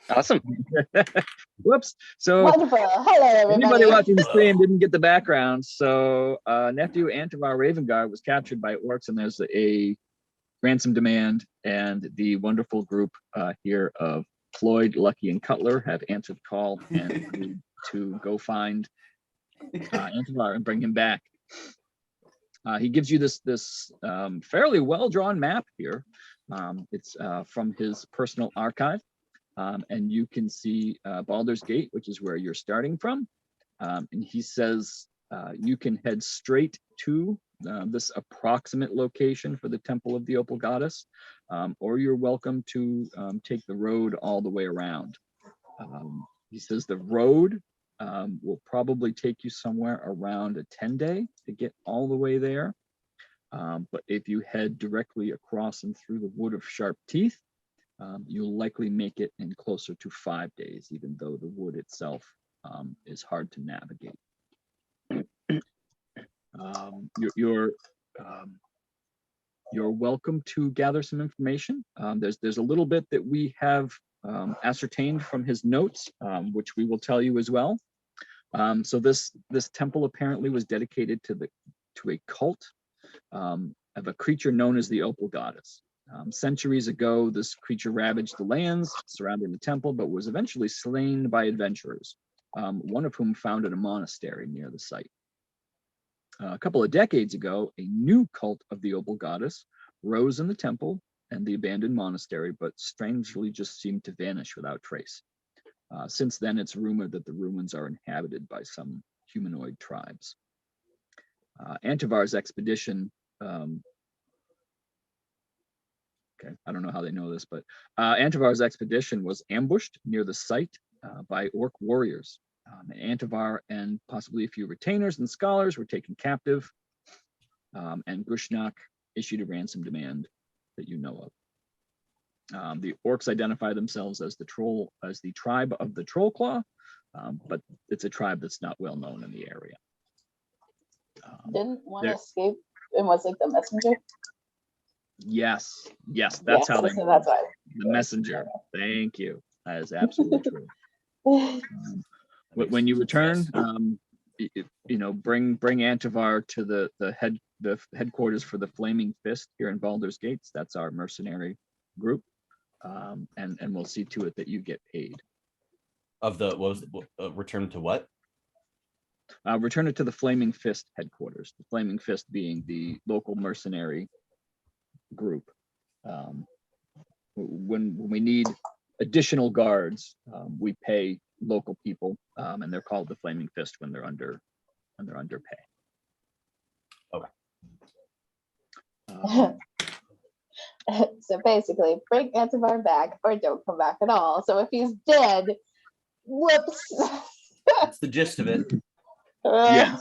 Awesome. Whoops. So Wonderful. Hello, everybody. anybody watching the stream didn't get the background. So nephew Antivar Ravenguard was captured by orcs, and there's a ransom demand, and the wonderful group here of Floyd, Lucky, and Cutler have answered the call and agreed to go find Antivar and bring him back. He gives you this fairly well-drawn map here. It's from his personal archive, and you can see Baldur's Gate, which is where you're starting from. And he says you can head straight to this approximate location for the Temple of the Opal Goddess, or you're welcome to take the road all the way around. He says the road will probably take you somewhere around a 10-day to get all the way there. But if you head directly across and through the Wood of Sharp Teeth, you'll likely make it in closer to 5 days, even though the wood itself is hard to navigate. You're welcome to gather some information. There's a little bit that we have ascertained from his notes, which we will tell you as well. So this temple apparently was dedicated to a cult of a creature known as the Opal Goddess. Centuries ago, this creature ravaged the lands surrounding the temple, but was eventually slain by adventurers, one of whom founded a monastery near the site. A couple of decades ago, a new cult of the Opal Goddess rose in the temple and the abandoned monastery, but strangely just seemed to vanish without trace. Since then, it's rumored that the ruins are inhabited by some humanoid tribes. Antivar's expedition, okay, I don't know how they know this, but Antivar's expedition was ambushed near the site by orc warriors. Antivar and possibly a few retainers and scholars were taken captive, and Gushnak issued a ransom demand that you know of. The orcs identify themselves as the tribe of the Trollclaw, but it's a tribe that's not well known in the area. Didn't one escape and was like the messenger? Yes, that's how they. So that's why. The messenger. Thank you. That is absolutely true. When you return, bring Antivar to the headquarters for the Flaming Fist here in Baldur's Gates. That's our mercenary group, and we'll see to it that you get paid. Return to what? Return it to the Flaming Fist headquarters. The Flaming Fist being the local mercenary group. When we need additional guards, we pay local people, and they're called the Flaming Fist when they're under pay. Okay. So basically, bring Antivar back or don't come back at all. So if he's dead, whoops. That's the gist of it. Yeah,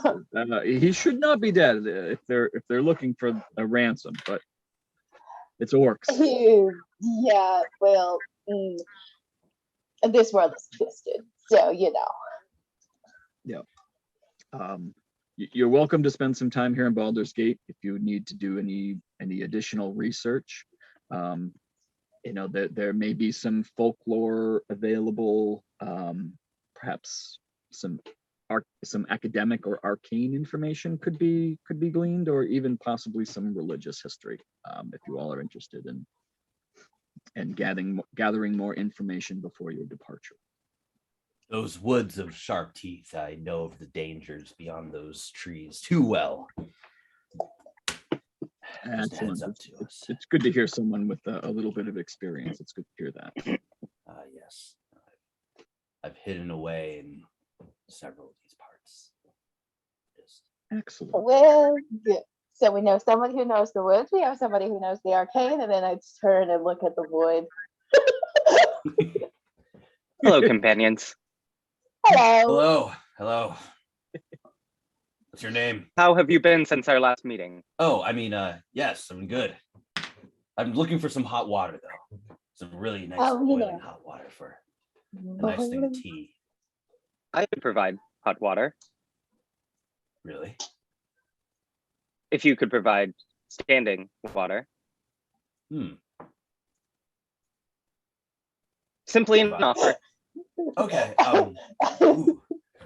he should not be dead if they're looking for a ransom, but it's orcs. Yeah, well, this world is twisted, so you know. Yeah. You're welcome to spend some time here in Baldur's Gate if you need to do any additional research. There may be some folklore available, perhaps some academic or arcane information could be gleaned, or even possibly some religious history, if you all are interested in gathering more information before your departure. Those woods of Sharp Teeth, I know of the dangers beyond those trees too well. Excellent. It's good to hear someone with a little bit of experience. It's good to hear that. Yes. I've hidden away in several of these parts. Excellent. Well, good. So we know someone who knows the woods. We have somebody who knows the arcane, and then I turn and look at the void. Hello, companions. Hello. Hello. What's your name? How have you been since our last meeting? Oh, yes, I'm good. I'm looking for some hot water though. Some really nice boiling hot water for a nice thing of tea. I could provide hot water. Really? If you could provide standing water. Simply an offer. Okay. Ooh.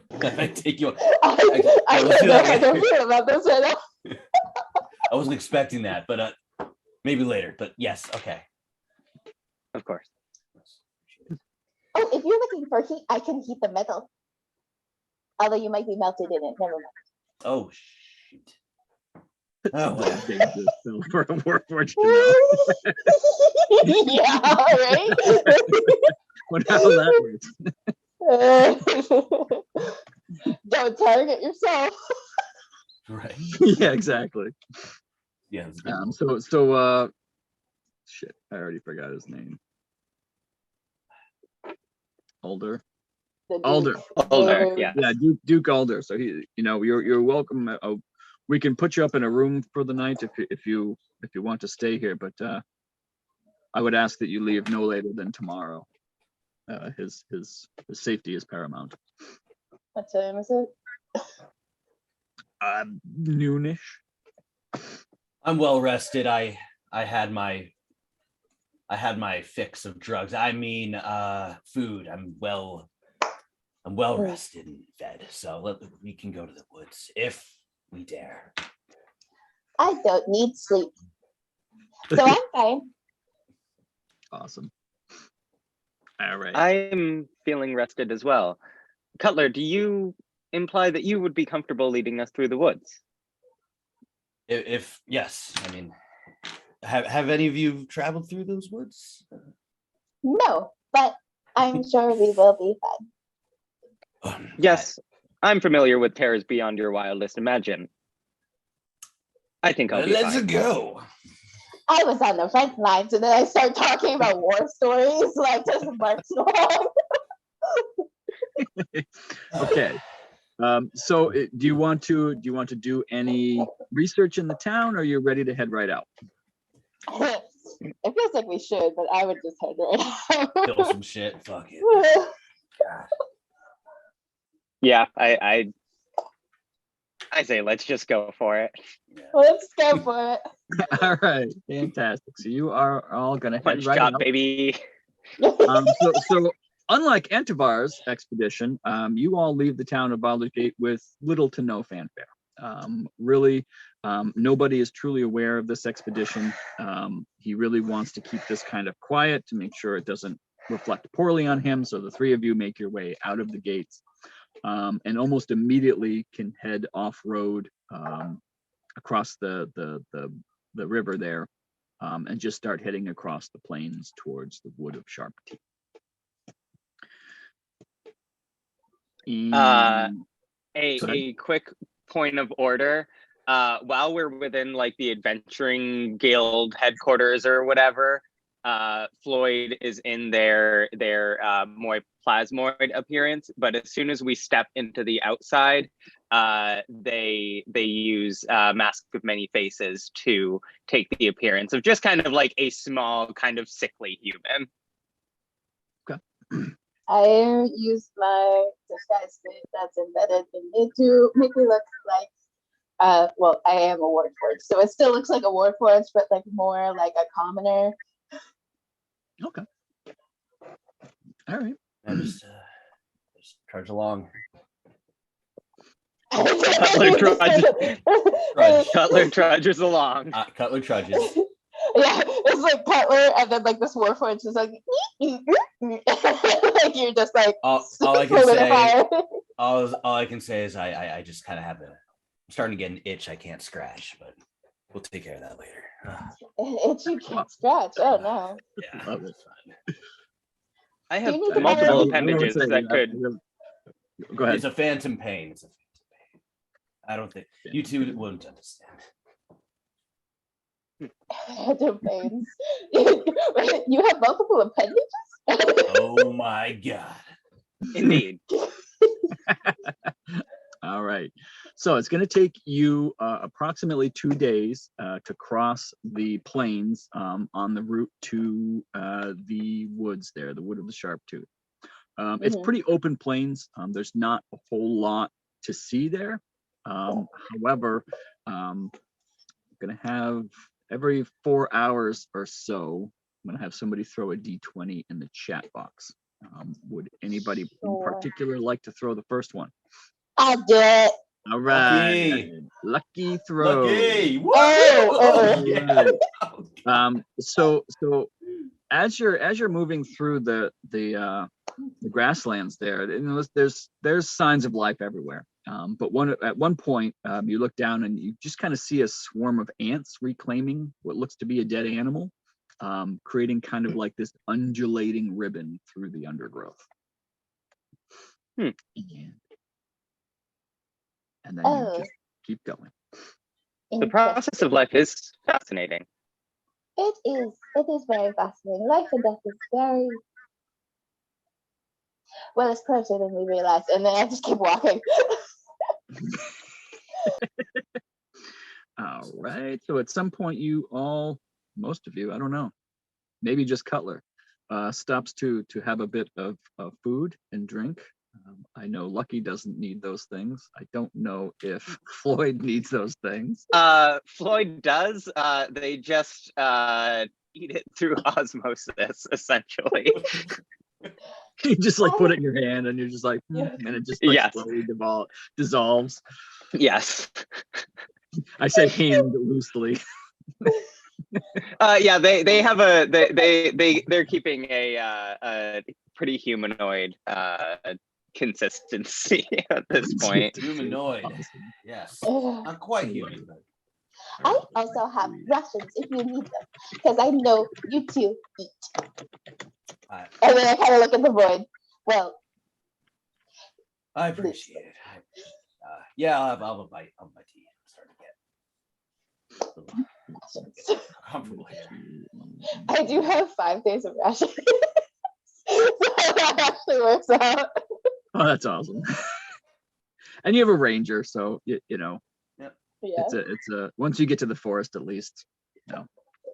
That might take you. I let's do don't know that how later. to feel about this right now. I wasn't expecting that, but maybe later. But yes, okay. Of course. Oh, if you're looking for heat, I can heat the metal. Although you might be melted in it. Never mind. Oh shoot. Oh, well. Dangerous still for a warforged to know. Yeah, right? Wonder how that works. Don't target yourself. Right. Yeah, exactly. Yeah. That's a good one. So shit, I already forgot his name. Alder. The dude. Alder. Older, yeah. Yeah, Duke Alder. So he, you're welcome. We can put you up in a room for the night if you want to stay here, but I would ask that you leave no later than tomorrow. His safety is paramount. What time is it? Noonish. I'm well rested. I had my fix of drugs. I mean, food. I'm well rested and fed. So we can go to the woods if we dare. I don't need sleep. So I'm fine. Awesome. All right. I'm feeling rested as well. Cutler, do you imply that you would be comfortable leading us through the woods? If yes, I mean, have any of you traveled through those woods? No, but I'm sure we will be fine. Yes, I'm familiar with terrors beyond your wildest imagine. I think I'll be Let's fine. go. I was on the front lines and then I start talking about war stories like just march along. Okay. So do you want to do any research in the town, or are you ready to head right out? It feels like we should, but I would just head right Kill out. some shit. Fuck it. God. Yeah, I say let's just go for it. Let's go for it. All right, fantastic. So you are all gonna head One right shot, out. baby. So unlike Antivar's expedition, you all leave the town of Baldur's Gate with little to no fanfare. Really, nobody is truly aware of this expedition. He really wants to keep this kind of quiet to make sure it doesn't reflect poorly on him. So the three of you make your way out of the gates, and almost immediately can head off road across the river there, and just start heading across the plains towards the wood of Sharp Teeth. A quick point of order. While we're within like the adventuring guild headquarters or whatever, Floyd is in their more plasmoid appearance, but as soon as we step into the outside, they use Mask of Many Faces to take the appearance of just kind of like a small, kind of sickly human. Okay. I used my disguise kit that's embedded in it to make me look like, well, I am a Warforged, so it still looks like a Warforged, but like more like a commoner. Okay. All right. I just trudge along. Cutler trudges along. Cutler trudges. Yeah, it's like Cutler, and then like this Warforged is like, like you're just like all I can pulling say, fire. all I can say is I just kind of have I'm starting to get an itch I can't scratch, but we'll take care of that later. Itch you can't scratch. Oh no. Yeah, Love it. that's fine. I have need to multiple borrow- appendages that could. Go ahead. It's a phantom pain. It's a phantom pain. I don't think you two wouldn't understand. Phantom pains. You have multiple appendages? Oh my god. Indeed. All right. So it's going to take you approximately 2 days to cross the plains on the route to the woods there, the Wood of the Sharp Tooth. It's pretty open plains. There's not a whole lot to see there. However, I'm going to have every 4 hours or so, I'm going to have somebody throw a D20 in the chat box. Would anybody in Sure. particular like to throw the first one? I'll do it. All right, lucky throw. Lucky. Woo! Oh, yeah. So as you're moving through the grasslands there, and there's signs of life everywhere. But at one point, you look down and you just kind of see a swarm of ants reclaiming what looks to be a dead animal, creating kind of like this undulating ribbon through the undergrowth. And then you just keep going. The process of life is fascinating. It is very fascinating. Life and death is very, well, it's closer than we realize. And then I just keep walking. All right. So at some point, most of you, I don't know, maybe just Cutler, stops to have a bit of food and drink. I know Lucky doesn't need those things. I don't know if Floyd needs those things. Floyd does. They just eat it through osmosis, essentially. You just like put it in your hand and you're just like, and it just like slowly dissolves. Yes. I say hand loosely. Yeah, they have they're keeping a pretty humanoid consistency at this point. Humanoid. Yes. Not quite human. I also have rations if you need them, because I know you two eat. And then I kind of look at the void. Well, I appreciate it. Yeah, I'll have a bite on my tea. Start to get comfortable here. I do have 5 days of rations. So that actually works out. Oh, that's awesome. And you have a ranger, so you know. Yep. Yeah. It's a once you get to the forest, at least,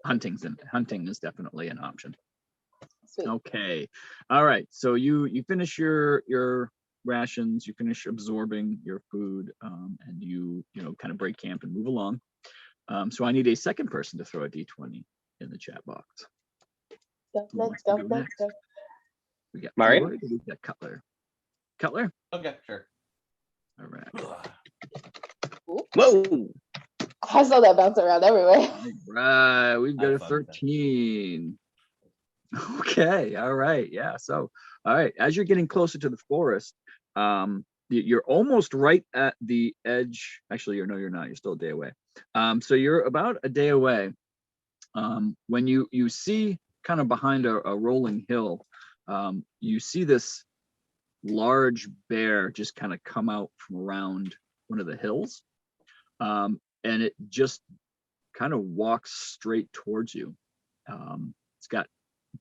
hunting is definitely an option. Sweet. Okay. All right. So you finish your rations, you finish absorbing your food, and you kind of break camp and move along. So I need a second person to throw a d20 in the chat box. Let's go. We got Marion? Floyd, we got Cutler. Cutler? Okay, sure. All right. Whoa! I saw that bounce around everywhere. All right. We've got a 13. Okay. All right. Yeah. So, all right. As you're getting closer to the forest, you're almost right at the edge. Actually, you're not. You're still a day away. So you're about a day away. When you see kind of behind a rolling hill, you see this large bear just kind of come out from around one of the hills, and it just kind of walks straight towards you. It's got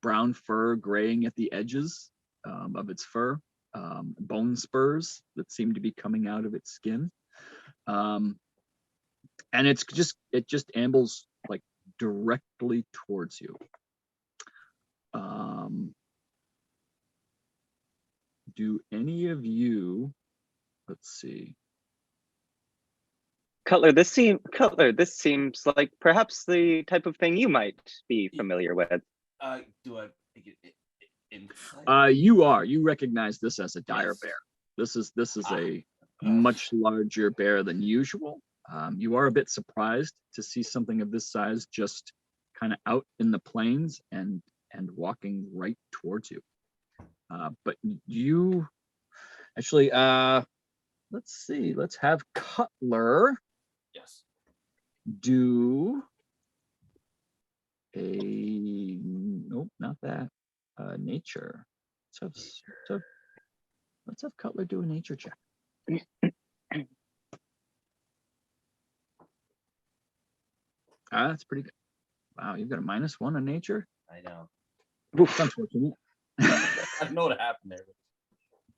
brown fur graying at the edges of its fur, bone spurs that seem to be coming out of its skin, and it just ambles like directly towards you. Do any of you, let's see. Cutler, this seems like perhaps the type of thing you might be familiar with. Do I make it insight? You recognize this as a dire bear. This is a much larger bear than usual. You are a bit surprised to see something of this size just kind of out in the plains and walking right towards you. But you actually, let's see. Let's have Cutler. Yes. Do nope, not that. Nature. Let's have Cutler do a nature check. That's pretty good. Wow, you've got a -1 on nature. I know. That's unfortunate. I don't know what happened there.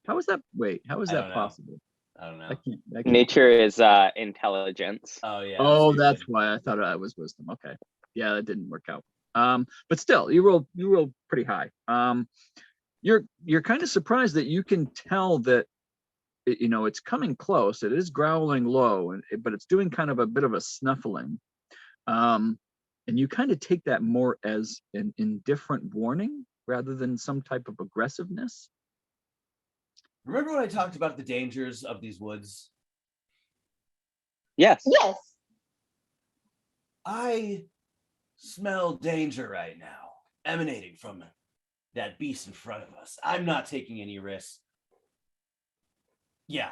How is that? Wait, how is that possible? I don't know. I can't. Nature is intelligence. Oh yeah. Oh, that's why I thought I was wisdom. Okay, yeah, that didn't work out. But still, you rolled pretty high. You're kind of surprised that you can tell that it's coming close. It is growling low, but it's doing kind of a bit of a snuffling. And you kind of take that more as an indifferent warning rather than some type of aggressiveness. Remember when I talked about the dangers of these woods? Yes. Yes. I smell danger right now, emanating from that beast in front of us. I'm not taking any risks. Yeah.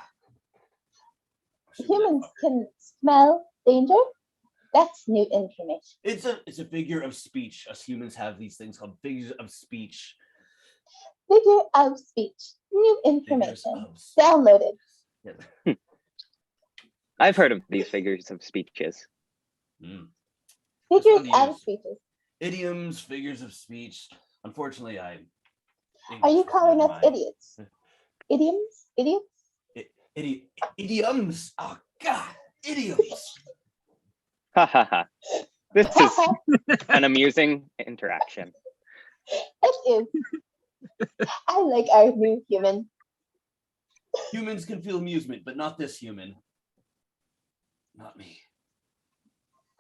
Humans can smell danger? That's new information. It's a figure of speech. Us humans have these things called figures of speech. Figure of speech. New information. Downloaded. Yeah. I've heard of these figures of speeches. Figures of speeches. Idioms, figures of speech. Unfortunately, Are you calling us idiots? Idioms? Idiots? Idioms. Oh God, idioms. Ha ha ha. This is an amusing interaction. It is. I like our new human. Humans can feel amusement, but not this human. Not me.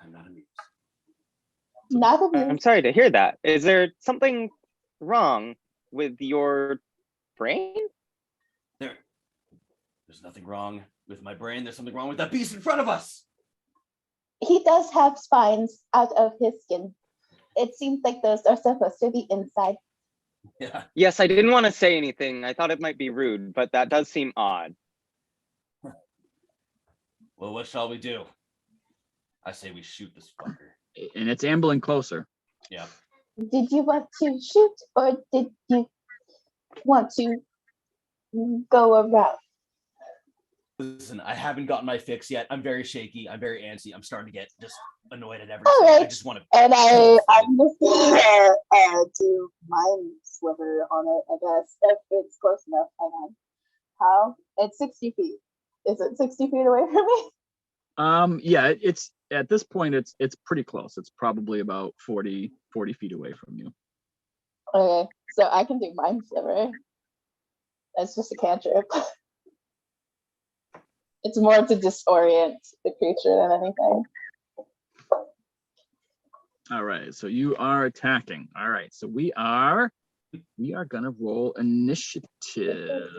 I'm not amused. Not amused. I'm sorry to hear that. Is there something wrong with your brain? There's nothing wrong with my brain. There's something wrong with that beast in front of us. He does have spines out of his skin. It seems like those are supposed to be inside. Yeah. Yes, I didn't want to say anything. I thought it might be rude, but that does seem odd. Well, what shall we do? I say we shoot this fucker. And it's ambling closer. Yeah. Did you want to shoot or did you want to go around? Listen, I haven't gotten my fix yet. I'm very shaky. I'm very antsy. I'm starting to get just annoyed at everything. Right. I just want to. And I'm just gonna do Mind Sliver on it, I guess, if it's close enough. Hang on. How? It's 60 feet. Is it 60 feet away from me? Yeah, it's at this point it's pretty close. It's probably about 40 feet away from you. Okay, so I can do Mind Sliver. That's just a cantrip. It's more to disorient the creature than anything. All right, so you are attacking. All right, so we are gonna roll initiative.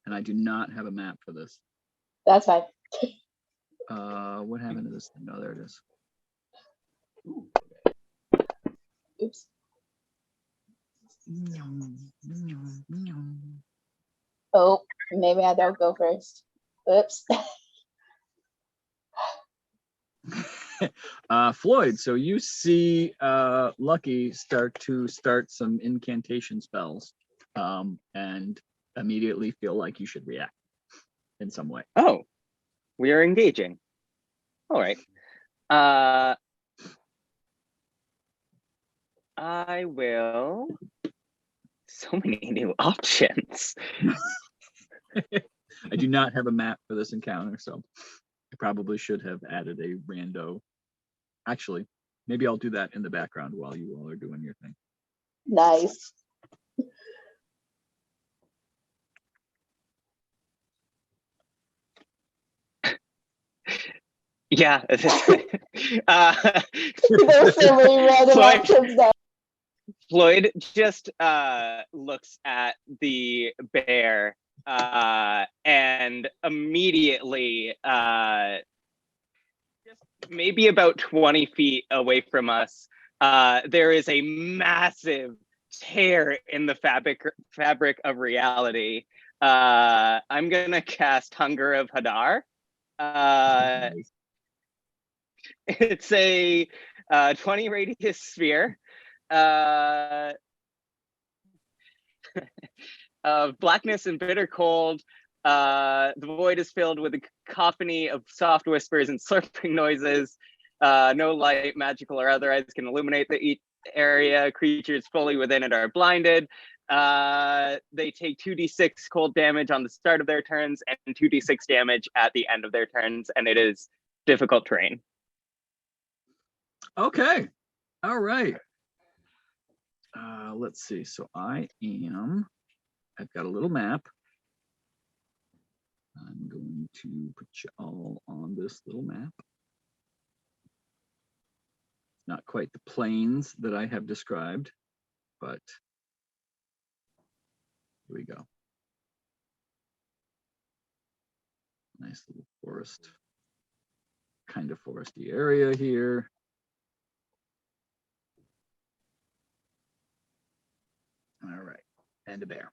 And I do not have a map for this. That's fine. What happened to this thing? Oh, there it is. Oops. Oh, maybe I don't go first. Oops. Floyd, so you see Lucky start some incantation spells, and immediately feel like you should react in some way. Oh, we are engaging. All right. I will. So many new options. I do not have a map for this encounter, so I probably should have added a rando. Actually, maybe I'll do that in the background while you all are doing your thing. Nice. Yeah. There's so many random options now. Floyd just looks at the bear and immediately, just maybe about 20 feet away from us, there is a massive tear in the fabric of reality. I'm gonna cast Hunger of Hadar. It's a 20 radius sphere. Of blackness and bitter cold. The void is filled with a cacophony of soft whispers and slurping noises. No light, magical or otherwise, can illuminate the area. Creatures fully within it are blinded. They take 2d6 cold damage on the start of their turns and 2d6 damage at the end of their turns, and it is difficult terrain. Okay. All right. Let's see. So I've got a little map. I'm going to put you all on this little map. not quite the plains that I have described, but here we go. Nice little forest, kind of foresty area here. All right, and a bear.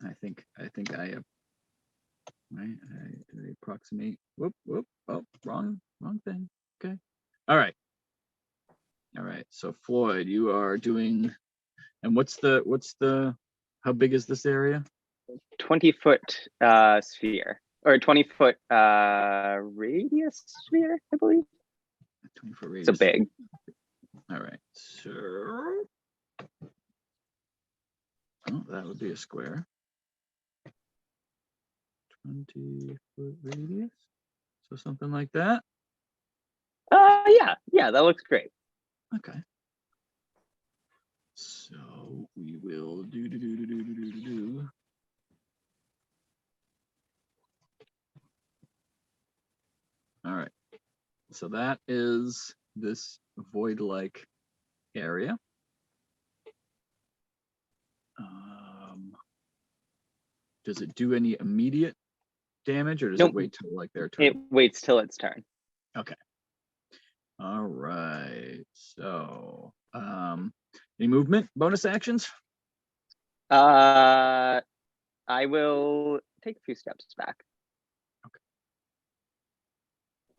I think I have, right? I approximate. Whoop. Oh, wrong thing. Okay. All right. So Floyd, you are doing, and what's the, how big is this area? 20-foot sphere, or 20-foot radius sphere, I believe. 20-foot radius. So big. All right. So, oh, that would be a square. 20-foot radius. So something like that. Yeah, that looks great. Okay. So we will do. All right. So that is this void-like area. Does it do any immediate damage, or does it wait till like their turn? It waits till its turn. Okay. All right. So, any movement, bonus actions? I will take a few steps back. Okay.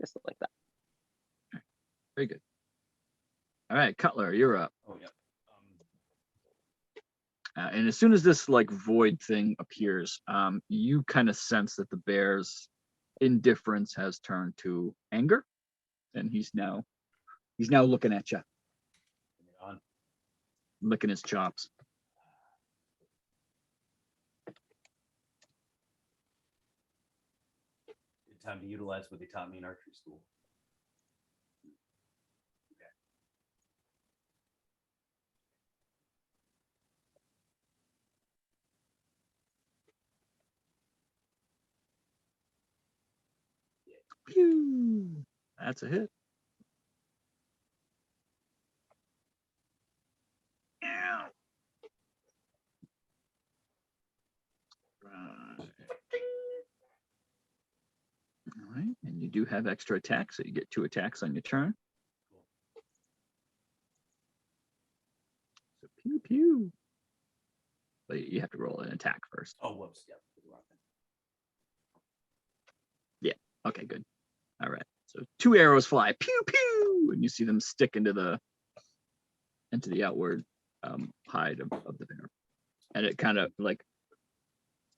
Just like that. Okay. Very good. All right, Cutler, you're up. Oh yeah. And as soon as this like void thing appears, you kind of sense that the bear's indifference has turned to anger, and he's now looking at you, licking his chops. Time to utilize what they taught me in archery school. Pew! That's a hit. Ow. Right. All right, and you do have extra attacks, so you get 2 attacks on your turn. So pew pew. But you have to roll an attack first. Oh, whoops. Yep. Yeah. Okay, good. All right. So 2 arrows fly, pew pew, and you see them stick into the outward hide of the bear, and it kind of like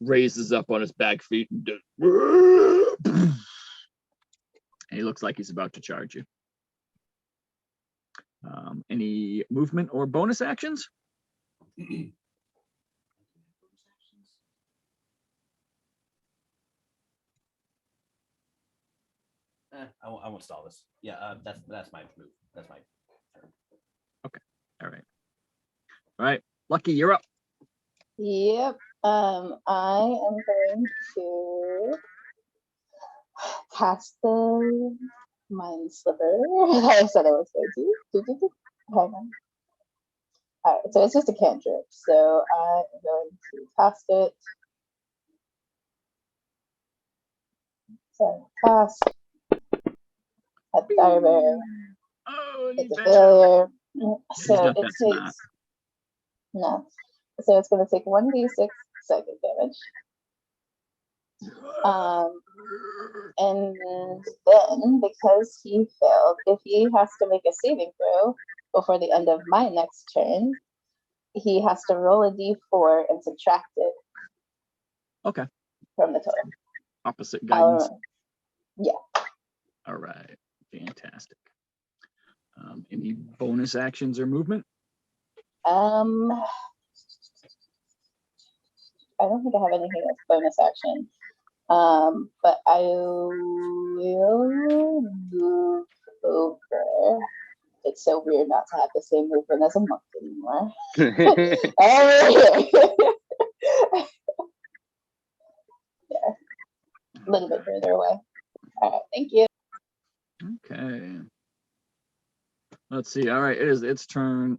raises up on his back feet and does, and he looks like he's about to charge you. Any movement or bonus actions? I won't stall this. Yeah, that's my move. That's my turn. Okay. All right. Lucky, you're up. Yep. I am going to cast the Mind Slipper. I said I was going to. Hang on. All right, so it's just a cantrip. So I'm going to cast it. So cast a diver. Oh, It's a failure. So it takes no. So it's going to take 1d6 psychic damage. And then because he failed, if he has to make a saving throw before the end of my next turn, he has to roll a d4 and subtract it. Okay. From the total. Opposite guidance. Yeah. All right. Fantastic. Any bonus actions or movement? I don't think I have anything that's bonus action. But I will move over. It's so weird not to have the same movement as a monk anymore. Yeah. A little bit further away. All right, thank you. Okay. Let's see. All right, it is its turn.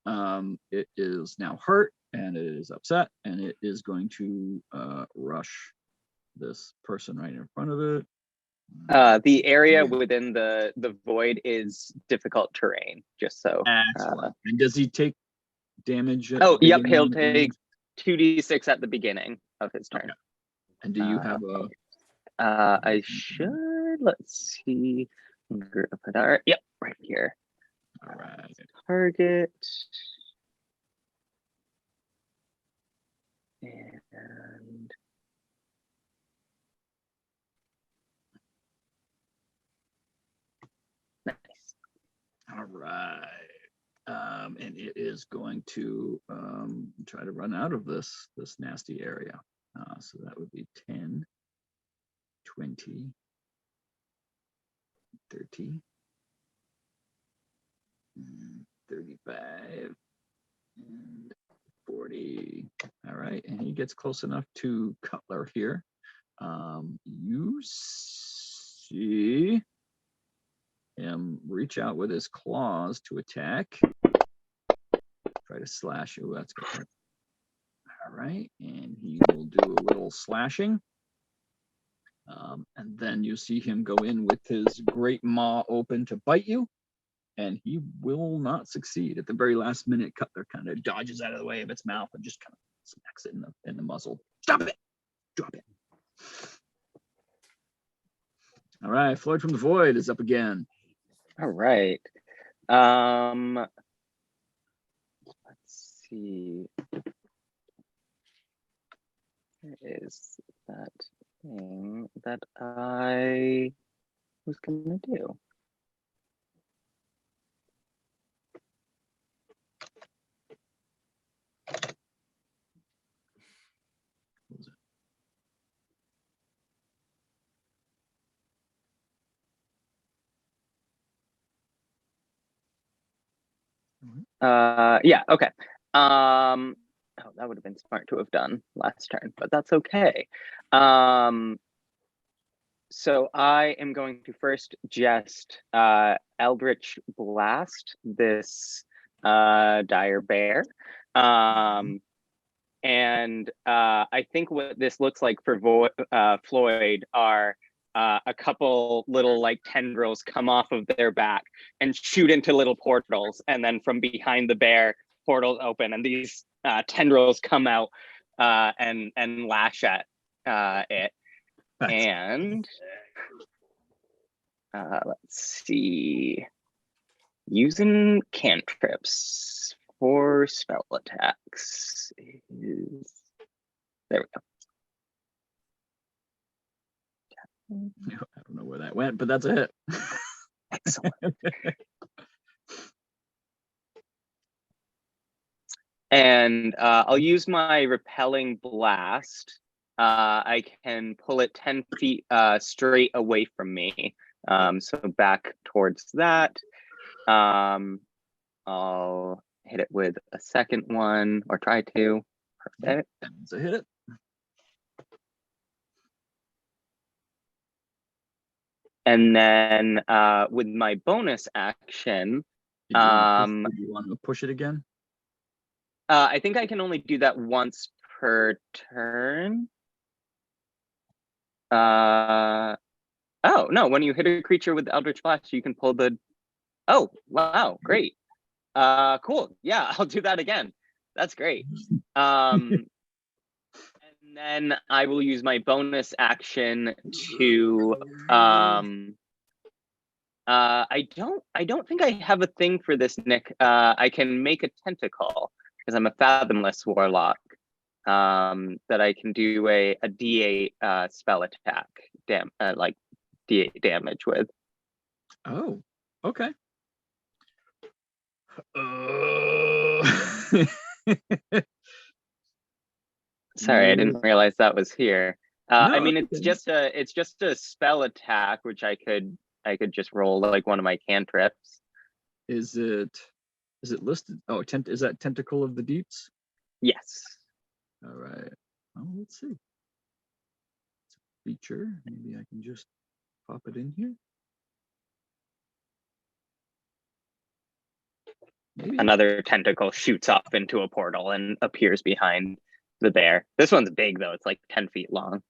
It is now hurt and it is upset, and it is going to rush this person right in front of it. The area within the void is difficult terrain, just so. Excellent. And does he take damage? Oh, yep. He'll take 2d6 at the beginning of his turn. Okay. And do you have a? I should. Let's see. Yep, right here. All right. Target. And nice. All right. And it is going to try to run out of this nasty area. So that would be 10, 20, 30, 35, and 40. All right, and he gets close enough to Cutler here. You see him reach out with his claws to attack. Try to slash you. That's good. All right, and he will do a little slashing. And then you see him go in with his great maw open to bite you, and he will not succeed. At the very last minute, Cutler kind of dodges out of the way of its mouth and just kind of smacks it in the muzzle. Stop it! Drop it. All right, Floyd from the Void is up again. All right. Let's see. There is that thing that I was gonna do. Yeah, okay. Oh, that would have been smart to have done last turn, but that's okay. So I am going to first just Eldritch Blast this dire bear. And I think what this looks like for Floyd are a couple little like tendrils come off of their back and shoot into little portals, and then from behind the bear, portals open, and these tendrils come out and lash at it. And let's see, using cantrips for spell attacks is, there we go. I don't know where that went, but that's a hit. Excellent. And I'll use my repelling blast. I can pull it 10 feet straight away from me. So back towards that. I'll hit it with a second one, or try to. Perfect. That's a hit. And then with my bonus action, do you want to push it again? I think I can only do that once per turn. Oh no, when you hit a creature with Eldritch Blast, you can pull the. Oh wow, great. Cool. Yeah, I'll do that again. That's great. And then I will use my bonus action to I don't think I have a thing for this, Nick. I can make a tentacle because I'm a fathomless warlock. That I can do a D8 spell attack, like D8 damage with. Oh, okay. Sorry, I didn't realize that was here. No, I mean, it's just a spell attack, which I could just roll like one of my cantrips. Is it listed? Oh, is that Tentacle of the Deeps? Yes. All right. Oh, let's see. It's a feature. Maybe I can just pop it in here. Maybe. Another tentacle shoots off into a portal and appears behind the bear. This one's big though; it's like 10 feet long.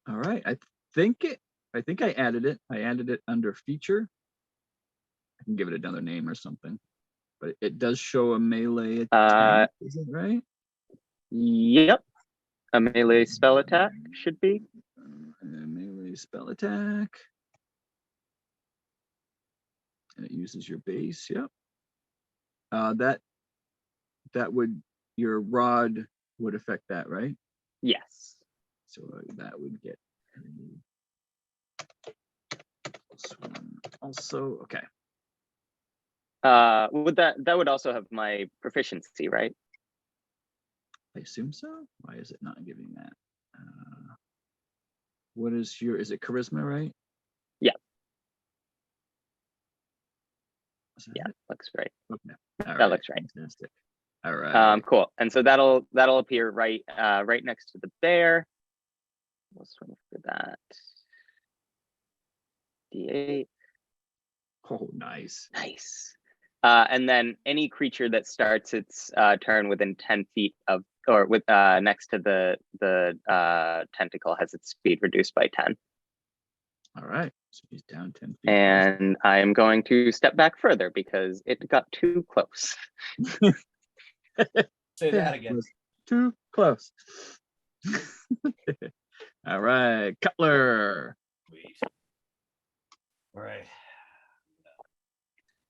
All right, I think I added it. I added it under feature. I can give it another name or something, but it does show a melee attack. Is it right? Yep, a melee spell attack should be. A melee spell attack. And it uses your base. Yep. That would, your rod would affect that, right? Yes. So that would get this one also. Okay. Would that would also have my proficiency, right? I assume so. Why is it not giving that? What is your? Is it charisma, right? Yeah. Yeah, looks right. Okay. All that looks right. Fantastic. All right. Cool. And so that'll appear right next to the bear. We'll swing for that. D8. Oh, nice. Nice. And then any creature that starts its turn within 10 feet of, or with next to the tentacle has its speed reduced by 10. All right. So he's down 10 feet. And I am going to step back further because it got too close. Say that again. Too close. All right, Cutler. Sweet. All right.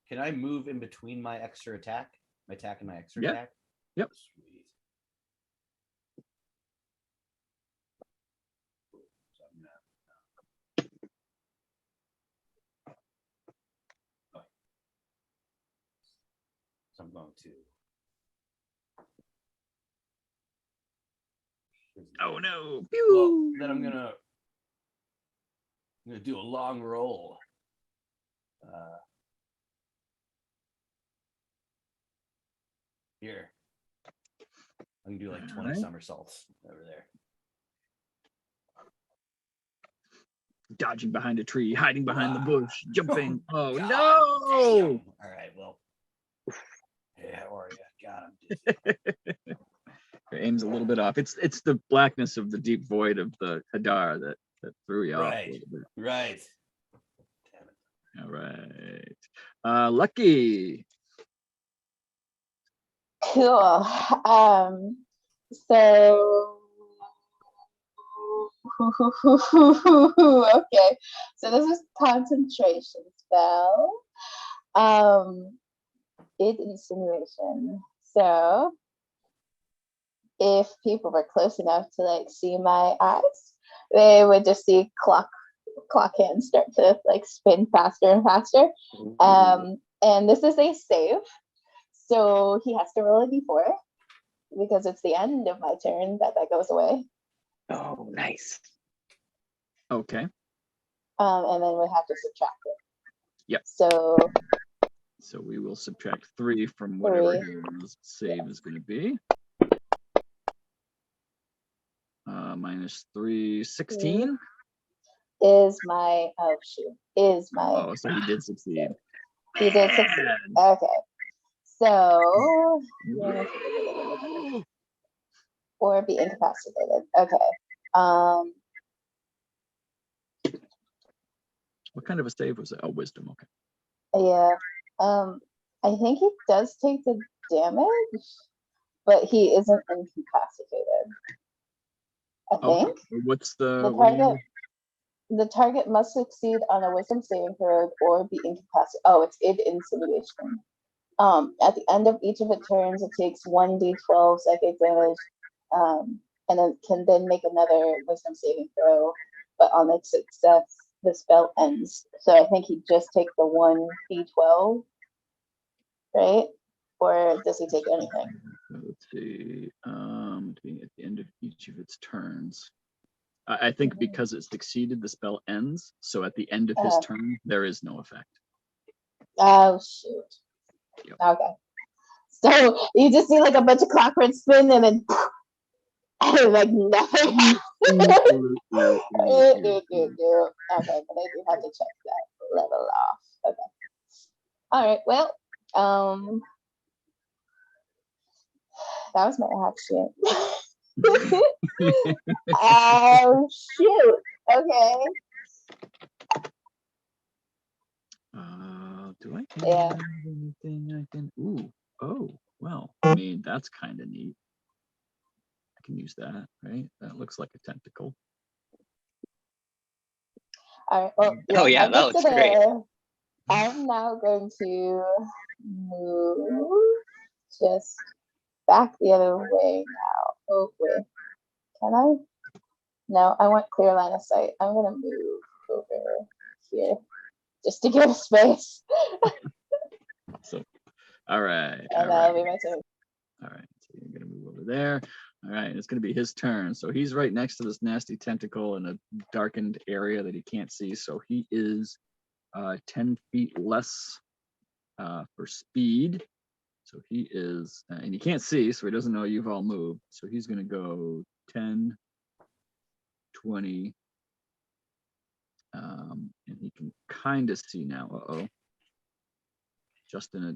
Can I move in between my extra attack? My attack and my extra attack? Yep. Sweet. So I'm going to. Oh no. Well, then I'm gonna do a long roll. Here. I'm gonna do like 20 somersaults over there. Dodging behind a tree, hiding behind the bush, jumping. Oh God, no! damn. All right, well. Hey, how are you? God, I'm Your aim's a little bit off. It's the blackness of the deep void of the Hadar that threw you off a little bit. Right. All right. Lucky. Cool. So okay. So this is concentration spell. It's insinuation. So if people were close enough to like see my eyes, they would just see clock hands start to like spin faster and faster. And this is a save. So he has to roll a d4 because it's the end of my turn that goes away. Oh, nice. Okay. And then we have to subtract it. Yep. So we will subtract 3 from whatever his save is going to be. -3, 16. Is my oh, so he did succeed. He did succeed. Okay. So or be incapacitated. Okay. What kind of a save was it? Oh, wisdom. Okay. Yeah. I think he does take the damage, but he isn't incapacitated. I think. Okay. What's the target? The target must succeed on a wisdom saving throw or be incapacitated. Oh, it's insinuation. At the end of each of its turns, it takes 1d12 psychic damage, and then can make another wisdom saving throw. But on its success, the spell ends. So I think he just takes the 1d12, right? Or does he take anything? Let's see. At the end of each of its turns. I think because it succeeded, the spell ends. So at the end of his turn, there is no effect. Oh, shoot. Yep. Okay. So you just see like a bunch of clockwork spin and then like nothing. Okay, but I do have to check that level off. Okay. All right. Well, That was my action. Oh shoot. Okay. Do I Yeah. have anything I can? Ooh. Oh. Well. I mean, that's kind of neat. I can use that, right? That looks like a tentacle. All right. Well, Oh yeah, that looks great. I'm now going to move just back the other way now. Oh wait, can I? No, I want clear line of sight. I'm gonna move over here just to give space. So, all right. And that'll be my turn. All right, so you're gonna move over there. All right, it's gonna be his turn. So he's right next to this nasty tentacle in a darkened area that he can't see. So he is 10 feet less for speed. So he is, and he can't see, so he doesn't know you've all moved. So he's gonna go 10, 20, and he can kind of see now. Uh-oh. Justin,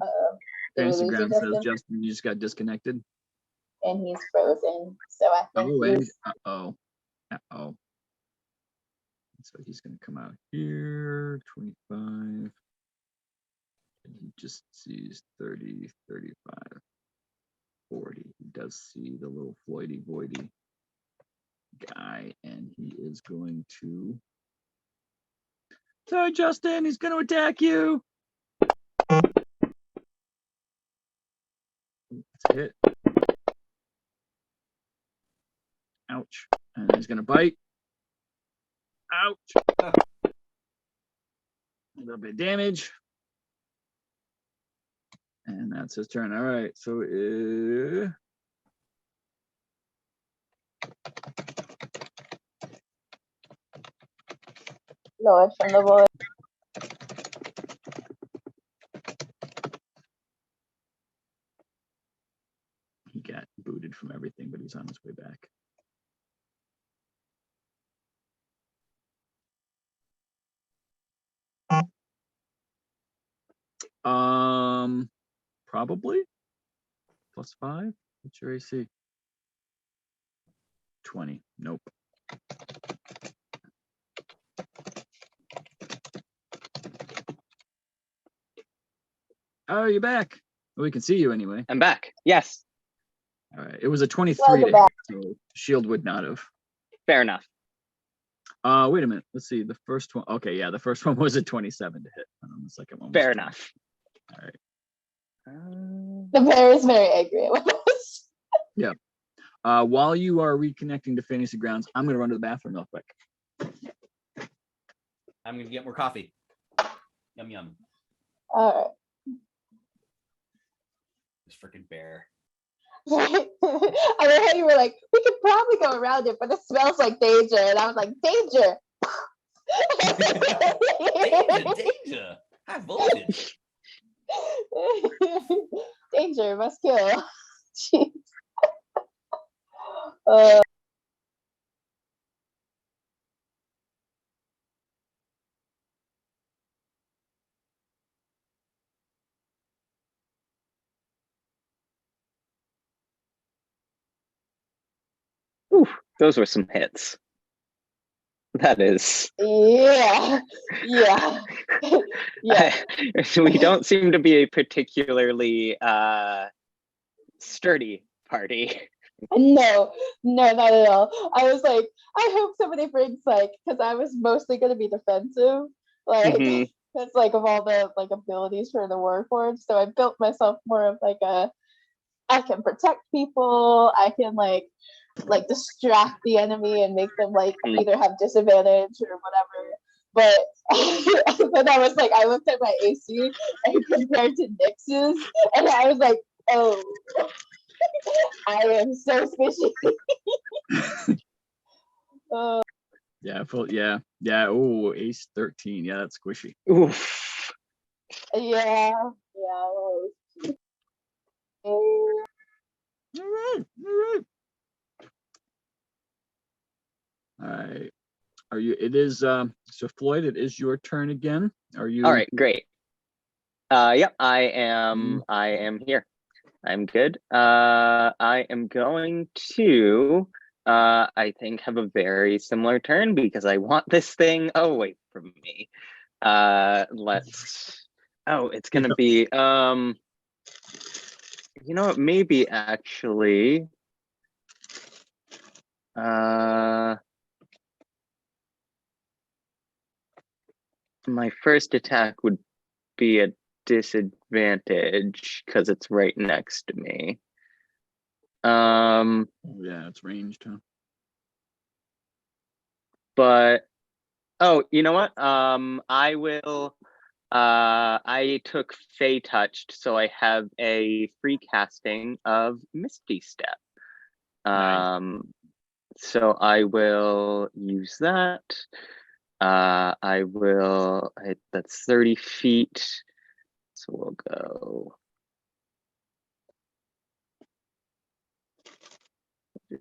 Instagram says, Justin, you just got disconnected. And he's frozen. So I think he's... Uh-oh. So he's going to come out here, 25. And he just sees 30, 35, 40. He does see the little Floydy Voidy guy, and he is going to... Sorry, Justin, he's going to attack you. That's a hit. Ouch. And he's going to bite. Ouch. A little bit of damage. And that's his turn. All right. So Lord from the void. He got booted from everything, but he's on his way back. Probably +5. What's your AC? 20. Nope. Oh, you're back. Well, we can see you anyway. I'm back. Yes. All right. It was a 23 to hit, so shield would not have. Fair enough. Wait a minute. Let's see. The first one. Okay, yeah, the first one was a 27 to hit. The second one was fair 20. enough. All right. The bear is very angry with us. Yeah. While you are reconnecting to Fantasy Grounds, I'm going to run to the bathroom real quick. I'm going to get more coffee. Yum, yum. All right. This freaking bear. I know how you were like, we could probably go around it, but it smells like danger. And I was like, danger. Danger. High voltage. Danger must kill. Jeez. Oof, those were some hits. That is. Yeah. We don't seem to be a particularly sturdy party. No, not at all. I was like, I hope somebody brings because I was mostly going to be defensive. That's of all the abilities for the Warforged. So I built myself more of I can protect people. I can distract the enemy and make them either have disadvantage or whatever. But then I was I looked at my AC and compared to Nyx's, and I was like, oh, I am so squishy. Yeah. Oh, ace 13. Yeah, that's squishy. Oof. Yeah. All right. Are you? It is. So Floyd, it is your turn again. Are you? All right. Great. Yep, I am here. I'm good. I am going to, I think, have a very similar turn because I want this thing away from me. Let's. Oh, it's gonna be. You know what? Maybe actually. My first attack would be a disadvantage because it's right next to me. Yeah, it's ranged, huh? But oh, you know what? I will. I took Fey Touched, so I have a free casting of Misty Step. Nice. So I will use that. I will. That's 30 feet. So we'll go.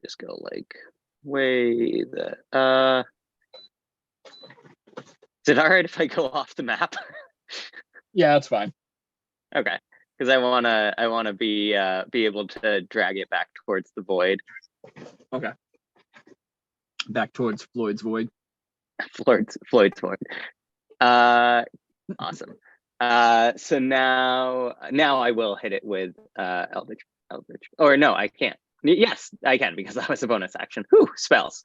Just go like way the. Is it all right if I go off the map? Yeah, that's fine. Okay, because I wanna be able to drag it back towards the void. Okay. Back towards Floyd's void. Floyd's void. Awesome. So now I will hit it with Eldritch. Or no, I can't. Yes, I can because that was a bonus action. Whew, spells.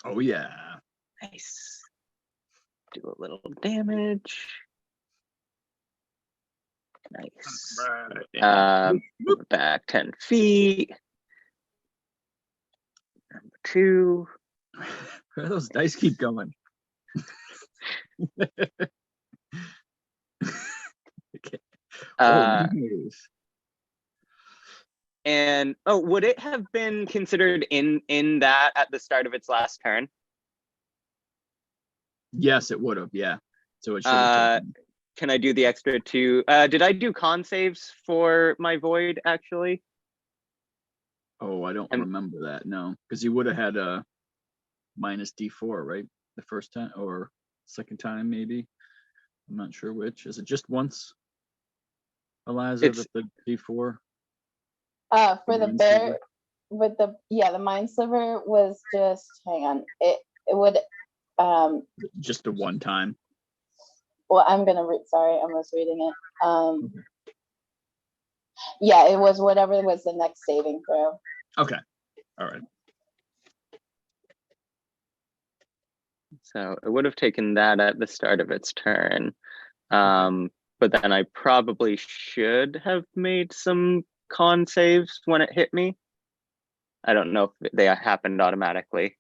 Oh yeah. Nice. Do a little damage. Nice. Move back 10 feet. Number 2. Where those dice keep going? Okay. Nice. And would it have been considered in that at the start of its last turn? Yes, it would have. Yeah. So it should have taken. Can I do the extra 2? Did I do con saves for my void actually? Oh, I don't remember that. No, because you would have had a minus D4, right? The first time or second time, maybe. I'm not sure which. Is it just once, Eliza, with the D4? For the bear, with the mind sliver was just, hang on. It would just the one time. Well, I'm gonna read. Sorry, I was reading it. Okay. Yeah, it was whatever was the next saving throw. Okay. All right. So it would have taken that at the start of its turn. But then I probably should have made some con saves when it hit me. I don't know if they happened automatically.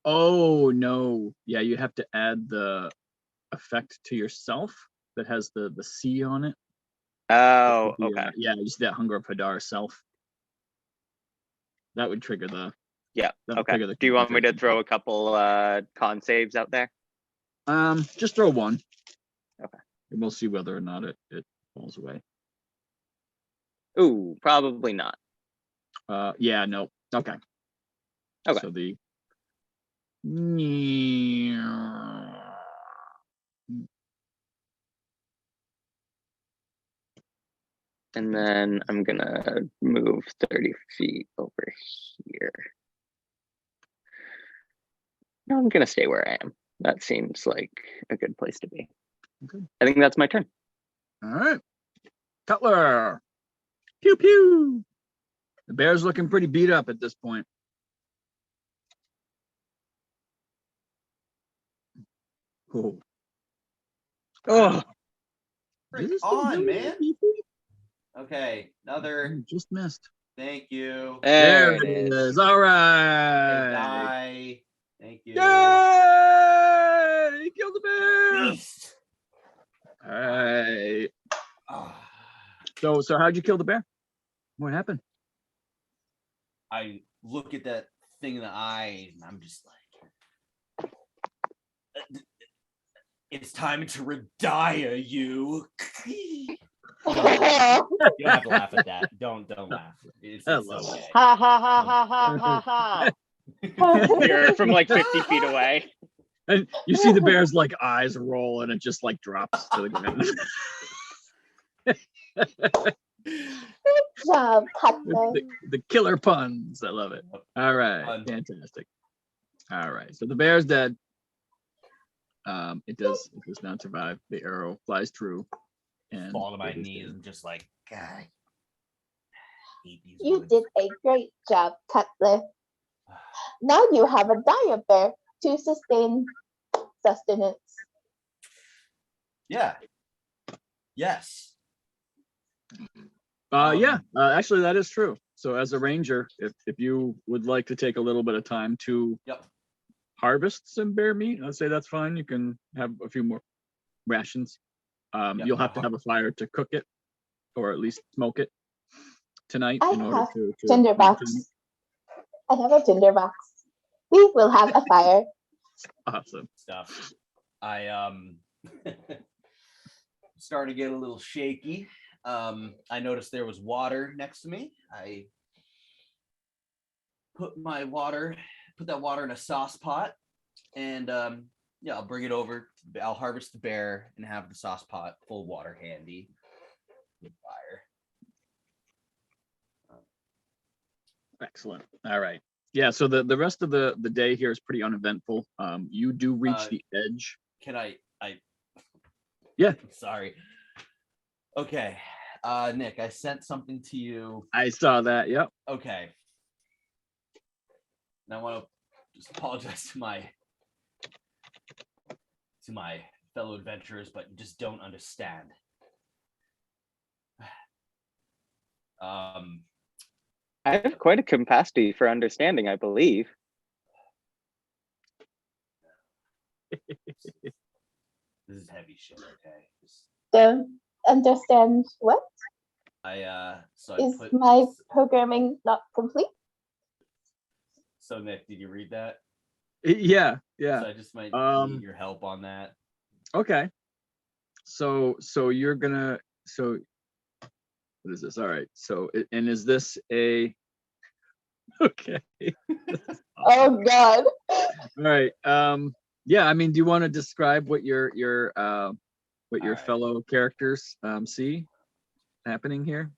Oh no. Yeah, you have to add the effect to yourself that has the C on it. Oh, okay. Yeah, you see that Hunger of Hadar self. That would trigger the. Yeah. Okay. Do you want me to throw a couple con saves out there? Just throw one. Okay. And we'll see whether or not it falls away. Ooh, probably not. Yeah, no. Okay. Okay. So the. And then I'm gonna move 30 feet over here. No, I'm gonna stay where I am. That seems like a good place to be. Okay. I think that's my turn. All right. Cutler. Pew pew. The bear's looking pretty beat up at this point. Oh. Oh. Right on, man. Okay, another. Just missed. Thank you. There it is. All right. Die. Thank you. Yay! He killed the bear. Beast. All right. So how'd you kill the bear? What happened? I look at that thing in the eye and I'm just like, it's time to retire you. You don't have to laugh at that. Don't laugh. It's okay. Ha ha ha ha ha ha ha. You're from like 50 feet away. And you see the bear's like eyes roll and it just like drops to the ground. Good job, Cutler. the killer puns. I love it. All right. Fantastic. All right. So the bear's dead. It does not survive. The arrow flies through and fall to my knees and just like, God, I hate these You woods. did a great job, Cutler. Now you have a dire bear to sustain sustenance. Yeah. Yes. Yeah. Actually, that is true. So as a ranger, if you would like to take a little bit of time to harvest some bear meat, I'd say that's fine. You can have a few more rations. You'll have to have a fire to cook it, or at least smoke it tonight I in order have to tinderbox. I have a tinderbox. We will have a fire. Awesome stuff. I starting to get a little shaky. I noticed there was water next to me. I put that water in a sauce pot, and I'll bring it over. I'll harvest the bear and have the sauce pot full of water handy with fire. Excellent. All right. Yeah, so the rest of the day here is pretty uneventful. You do reach the edge. Can I Yeah. Sorry. Okay. Nick, I sent something to you. I saw that. Yep. Okay. And I want to just apologize to my fellow adventurers, but you just don't understand. I have quite a capacity for understanding, I believe. This is heavy shit, okay? Don't understand what? Is my programming not complete? So Nick, did you read that? Yeah. So I just might need your help on that. Okay. So you're gonna what is this? All right. So and is this a okay? Oh God. All right. Yeah. I mean, do you want to describe what your fellow characters see happening here?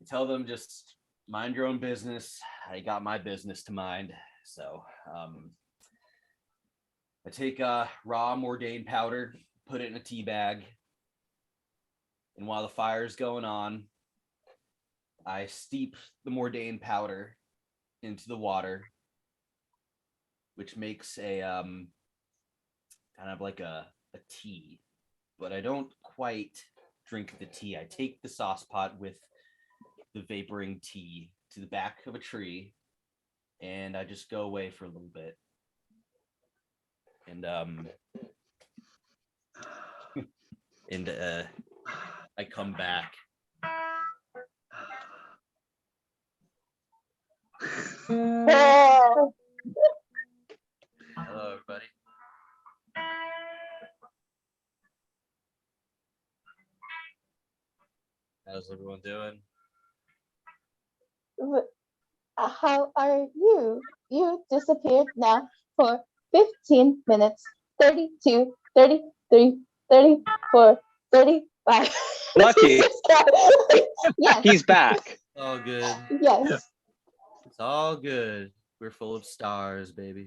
Tell them just mind your own business. I got my business to mind. So I take raw Mordain powder, put it in a tea bag, and while the fire's going on, I steep the Mordain powder into the water, which makes a kind of like a tea, but I don't quite drink the tea. I take the sauce pot with the vaporing tea to the back of a tree, and I just go away for a little bit. And I come back. Hello, everybody. How's everyone doing? How are you? You disappeared now for 15 minutes, 32, 33, 34, 35. Lucky. Yes. He's back. All good. Yes. It's all good. We're full of stars, baby.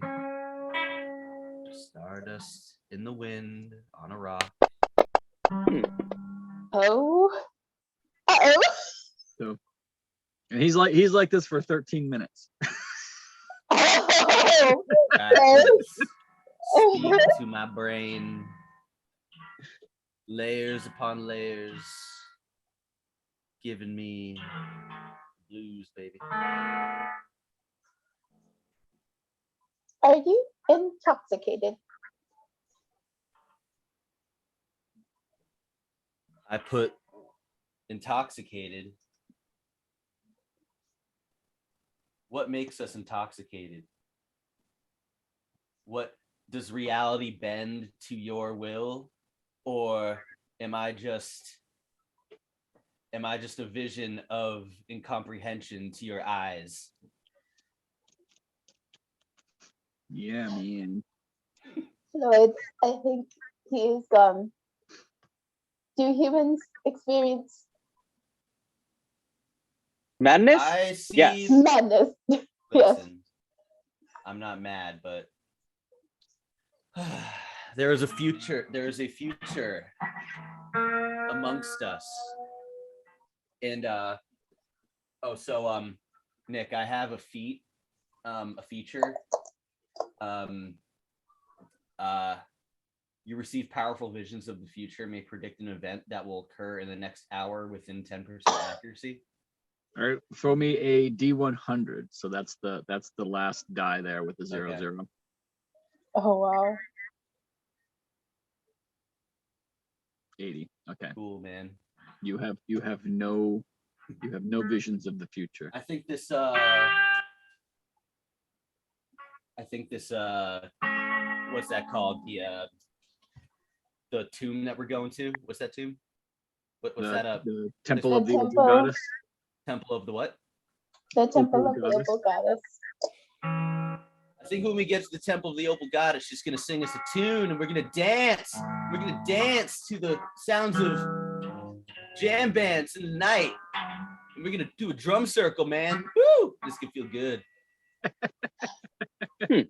Stardust in the wind on a rock. Oh. Uh-oh. So, and he's like this for 13 minutes. Oh. Speak to my brain. Layers upon layers. Giving me blues, baby. Are you intoxicated? I put intoxicated. What makes us intoxicated? What does reality bend to your will? Or am I just a vision of incomprehension to your eyes? Yeah, man. Floyd, I think he is gone. Do humans experience Madness? I see. Yes. madness? Yes. Listen, I'm not mad, but there is a future. There is a future amongst us. And Nick, I have a feature. You receive powerful visions of the future, may predict an event that will occur in the next hour within 10% accuracy. All right, throw me a D100. So that's the last die there with the 0, Okay. 0. Oh wow. 80. Okay. Cool, man. You have no visions of the future. I think this what's that called? The tomb that we're going to. What's that tomb? What's that up? The temple The of the Opal temple. goddess. Temple of the what? The temple Opal of the goddess. Opal goddess. I think when we get to the temple of the Opal goddess, she's gonna sing us a tune and we're gonna dance. We're gonna dance to the sounds of jam bands in the night. And we're gonna do a drum circle, man. Woo! This could feel good. I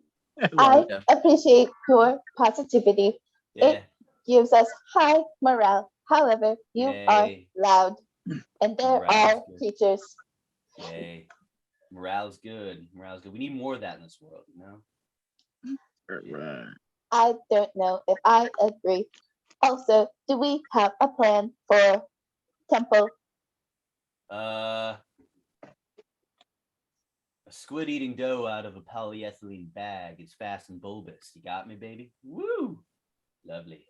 Yeah. appreciate your positivity. Yeah. It gives us high morale. However, you are Yay. loud, and there Morale are is good. creatures. Yay. Morale's good. Morale's good. We need more of that in this world, you know? Right. I don't know if I agree. Also, do we have a plan for temple? A squid eating dough out of a polyethylene bag. It's fast and bulbous. You got me, baby? Woo! Lovely.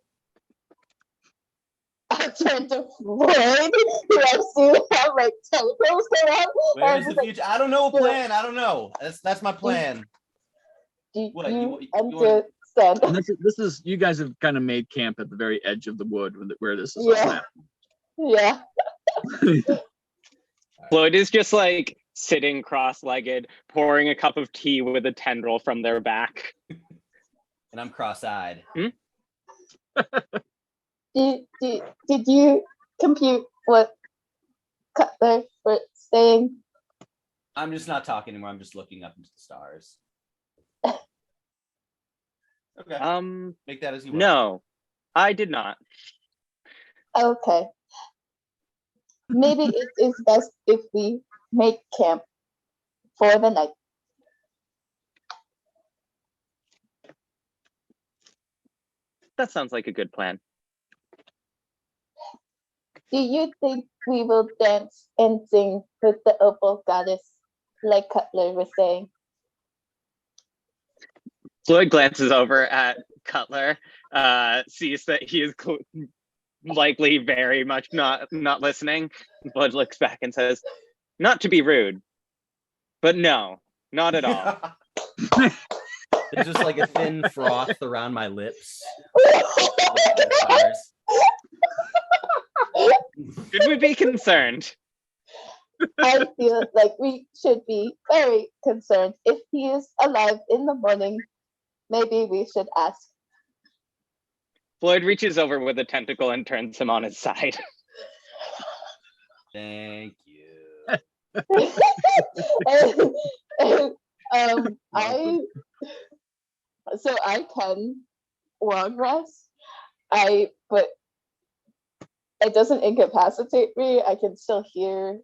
I turned to Floyd, who I see have like tentacles around. Where's the future? I don't know a plan. I don't know. That's my plan. Do What, you you understand? And this is you guys have kind of made camp at the very edge of the wood where this is all Yeah. Yeah. happening. Floyd is just like sitting cross-legged, pouring a cup of tea with a tendril from their back. And I'm cross-eyed. Did you compute what Cutler was saying? I'm just not talking anymore. I'm just looking up into the stars. Okay. Make that as you will. No, I did not. Okay. Maybe it is best if we make camp for the night. That sounds like a good plan. Do you think we will dance and sing with the Opal goddess, like Cutler was saying? Floyd glances over at Cutler, sees that he is likely very much not listening. Floyd looks back and says, "Not to be rude, but no, not at all." There's just like a thin froth around my lips. Should we be concerned? I feel like we should be very concerned. If he is alive in the morning, maybe we should ask. Floyd reaches over with a tentacle and turns him on his side. Thank you. I can long rest. But it doesn't incapacitate me. I can still hear.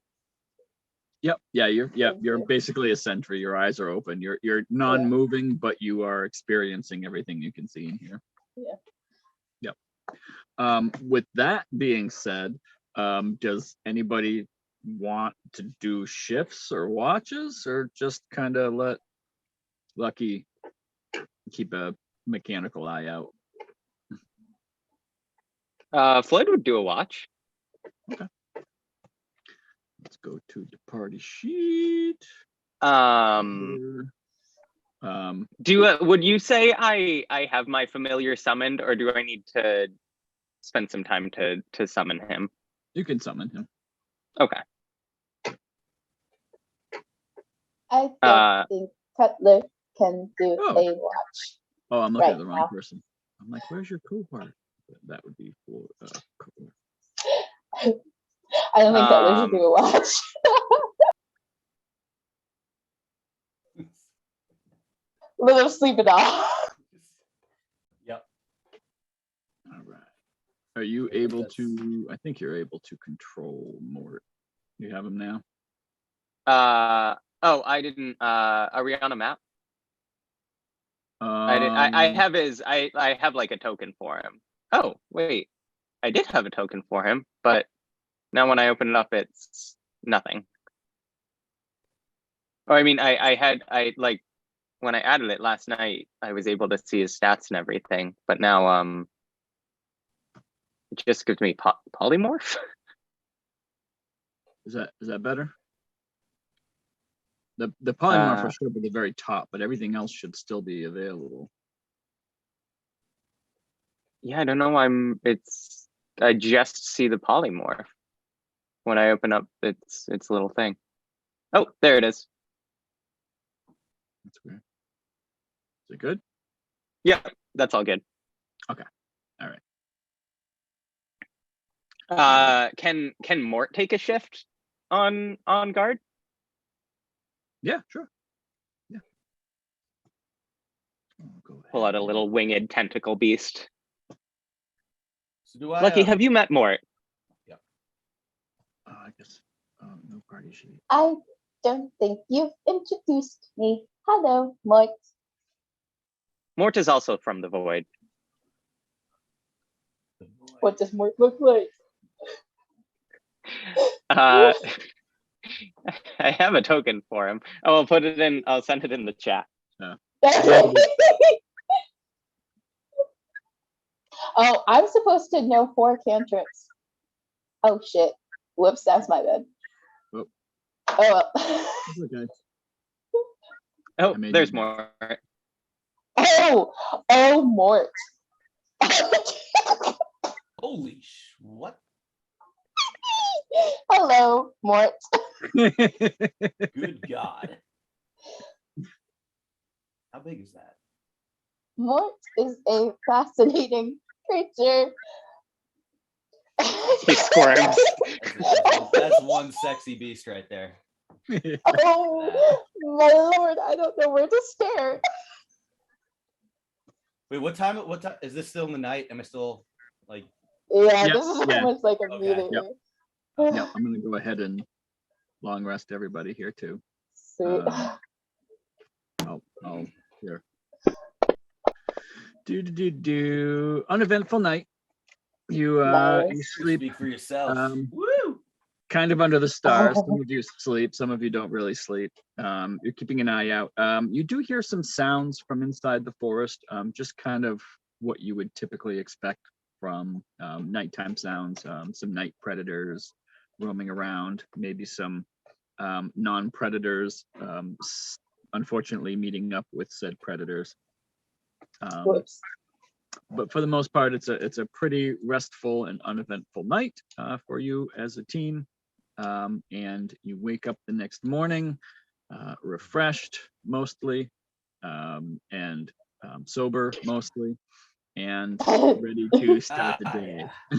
Yep. Yeah. You're basically a sentry. Your eyes are open. You're non-moving, but you are experiencing everything you can see and hear. Yeah. Yep. With that being said, does anybody want to do shifts or watches, or just kind of let Lucky keep a mechanical eye out? Floyd would do a watch. Okay. Let's go to the party sheet. Would you say I have my familiar summoned, or do I need to spend some time to summon him? You can summon him. Okay. I don't think Cutler can do Oh. a watch. Oh, I'm looking Right at the wrong now. person. I'm like, where's your cohort? That would be for cohort. I don't think Cutler should do a watch. Let him sleep it off. Yep. All right. Are you able to? I think you're able to control Mort. You have him now. Oh, I didn't. Are we on a map? I did. I have his. I have like a token for him. Oh wait, I did have a token for him, but now when I open it up, it's nothing. Oh, I mean, I like when I added it last night, I was able to see his stats and everything, but now it just gives me polymorph. Is that better? The polymorph will show up at the very top, but everything else should still be available. Yeah, I don't know why I just see the polymorph when I open up its little thing. Oh, there it is. That's weird. Is it good? Yeah, that's all good. Okay. All right. Can Mort take a shift on guard? Yeah, sure. Yeah. Go Pull out a ahead. little winged tentacle beast. So do I? Lucky, have you met Mort? I guess no party sheet. I don't think you've introduced me. Hello, Mort. Mort is also from the void. What does Mort look like? I have a token for him. Oh, I'll put it in. I'll send it in the chat. Oh, I'm supposed to know 4 cantrips. Oh shit. Whoops, that's my bad. Oh. Oh. It's okay. Oh, there's more. Oh, Mort. Holy what? Hello, Mort. Good God. How big is that? Mort is a fascinating creature. He squirms. That's one sexy beast right there. Oh, my lord, I don't know where to stare. Wait, what time is this still in the night? Am I still like? Yeah, Yep, this is yeah. almost like Okay. immediately. Yeah, I'm gonna go ahead and long rest everybody here too. Sweet. I'll here. Do uneventful night. You Nice. you sleep Speak for yourself. Woo! Kind of under the stars. Some of you sleep, some of you don't really sleep. You're keeping an eye out. You do hear some sounds from inside the forest, just kind of what you would typically expect from nighttime sounds, some night predators roaming around, maybe some non-predators, unfortunately meeting up with said predators. Whoops. But for the most part, it's a pretty restful and uneventful night for you as a team. And you wake up the next morning, refreshed mostly, and sober mostly, and ready to start the day. Yeah.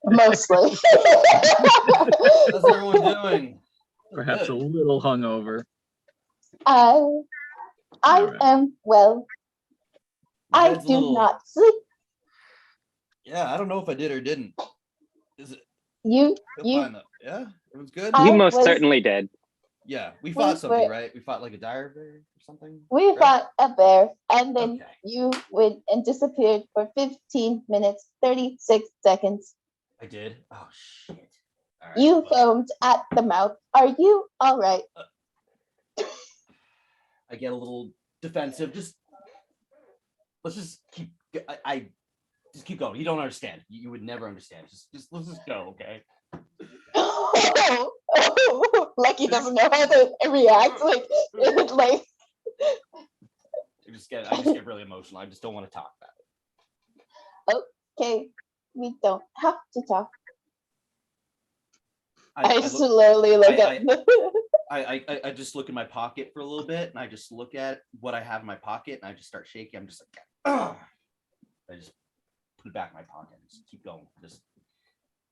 Mostly. How's everyone doing? Perhaps Good. a little hungover. I Alright. am well. My I head's a do little- not sleep. Yeah, I don't know if I did or didn't. Is it? You Fine, though. Yeah, it was good. I You most was- certainly did. Yeah, we fought We something, were- right? We fought like a dire bear or something. We right? fought a bear, and then Okay. you went and disappeared for 15 minutes, 36 seconds. I did. Oh shit! All right, You well, foamed at the mouth. Are you all right? I get a little defensive. Let's just keep. I just keep going. You don't understand. You would never understand. Just let's just go, okay? Like he doesn't know how to react. Like I just get really emotional. I just don't want to talk about it. okay, we don't have to talk. I I look- slowly look I- up. I just look in my pocket for a little bit, and I just look at what I have in my pocket, and I just start shaking. I'm just like, oh. I just put it back in my pocket and just keep going. Just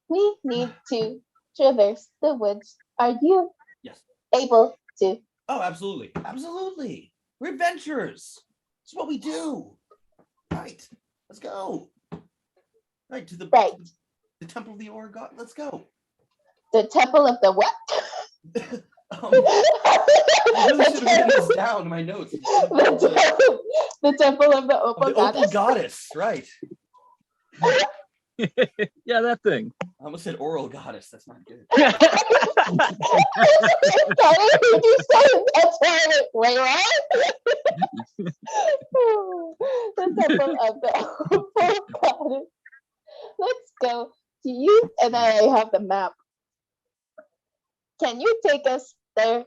We need to traverse the woods. Are you yes. able to? Oh, absolutely, absolutely. We're adventurers. It's what we do. Right. Let's go. Right to the Right. to the Temple of the Oregon. Let's go. The temple of the what? I really should have written this down in my notes. The temple of the Opal The Opal goddess. goddess, right. Yeah, that thing. I almost said oral goddess. That's not good. Sorry, did you say that's why I went way wrong? The temple of the Opal goddess. Let's go to you, and I have the map. Can you take us there?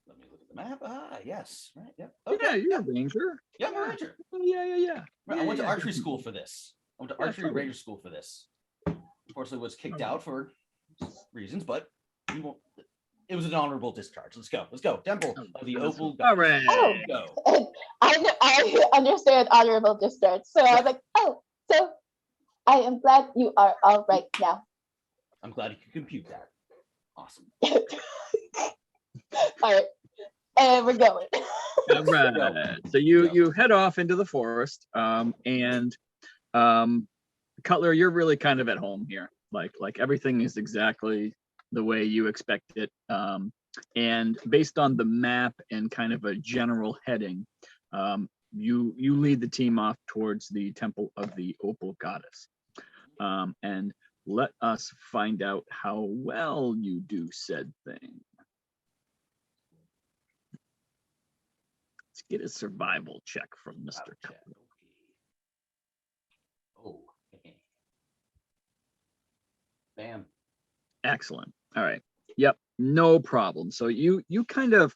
Let me look at the map. Ah, yes. Right. Yep. Yeah, Okay. you're a ranger. Yeah, I'm a ranger. Yeah. Right, I went to Yeah, archery school for this. I went to archery totally. ranger school for this. Unfortunately, was kicked out for reasons, but we won't. It was an honorable discharge. Let's go. Let's go. Temple of the Opal All goddess. right. Oh, Go. and I understand honorable discharge. So I was like, oh, so I am glad you are all right now. I'm glad you could compute that. Awesome. All right, and we're going. All right. So you head off into the forest, and Cutler, you're really kind of at home here. Like everything is exactly the way you expect it. And based on the map and kind of a general heading, you lead the team off towards the Temple of the Opal Goddess. And let us find out how well you do said thing. Let's get a survival check from Mr. Cutler. Oh. Bam. Excellent. All right. Yep. No problem. So you kind of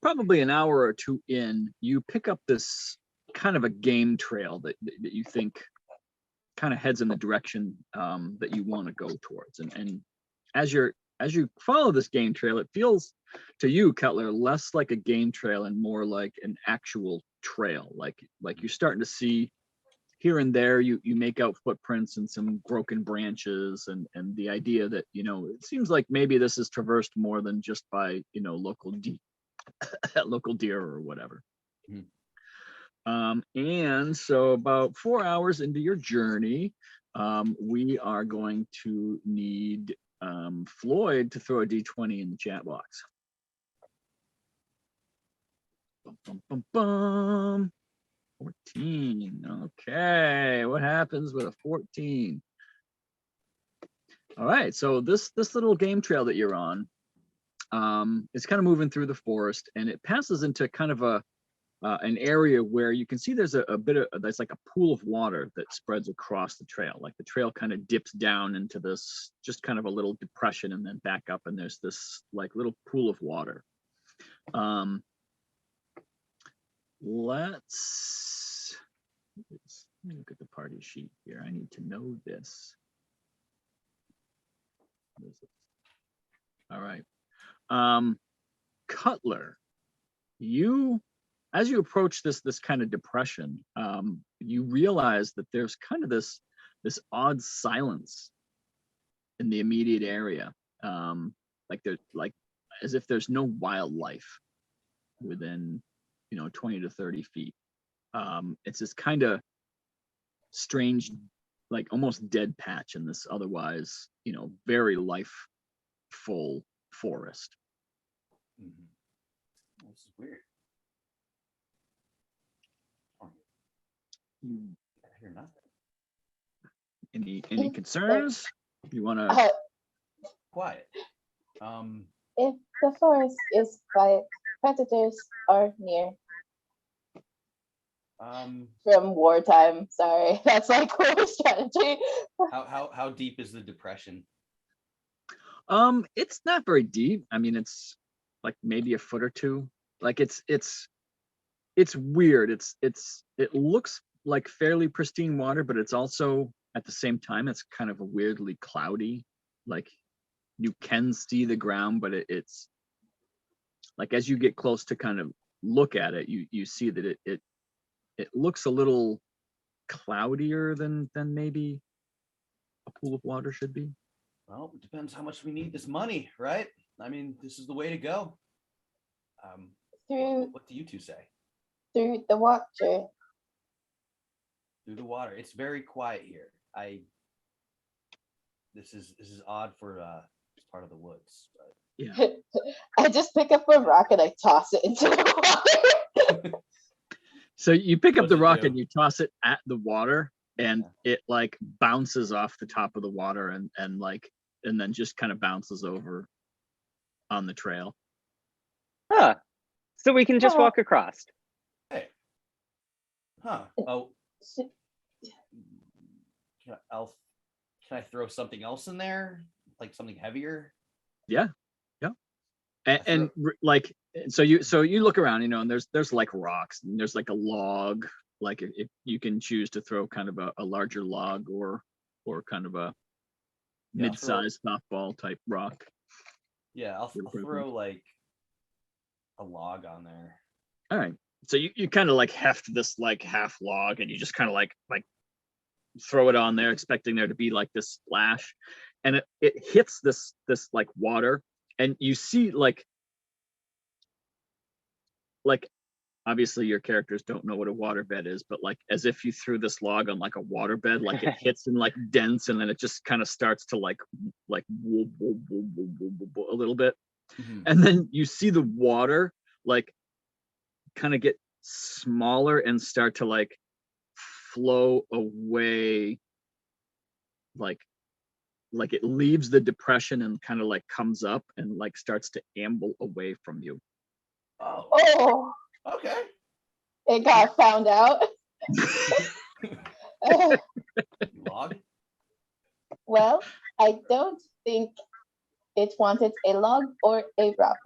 probably an hour or two in, you pick up this kind of a game trail that you think kind of heads in the direction that you want to go towards. And as you follow this game trail, it feels to you, Cutler, less like a game trail and more like an actual trail. Like you're starting to see here and there, you make out footprints and some broken branches, and the idea that, it seems like maybe this is traversed more than just by, local deer or whatever. And so about 4 hours into your journey, we are going to need Floyd to throw a D20 in the chat box. Bum, bum, bum, bum. 14. Okay, what happens with a 14? All right, so this little game trail that you're on, it's kind of moving through the forest, and it passes into kind of an area where you can see there's there's like a pool of water that spreads across the trail. Like the trail kind of dips down into this just kind of a little depression and then back up, and there's this like little pool of water. Let's let me look at the party sheet here. I need to know this. All right. Cutler, as you approach this kind of depression, you realize that there's kind of this odd silence in the immediate area. Like as if there's no wildlife within 20 to 30 feet. It's this kind of strange, like almost dead patch in this otherwise, very life-full forest. This is weird. I hear nothing. Any concerns? You want to Quiet. If the forest is quiet, predators are near. From wartime, sorry, that's like war strategy. How deep is the depression? It's not very deep. I mean, it's like maybe a foot or two. Like it's weird. It looks like fairly pristine water, but it's also at the same time it's kind of a weirdly cloudy. Like you can see the ground, but it's like as you get close to kind of look at it, you see that it looks a little cloudier than maybe a pool of water should be. Well, it depends how much we need this money, right? I mean, this is the way to go. Through What do you two say? through the water. Through the water. It's very quiet here. This is odd for part of the woods, but Yeah. I just pick up a rock and I toss it into the water. So you pick up What's the it rock do? and you toss it at the water, and it like bounces off the top of the water and then just kind of bounces over on the trail. Huh. So we can just Huh. walk across. hey. Huh. Oh, can I throw something else in there? Like something heavier? Yeah. And like so you look around, and there's like rocks, and there's like a log, like if you can choose to throw kind of a larger log or kind of a Yeah, mid-sized softball type rock. Yeah, I'll throw like a log on there. All right. So you kind of like heft this like half log, and you just kind of like throw it on there, expecting there to be like this splash, and it hits this like water, and you see like obviously your characters don't know what a waterbed is, but like as if you threw this log on like a waterbed, like it hits and like dents, and then it just kind of starts to like whoop, whoop, whoop, whoop, whoop, whoop, a little bit. Mhm. And then you see the water like kind of get smaller and start to like flow away, like it leaves the depression and kind of like comes up and like starts to amble away from you. Oh, Oh, okay. it got found out. Log? Well, I don't think it wanted a log or a rock.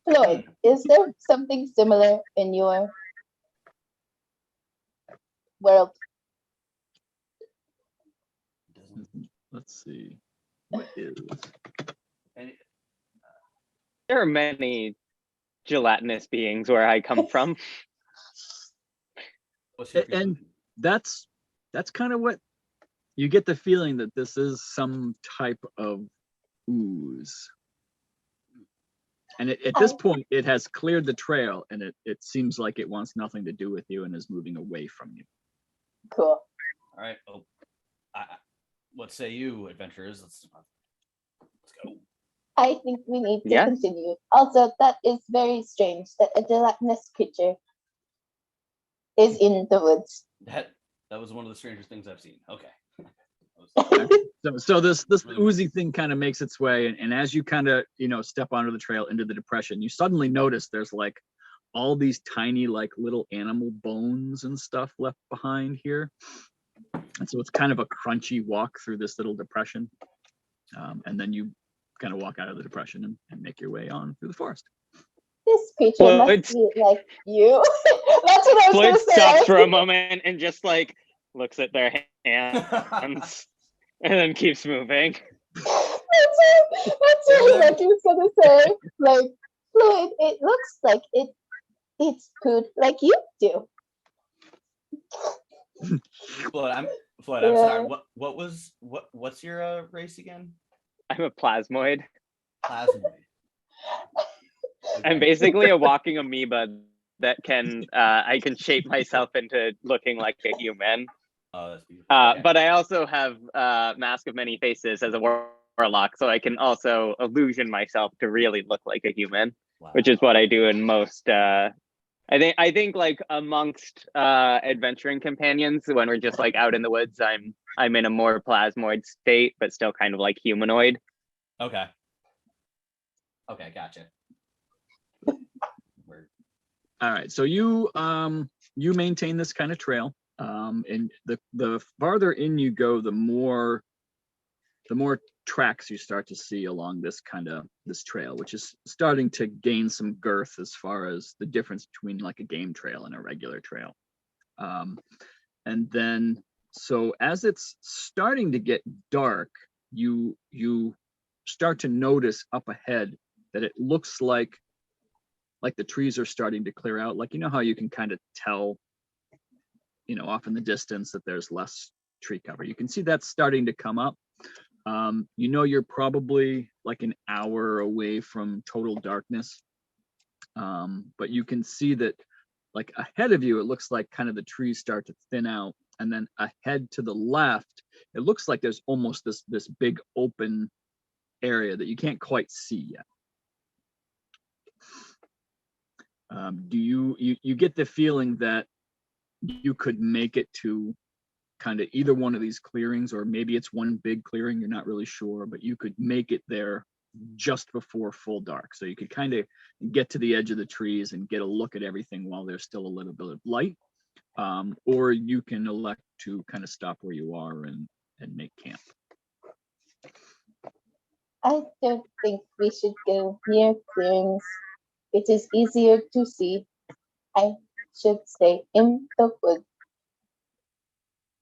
Floyd, is there something similar in your world? Let's see. What is? And There are many gelatinous beings where I come from. what's your And that's kind of what you get the feeling that this is some type of ooze. And at this point, it has cleared the trail, and it seems like it wants nothing to do with you and is moving away from you. Cool. All right. Oh, what say you, adventurers? Let's go. I think we need to Yeah. continue. Also, that is very strange that a gelatinous creature is in the woods. That was one of the strangest things I've seen. Okay. So this Really oozy thing kind of makes its way, and as you kind of step onto the trail into the depression, you suddenly notice there's like all these tiny like little animal bones and stuff left behind here, and so it's kind of a crunchy walk through this little depression, and then you kind of walk out of the depression and make your way on through the forest. This creature Floyd- must be like you. That's what I was Floyd going to say. stops for a moment and just like looks at their hands and then keeps moving. That's what he was going to say. Like, Floyd, it looks like it's food like you do. Floyd, I'm Yeah. sorry. What's your race again? I'm a plasmoid. Plasmoid. I'm basically a walking amoeba that I can shape myself into looking like a human. Oh, that's beautiful. Okay. But I also have Mask of Many Faces as a warlock, so I can also illusion myself to really look like a human, Wow. which is what I do in most. I think like amongst adventuring companions, when we're just like out in the woods, I'm in a more plasmoid state, but still kind of like humanoid. Okay. Okay, gotcha. All right, so you maintain this kind of trail, and the farther in you go, the more tracks you start to see along this trail, which is starting to gain some girth as far as the difference between like a game trail and a regular trail. And then so as it's starting to get dark, you start to notice up ahead that it looks like the trees are starting to clear out. Like, you know how you can kind of tell, you know, off in the distance that there's less tree cover. You can see that's starting to come up. You know, you're probably like an hour away from total darkness. But you can see that like ahead of you, it looks like kind of the trees start to thin out. And then ahead to the left, it looks like there's almost this big open area that you can't quite see yet. Do you get the feeling that you could make it to kind of either one of these clearings, or maybe it's one big clearing, you're not really sure, but you could make it there just before full dark. So you could kind of get to the edge of the trees and get a look at everything while there's still a little bit of light. Or you can elect to kind of stop where you are and make camp. I don't think we should go near clearings. It is easier to see. I should stay in the woods.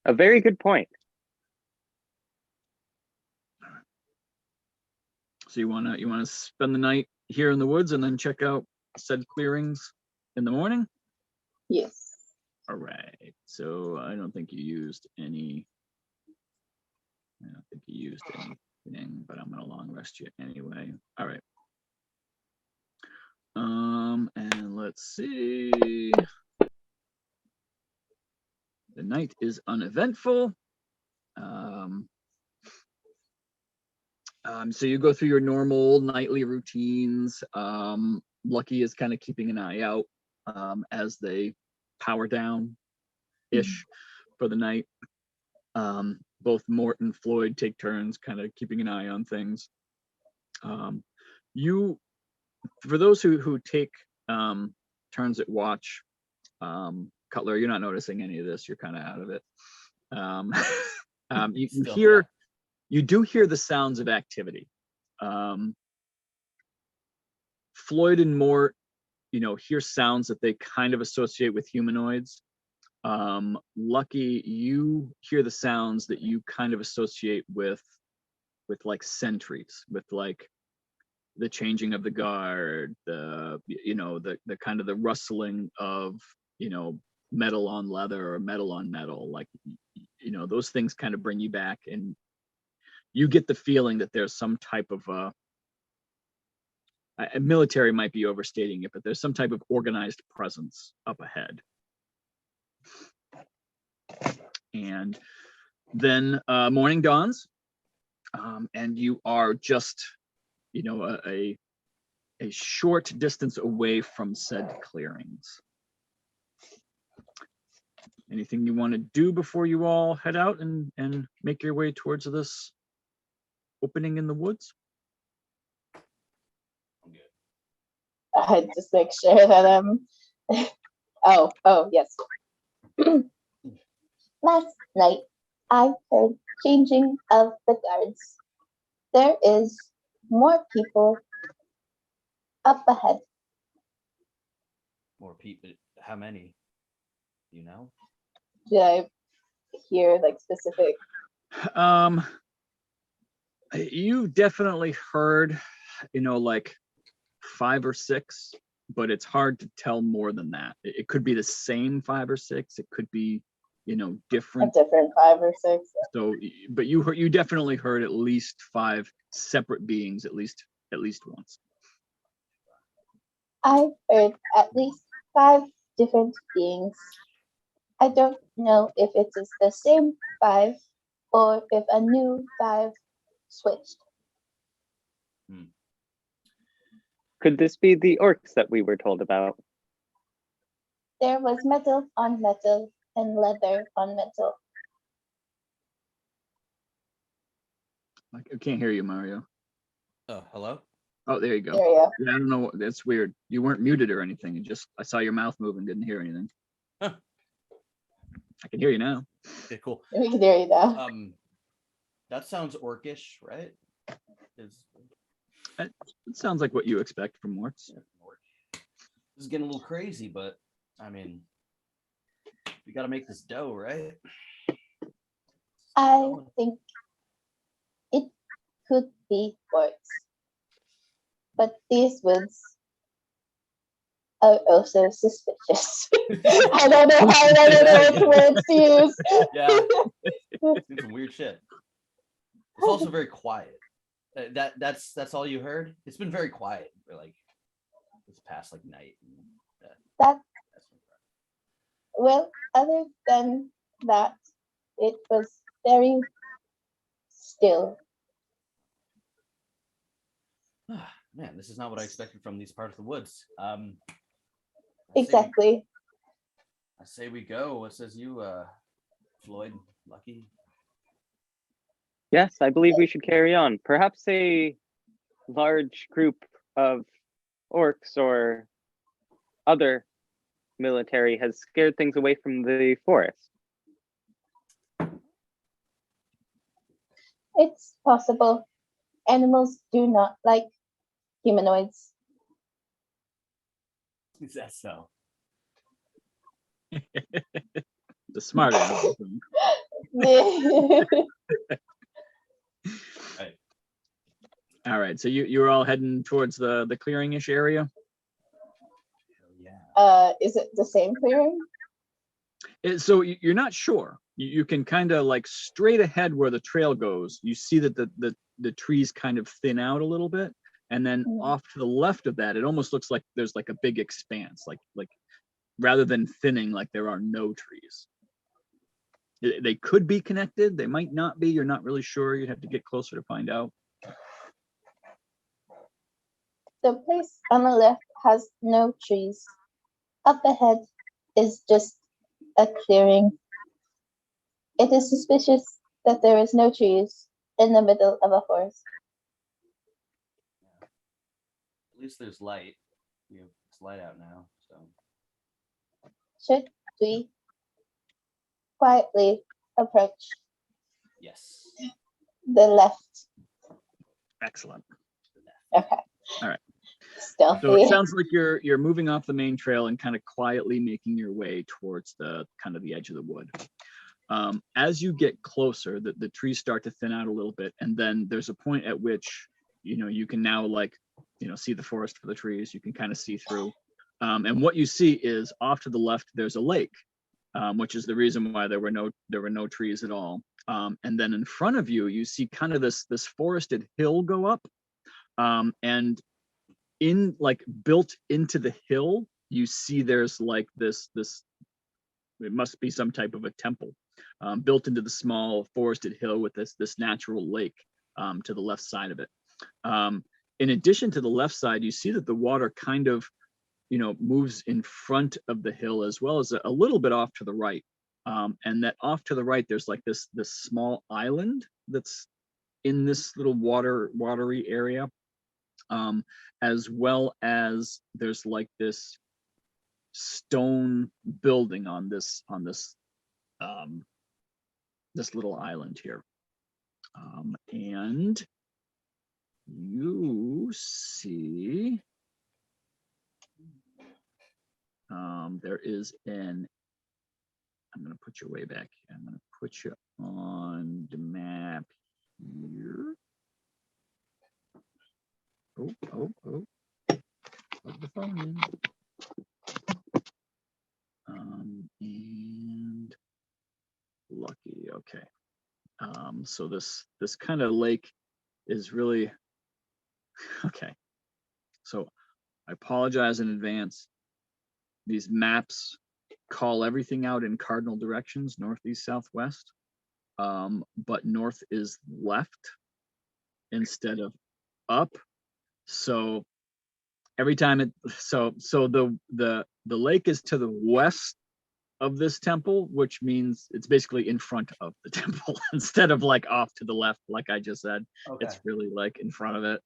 A very good point. So you wanna spend the night here in the woods and then check out said clearings in the morning? Yes. All right. So I don't think you used any. I don't think you used anything, but I'm gonna long rest you anyway. All right. And let's see. The night is uneventful. So you go through your normal nightly routines. Lucky is kind of keeping an eye out as they power down ish for the night. Both Mort and Floyd take turns kind of keeping an eye on things. For those who take turns at watch, Cutler, you're not noticing any of this. You're kind of out of it. You do hear the sounds of activity. Floyd and Mort, you know, hear sounds that they kind of associate with humanoids. Lucky, you hear the sounds that you kind of associate with like sentries, with like the changing of the guard, the kind of the rustling of, you know, metal on leather or metal on metal. Like, you know, those things kind of bring you back, and you get the feeling that there's some type of military might be overstating it, but there's some type of organized presence up ahead. And then morning dawns, and you are just, you know, a short distance away from said clearings. Anything you want to do before you all head out and make your way towards this opening in the woods? I just make sure that oh yes. Last night I heard changing of the guards. There is more people up ahead. More people? How many? You know? Did I hear like specific? You definitely heard, you know, like 5 or 6, but it's hard to tell more than that. It could be the same 5 or 6. It could be, you know, different. A different 5 or 6. So, but you definitely heard at least 5 separate beings, at least once. I heard at least 5 different beings. I don't know if it is the same 5 or if a new 5 switched. Could this be the orcs that we were told about? There was metal on metal and leather on metal. I can't hear you, Mario. Oh, hello? Oh, there you go. There you go. Yeah, I don't know. That's weird. You weren't muted or anything. I saw your mouth move and didn't hear anything. Huh. I can hear you now. Okay, cool. We can hear you now. That sounds orcish, right? It sounds like what you expect from orcs. This is getting a little crazy, but I mean, we got to make this dough, right? I think it could be orcs. But these woods are also suspicious. I don't know how many words to use. Yeah. It's some weird shit. It's also very quiet. That's all you heard? It's been very quiet for like this past like night. Well, other than that, it was very still. Man, this is not what I expected from these parts of the woods. Exactly. I say we go. What says you, Floyd? Lucky? Yes, I believe we should carry on. Perhaps a large group of orcs or other military has scared things away from the forest. It's possible. Animals do not like humanoids. Is that so? The smart animals. Right. All right, so you're all heading towards the clearing-ish area. Yeah. Is it the same clearing? So you're not sure. You can kind of like straight ahead where the trail goes. You see that the trees kind of thin out a little bit, and then off to the left of that, it almost looks like there's like a big expanse, like rather than thinning, like there are no trees. They could be connected. They might not be. You're not really sure. You'd have to get closer to find out. The place on the left has no trees. Up ahead is just a clearing. It is suspicious that there is no trees in the middle of a forest. At least there's light. It's light out now, so. Should we quietly approach Yes. the left? Excellent. Okay. All right. Stealthy. So it sounds like you're moving off the main trail and kind of quietly making your way towards the kind of the edge of the wood. As you get closer, the trees start to thin out a little bit, and then there's a point at which you can now see the forest for the trees. You can kind of see through, and what you see is off to the left there's a lake, which is the reason why there were no trees at all. And then in front of you, you see kind of this forested hill go up, and in like built into the hill, you see there's like this it must be some type of a temple built into the small forested hill with this natural lake to the left side of it. In addition to the left side, you see that the water kind of moves in front of the hill as well as a little bit off to the right, and that off to the right there's like this small island that's in this little watery area, as well as there's like this stone building on this little island here, and you see there is I'm going to put you way back. I'm going to put you on the map here. Oh. Plug the phone in. And lucky, okay. So this kind of lake is really okay. So I apologize in advance. These maps call everything out in cardinal directions, northeast, southwest, but north is left instead of up. So every time the lake is to the west of this temple, which means it's basically in front of the temple instead of like off to the left, like I just said. Okay. It's really like in front of it.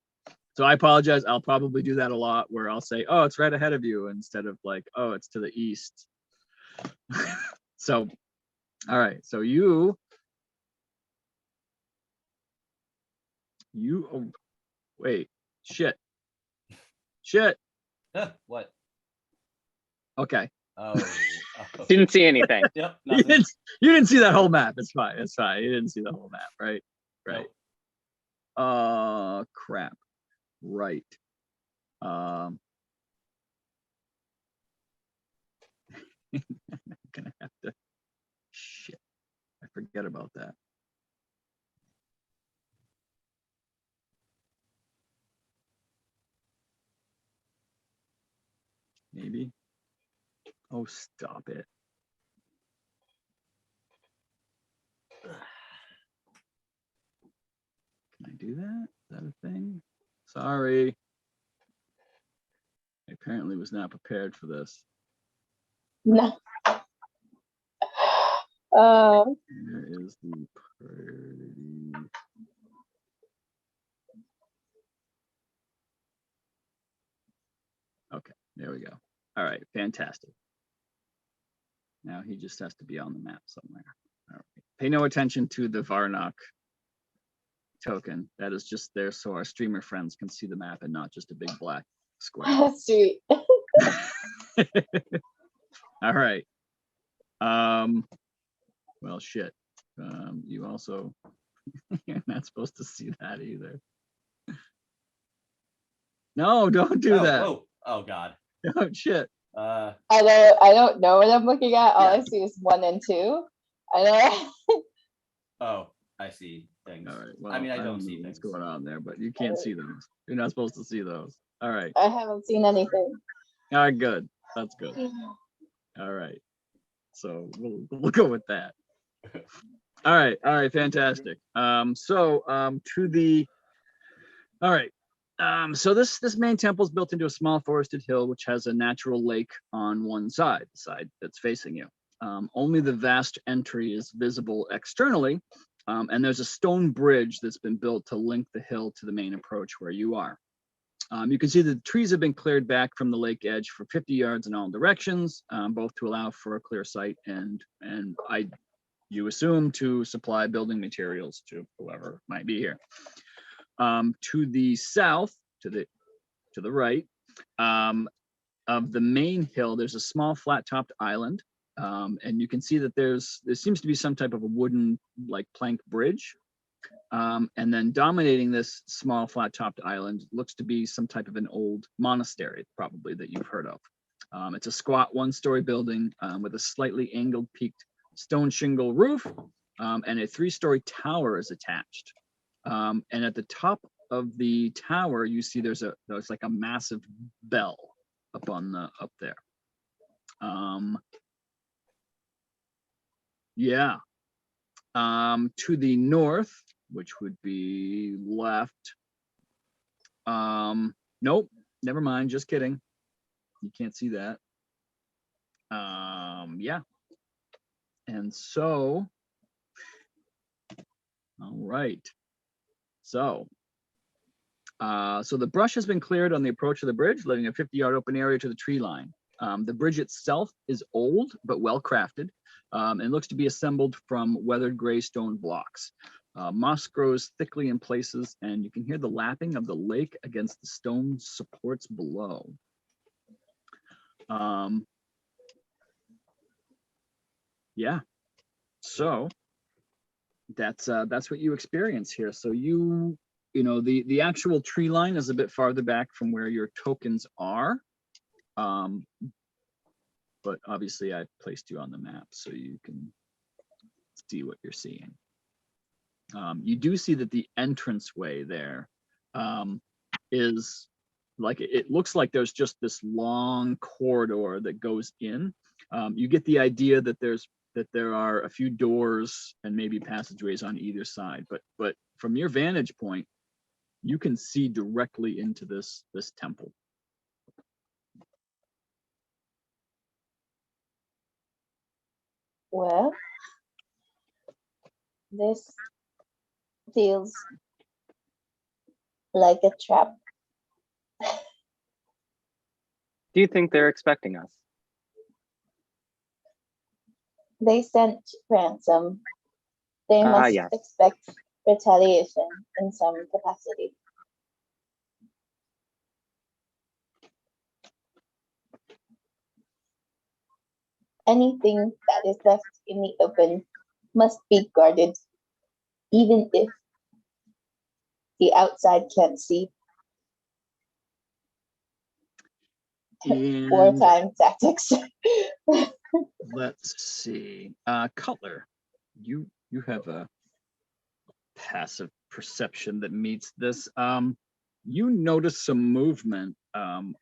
So I apologize. I'll probably do that a lot where I'll say, oh, it's right ahead of you instead of like, oh, it's to the east. So, all right. So you, oh, wait, shit. What? Okay. Oh. Didn't see anything. Yep. You didn't see that whole map. It's fine. You didn't see the whole map, right? Nope. Crap. Right. I'm gonna have to. Shit. I forget about that. Maybe. Oh, stop it. Can I do that? Is that a thing? Sorry. I apparently was not prepared for this. No. Where is the priority? Okay, there we go. All right, fantastic. Now he just has to be on the map somewhere. All right. Pay no attention to the Varnock token. That is just there so our streamer friends can see the map and not just a big black square. Sweet. All right. Well, shit. You also, you're not supposed to see that either. No, don't do that. Oh God. Oh, shit. I don't know what I'm looking at. All I see is 1 and 2. I know. Oh, I see things. All right. Well, I mean, I don't know see what's things. going on there, but you can't see those. You're not supposed to see those. All right. I haven't seen anything. All right, good. That's good. All right. So we'll go with that. All right, fantastic. So this main temple is built into a small forested hill which has a natural lake on one side, the side that's facing you. Only the vast entry is visible externally, and there's a stone bridge that's been built to link the hill to the main approach where you are. You can see the trees have been cleared back from the lake edge for 50 yards in all directions, both to allow for a clear sight and you assume to supply building materials to whoever might be here. To the south, to the right of the main hill, there's a small flat-topped island, and you can see that there seems to be some type of a wooden like plank bridge. And then dominating this small flat-topped island looks to be some type of an old monastery, probably that you've heard of. It's a squat one-story building with a slightly angled peaked stone shingle roof, and a 3-story tower is attached. And at the top of the tower, you see there's like a massive bell up there. Yeah. To the north, which would be left. Nope, never mind, just kidding. You can't see that. Yeah. And so, all right. So the brush has been cleared on the approach of the bridge, leaving a 50-yard open area to the tree line. The bridge itself is old but well crafted, and looks to be assembled from weathered gray stone blocks. Moss grows thickly in places, and you can hear the lapping of the lake against the stone supports below. Yeah, so that's what you experience here. So you know the actual tree line is a bit farther back from where your tokens are, but obviously I placed you on the map so you can see what you're seeing. You do see that the entranceway there is like, it looks like there's just this long corridor that goes in. You get the idea that there are a few doors and maybe passageways on either side, but from your vantage point, you can see directly into this temple. Well, this feels like a trap. Do you think they're expecting us? They sent ransom. They must yes. expect retaliation in some capacity. Anything that is left in the open must be guarded, even if the outside can't see. And Wartime tactics. let's see. Cutler, you have a passive perception that meets this. You notice some movement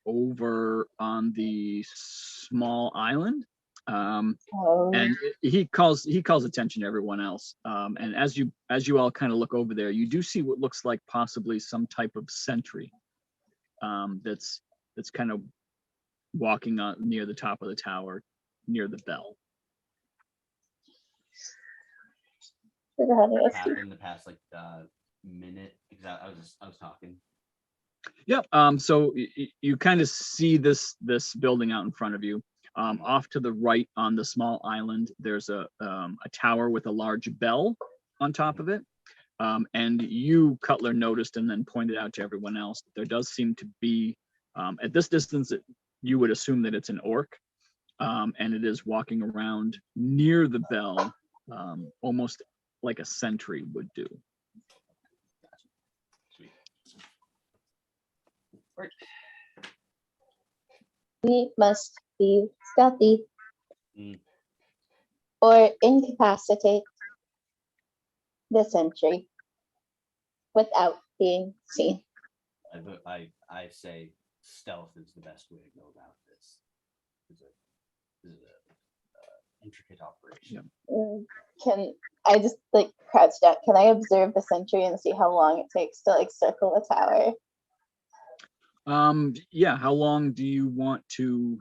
over on the small island. Oh, And he calls attention to everyone else. And as you all kind of look over there, you do see what looks like possibly some type of sentry that's kind of walking on near the top of the tower, near the bell. What happened in the past like minute? Exactly. I was talking. Yep. So you kind of see this building out in front of you. Off to the right on the small island, there's a tower with a large bell on top of it. And you, Cutler, noticed and then pointed out to everyone else that there does seem to be, at this distance, you would assume that it's an orc, and it is walking around near the bell, almost like a sentry would do. Sweet. we must be stealthy Mm. or incapacitate the sentry without being seen. I say stealth is the best way to go about this. This is a intricate operation. Can I just like crouch down? Can I observe the sentry and see how long it takes to like circle the tower? Yeah, how long do you want to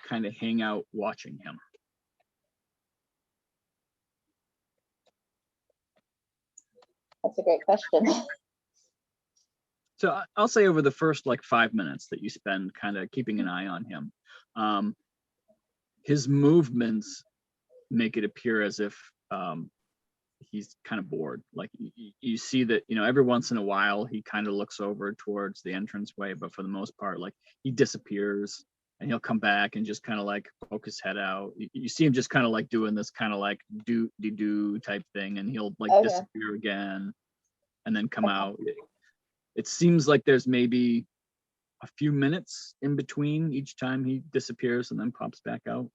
kind of hang out watching him? That's a great question. So I'll say over the first like 5 minutes that you spend kind of keeping an eye on him, his movements make it appear as if he's kind of bored. Like you see that, every once in a while he kind of looks over towards the entranceway, but for the most part, like he disappears and he'll come back and just kind of like poke his head out. You see him just kind of like doing this kind of like do type thing, and he'll like disappear again and then come out. It seems like there's maybe a few minutes in between each time he disappears and then pops back out.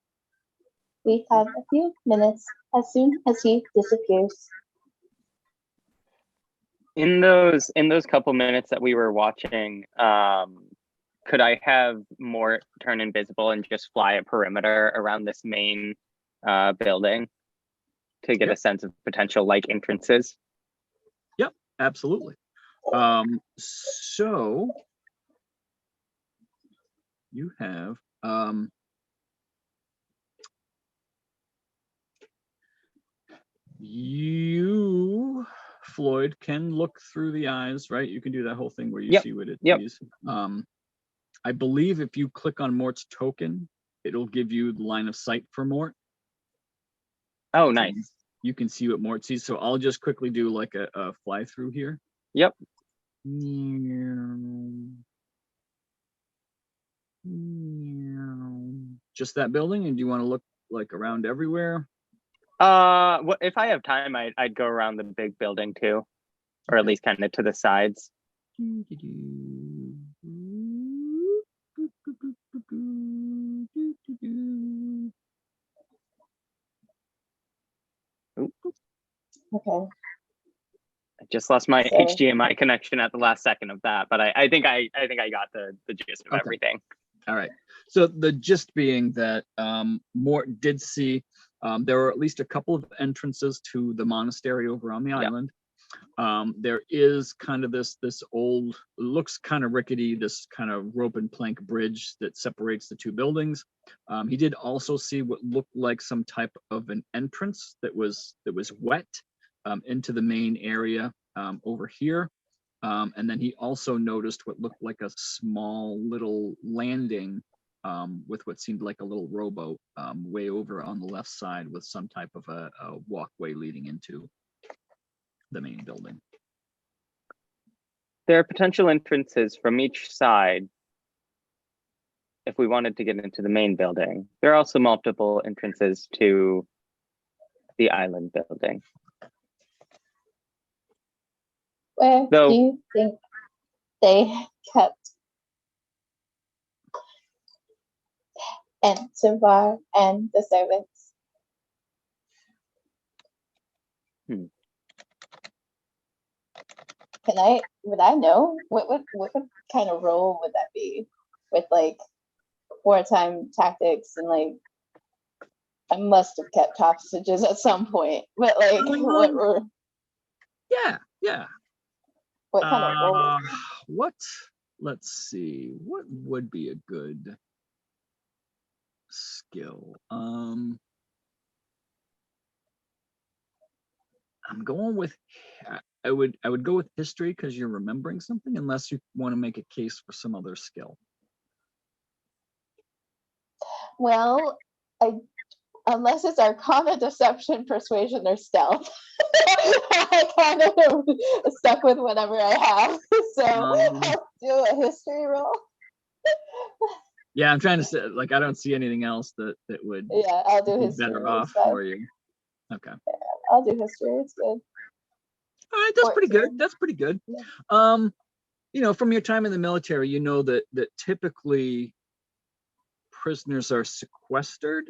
We have a few minutes as soon as he disappears. In those couple minutes that we were watching, could I have Mort turn invisible and just fly a perimeter around this main building to get a sense of potential like entrances? Yep, absolutely. So you have you, Floyd, can look through the eyes, right? You can do that whole thing where you see what it sees. I believe if you click on Mort's token, it'll give you the line of sight for Mort. Oh, nice. You can see what Mort sees. So I'll just quickly do like a fly through here. Yep. Just that building, and do you want to look like around everywhere? If I have time, I'd go around the big building too, or at least kind of to the sides. Okay. I just lost my HDMI connection at the last second of that, but I think I got the gist of everything. All right. So the gist being that Mort did see there were at least a couple of entrances to the monastery over on the island. There is kind of this old, looks kind of rickety, this kind of rope and plank bridge that separates the two buildings. He did also see what looked like some type of an entrance that was wet into the main area over here. And then he also noticed what looked like a small little landing with what seemed like a little rowboat way over on the left side with some type of a walkway leading into the main building. There are potential entrances from each side if we wanted to get into the main building. There are also multiple entrances to the island building. Where So- do you think they kept Entivar and the servants? Would I know? What kind of role would that be? With like wartime tactics and like I must have kept hostages at some point. But like Yeah. what kind of role? What? Let's see. What would be a good skill? I'm going with. I would go with history because you're remembering something, unless you want to make a case for some other skill. Well, unless it's Arcana, Deception, Persuasion, or Stealth. I kind of am stuck with whatever I have. So I'll do a history roll. Yeah, I'm trying to say, like, I don't see anything else that would Yeah, I'll do be history. better It's off fine. for you. Okay. I'll do history. It's good. All right, that's pretty good. 14. That's pretty good. Yeah. From your time in the military, you know that typically prisoners are sequestered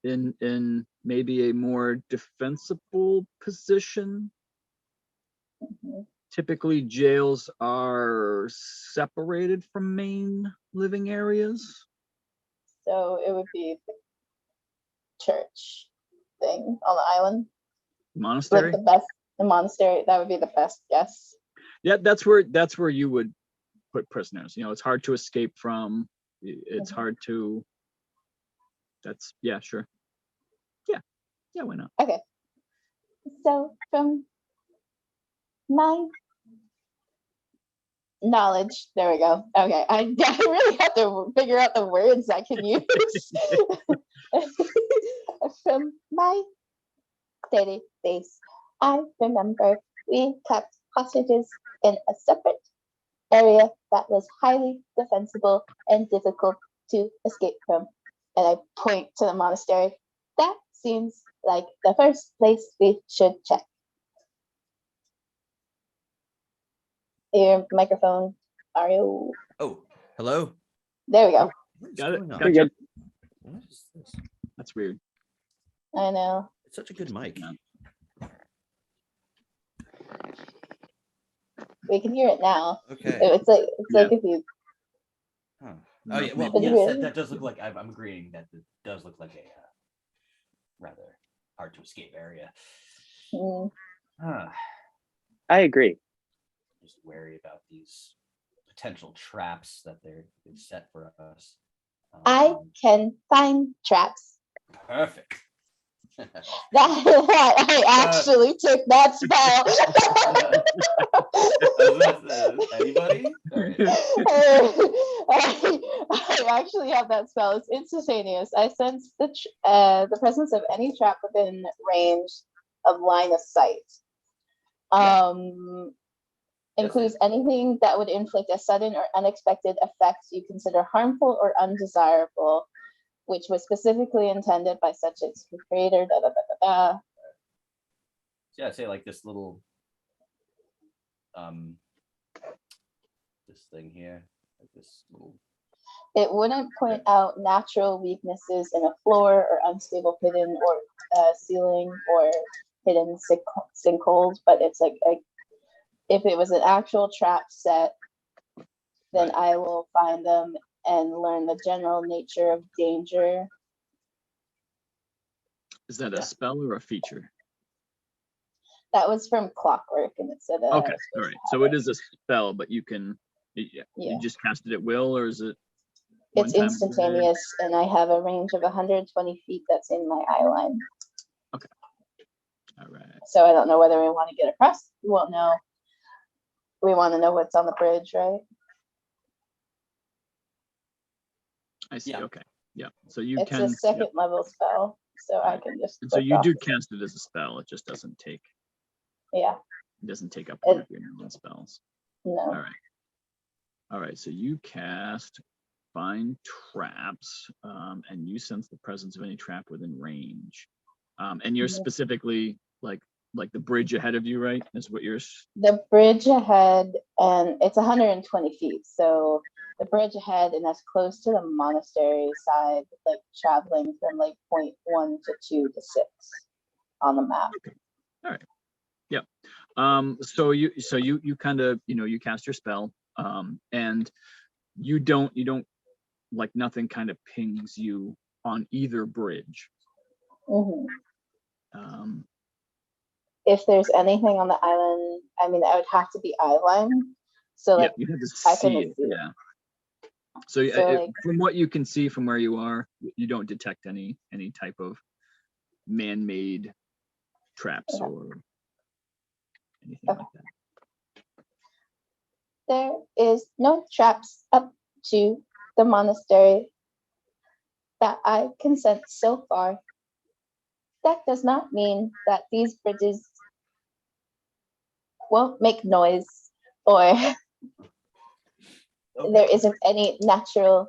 in maybe a more defensible position. Mhm. Typically, jails are separated from main living areas. So it would be the church thing on the island. Monastery. Like the monastery. That would be the best guess. Yeah, that's where you would put prisoners. It's hard to escape from. It's hard to. That's sure. Yeah, why not? Okay. So from my knowledge, there we go. Okay, I really have to figure out the words I can use. From my database, I remember we kept hostages in a separate area that was highly defensible and difficult to escape from. And I point to the monastery. That seems like the first place we should check. Your microphone, Mario. Oh, hello. There we go. What is Got it. going on? Gotcha. Good. What is this? That's weird. I know. It's such a good mic. Yeah. We can hear it now. Okay. It's like if you. Huh. No, Oh yeah. Well, maybe. yes, that does look like. I'm agreeing that it does look like a rather hard to escape area. Mm, Huh. I agree. Just wary about these potential traps that they've set for us. I can find traps. Perfect. I actually took that spell. Anybody? I actually have that spell. It's instantaneous. I sense the presence of any trap within range of line of sight. Includes anything that would inflict a sudden or unexpected effect you consider harmful or undesirable, which was specifically intended by such its creator. Yeah, I'd say like this little this thing here, like this little. It wouldn't point out natural weaknesses in a floor or unstable hidden or ceiling or hidden sinkholes, but it's like if it was an actual trap set, then I will find them and learn the general nature of danger. Is that a spell or a feature? That was from Clockwork, and it said. Okay, all right. So it is a spell, but you can. Yeah. You just cast it at will, or is it? It's instantaneous, and I have a range of 120 feet that's in my eye line. Okay. All right. So I don't know whether we want to get across. We won't know. We want to know what's on the bridge, right? I see. Yeah. Okay. Yeah. So you It's can. a second level spell, so I can just. And so you do cast it as a spell. It just doesn't take. Yeah. It doesn't take up one of your normal spells. No. All right. All right. So you cast find traps, and you sense the presence of any trap within range. And you're specifically like like the bridge ahead of you, right? Is what you're. The bridge ahead, and it's 120 feet. So the bridge ahead, and that's close to the monastery side, like traveling from like point 1 to 2 to 6 on the map. Okay. All right. Yep. So you kind of, you cast your spell, and you don't like, nothing kind of pings you on either bridge. Mm-hmm. If there's anything on the island, I mean, I would have to be eyeline. So like, you have to I see couldn't it. see it. Yeah. So, like, from what you can see from where you are, you don't detect any type of man-made traps or anything like that. There is no traps up to the monastery that I can sense so far. That does not mean that these bridges won't make noise, or there isn't any natural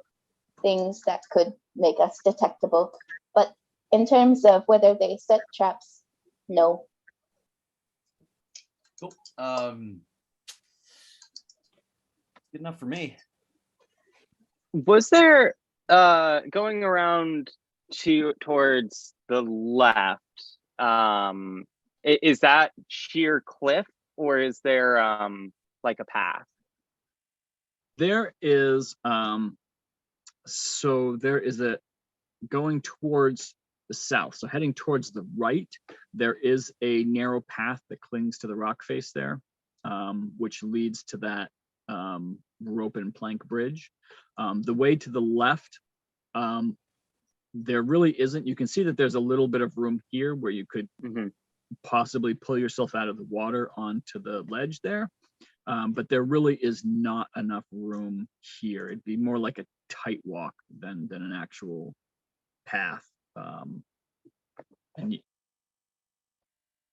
things that could make us detectable. But in terms of whether they set traps, no. Cool. Good enough for me. Was there going around towards the left? Is that sheer cliff, or is there like a path? There is so there is a going towards the south. So heading towards the right, there is a narrow path that clings to the rock face there, which leads to that rope and plank bridge. The way to the left, there really isn't. You can see that there's a little bit of room here where you could possibly pull yourself out of the water onto the ledge there. But there really is not enough room here. It'd be more like a tight walk than an actual path. And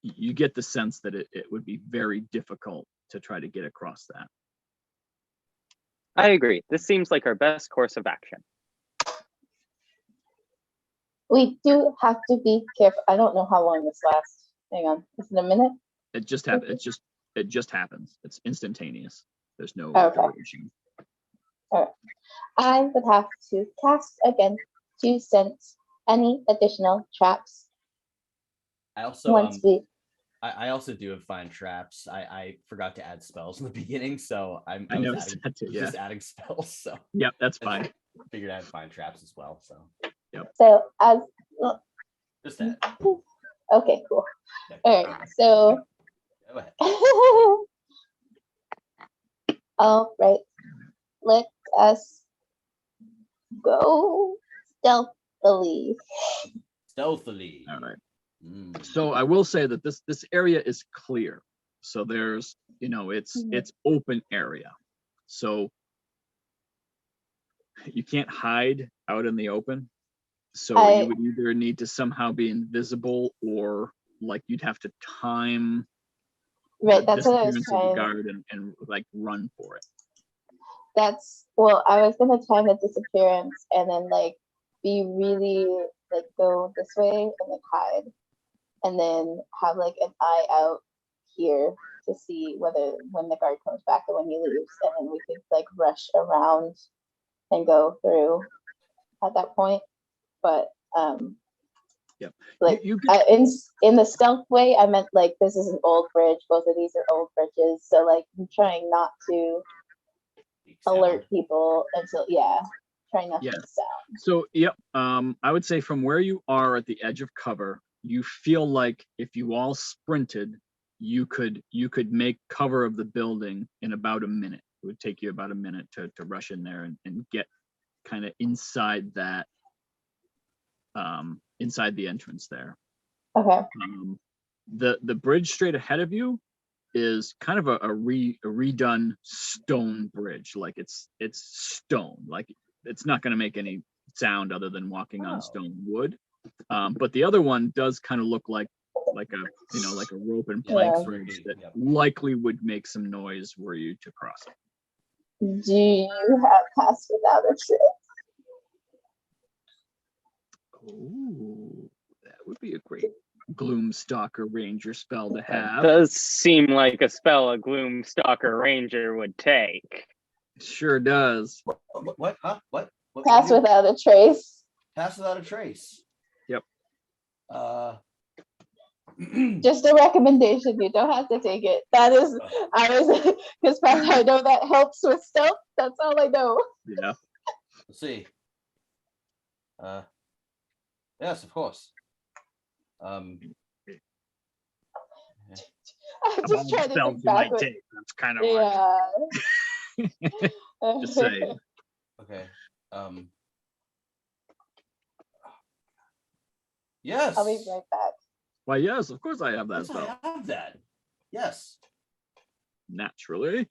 you get the sense that it would be very difficult to try to get across that. I agree. This seems like our best course of action. We do have to be careful. I don't know how long this lasts. Hang on. Is it a minute? It just happens. It just happens. It's instantaneous. There's no duration. All right. I would have to cast again to sense any additional traps. I also once we. I also do have find traps. I forgot to add spells in the beginning, so I was just adding spells. So yep, that's fine. I figured I'd find traps as well. So yep. So as just that. Okay, cool. All right, so go ahead. All right, let us go stealthily. Stealthily. All right. So I will say that this area is clear. So there's, it's open area. So you can't hide out in the open. So you would either need to somehow be invisible, or like you'd have to time that's what I was trying. The guard and like run for it. I was gonna time the disappearance and then like be really like go this way and like hide, and then have like an eye out here to see whether when the guard comes back and when he leaves, and then we could like rush around and go through at that point. But yep. Like in the stealth way, I meant like this is an old bridge. Both of these are old bridges, so like I'm trying not to alert people until trying not to sound. So yep, I would say from where you are at the edge of cover, you feel like if you all sprinted, you could make cover of the building in about a minute. It would take you about a minute to rush in there and get kind of inside that inside the entrance there. Okay. The bridge straight ahead of you is kind of a redone stone bridge. Like it's stone. Like it's not going to make any sound other than walking on stone wood. But the other one does kind of look like a rope and plank bridge that likely would make some noise were you to cross it. Do you have pass without a trick? Oh, that would be a great Gloomstalker Ranger spell to have. Does seem like a spell a Gloomstalker Ranger would take. Sure does. What? Huh? What? Pass without a trace. Pass without a trace. Yep. Just a recommendation. You don't have to take it. That is, because I know that helps with stealth. That's all I know. Yeah. Let's see. Yes, of course. I'm just trying to think backwards. That's kind of Yeah. just saying. Okay. Yes. I'll be right back. Why, yes, of course I have that Yes, spell. I have that. Yes. Naturally.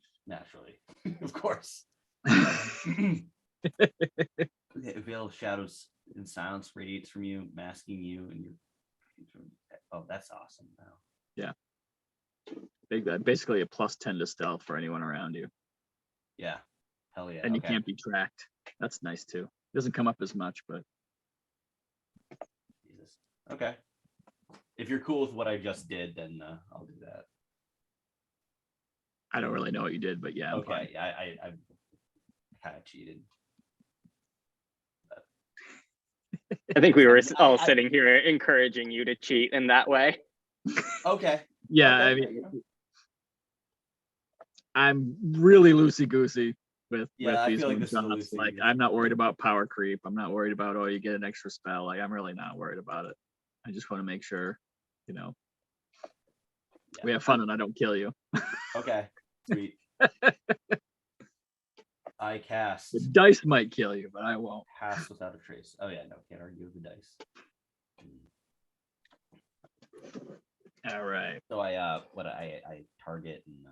Of course. Veil of shadows and silence radiates from you, masking you, and oh, that's awesome. Now. Yeah. Basically a +10 to stealth for anyone around you. Yeah. Hell yeah. And you can't be tracked. That's nice too. Doesn't come up as much, but Jesus. Okay. If you're cool with what I just did, then I'll do that. I don't really know what you did, but yeah. Okay. I kind of cheated. I think we were all sitting here encouraging you to cheat in that way. Okay. Yeah, Okay. I mean, I'm really loosey-goosey with these one-shots. Like, I'm not worried about power creep. I'm not worried about, you get an extra spell. Like, I'm really not worried about it. I just want to make sure, we have fun and I don't kill you. Okay. Sweet. I cast. The dice might kill you, but I won't. Pass without a trace. Oh yeah, no, can't argue with the dice. All right. So I target and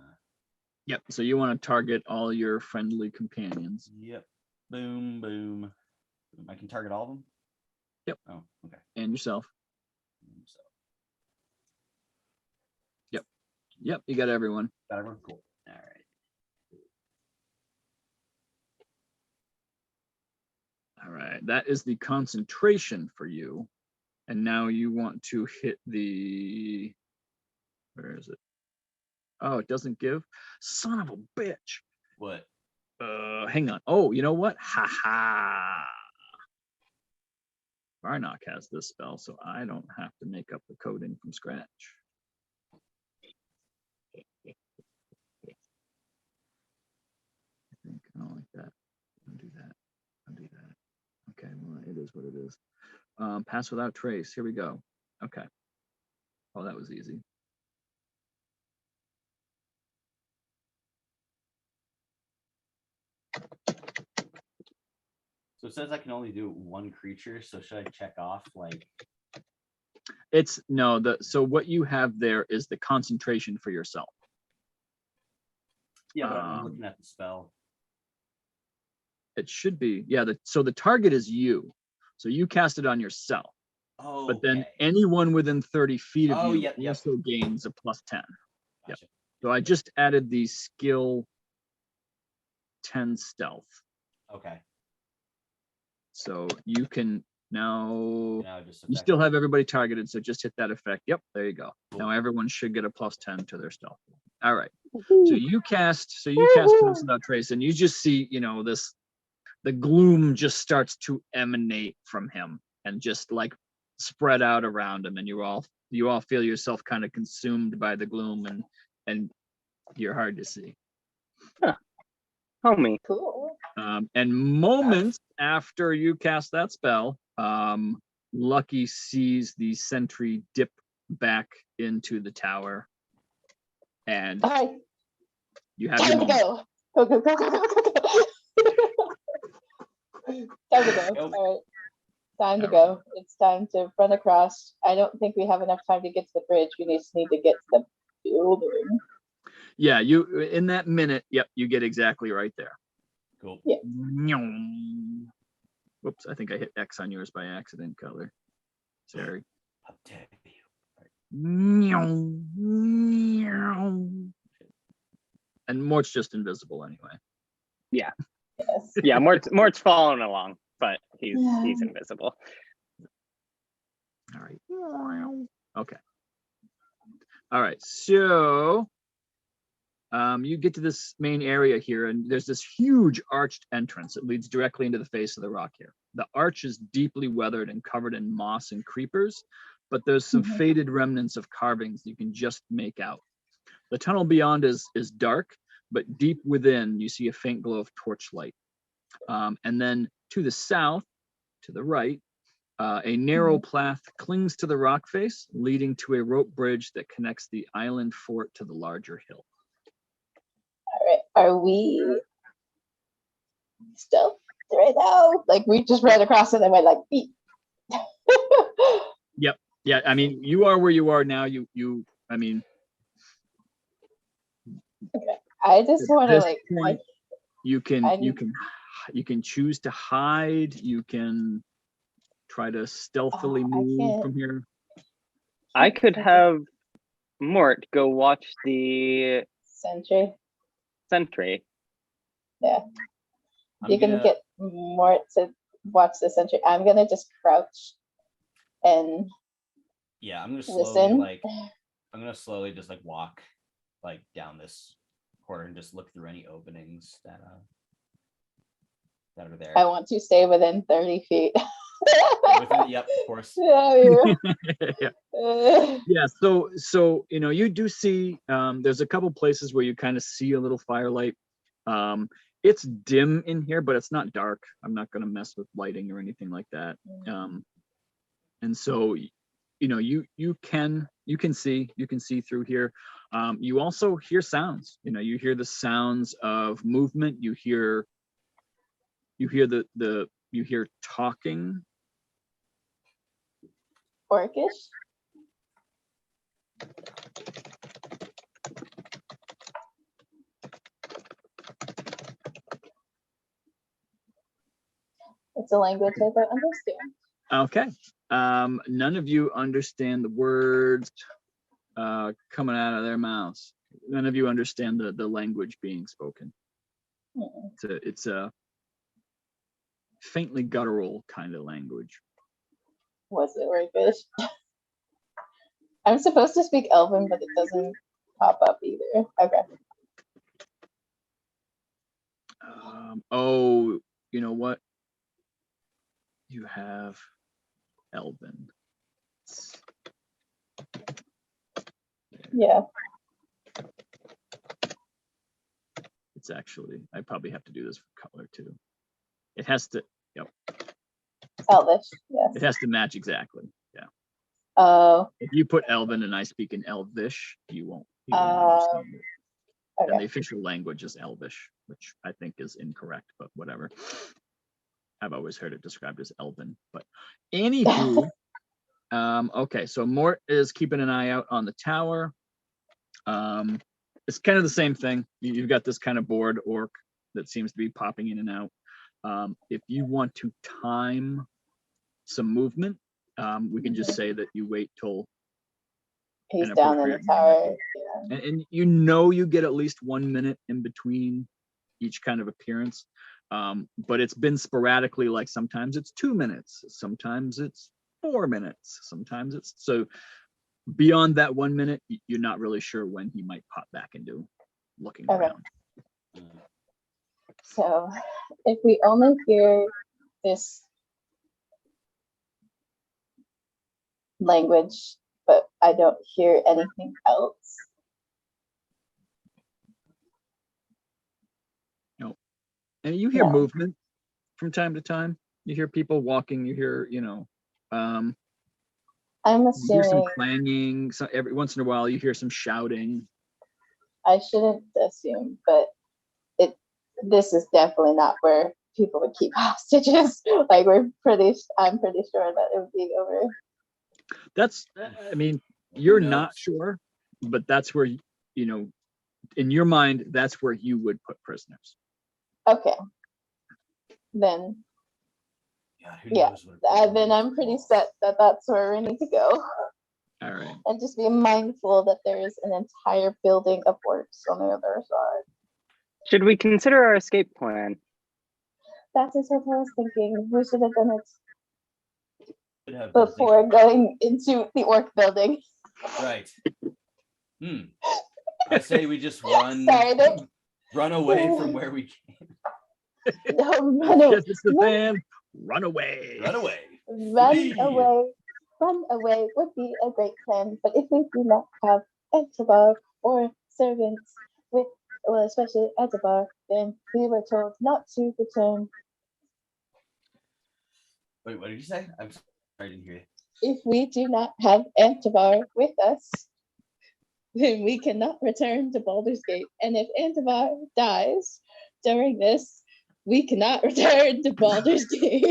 Yep. So you want to target all your friendly companions. Yep. Boom, boom. I can target all of them? Yep. Oh, okay. And yourself. Yep. You got everyone. Got everyone? Cool. All right. All right, that is the concentration for you. And now you want to hit the, where is it? Oh, it doesn't give? Son of a bitch. What? Hang on. Oh, you know what? Ha ha. Varnock has this spell, so I don't have to make up the coding from scratch. I think I don't like that. Don't do that. Don't do that. Okay, well, it is what it is. Pass without trace. Here we go. Okay. Oh, that was easy. So it says I can only do one creature. So should I check off like? It's no. So what you have there is the concentration for yourself. Yeah, but I'm looking at the spell. It should be, yeah. So the target is you. So you cast it on yourself. Oh, but then anyone within 30 feet of you yep. also gains a +10. Gotcha. Yep. So I just added the skill 10 stealth. Okay. So you can now just you still have everybody targeted, so just hit that effect. Yep, there you go. Cool. Now everyone should get a +10 to their stealth. All right. So you cast Pass Without Trace, and you just see, the gloom just starts to emanate from him and just like spread out around him, and you all feel yourself kind of consumed by the gloom, and you're hard to see. Huh. Homie. Cool. And moments after you cast that spell, Lucky sees the sentry dip back into the tower, and you have your moment. Go. Time to go. All right. Time to go. It's time to run across. I don't think we have enough time to get to the bridge. We just need to get to the building. Yeah, you in that minute, yep, you get exactly right there. Cool. Yeah. Whoops, I think I hit X on yours by accident, Color. Sorry. How dare you. And Mort's just invisible anyway. Yeah. Yes. Yeah, Mort's following along, but he's invisible. All right. Okay. All right. So you get to this main area here, and there's this huge arched entrance that leads directly into the face of the rock here. The arch is deeply weathered and covered in moss and creepers, but there's some faded remnants of carvings you can just make out. The tunnel beyond is dark, but deep within you see a faint glow of torchlight. And then to the south, to the right, a narrow path clings to the rock face, leading to a rope bridge that connects the island fort to the larger hill. All right, are we still right now? Like we just ran across it and went like beep. Yep. Yeah. I mean, you are where you are now. I mean. Okay. I just want to like. You can choose to hide. You can try to stealthily move from here. I could have Mort go watch the sentry. Yeah. You can get Mort to watch the sentry. I'm gonna just crouch and I'm gonna slowly just like walk like down this corridor and just look through any openings that are there. I want to stay within 30 feet. Yep, of course. Yeah. So you do see there's a couple places where you kind of see a little firelight. It's dim in here, but it's not dark. I'm not going to mess with lighting or anything like that. And so you can see through here. You also hear sounds. You hear the sounds of movement. You hear talking. Orcish. It's a language I don't understand. Okay. None of you understand the words coming out of their mouths. None of you understand the language being spoken. It's a faintly guttural kind of language. Was it Orcish? I'm supposed to speak Elven, but it doesn't pop up either. Okay. Oh, you know what? You have Elven. Yeah. It's actually, I probably have to do this for color too. It has to, Elvish, yes. It has to match exactly. Yeah. Oh. If you put Elven and I speak in Elvish, you won't understand it. Okay. And the official language is Elvish, which I think is incorrect, but whatever. I've always heard it described as Elven. But anywho, okay, so Mort is keeping an eye out on the tower. It's kind of the same thing. You've got this kind of bored orc that seems to be popping in and out. If you want to time some movement, we can just say that you wait till he's down in the tower. Yeah. And you get at least 1 minute in between each kind of appearance. But it's been sporadically, like sometimes it's 2 minutes, sometimes it's 4 minutes, sometimes it's so beyond that 1 minute, you're not really sure when he might pop back into looking around. So if we only hear this language, but I don't hear anything else. No. And you hear movement from time to time. You hear people walking, you hear, I'm assuming you hear some clanging. So every once in a while you hear some shouting. I shouldn't assume, but this is definitely not where people would keep hostages. Like I'm pretty sure that it would be over. You're not sure, but that's where, in your mind, that's where you would put prisoners. Okay. Then, then I'm pretty set that that's where we need to go. All right. And just be mindful that there is an entire building of works on the other side. Should we consider our escape plan? That's what I was thinking. We should have done it. before going into the orc building. Right. I say we just run away from where we came. No, run away. Yes, it's the fan. Run away. Run away. Run away. Run away would be a great plan, but if we do not have Etibar or servants with, well, especially Etibar, then we were told not to return. Wait, what did you say? I'm sorry, I didn't hear you. If we do not have Antivar with us, then we cannot return to Baldur's Gate. And if Antivar dies during this, we cannot return to Baldur's Gate.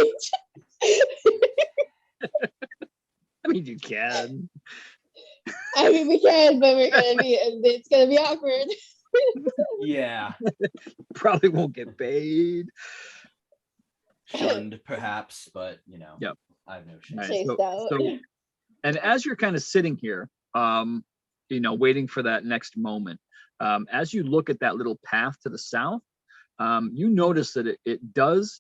I mean, you can. I mean, we can, but it's gonna be awkward. Yeah. Probably won't get paid. Shunned, perhaps, but Yep. I have no shame. Right, Chased out. And as you're kind of sitting here, waiting for that next moment, as you look at that little path to the south, you notice that it does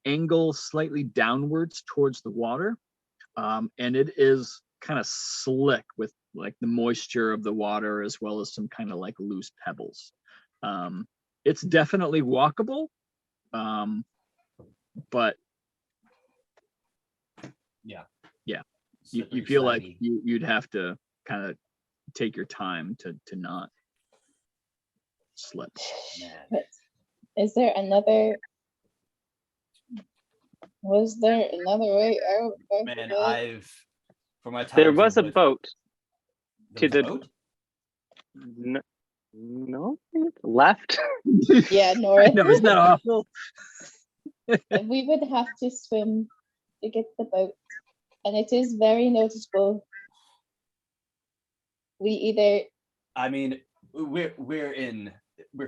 angle slightly downwards towards the water, and it is kind of slick with like the moisture of the water as well as some kind of like loose pebbles. It's definitely walkable, but yeah, you feel like you'd have to kind of take your time to not slip. But was there another way out? Man, for my time. There was a boat. To the boat? No, left. Yeah, north. No, isn't that awful? We would have to swim to get the boat, and it is very noticeable. I mean, we're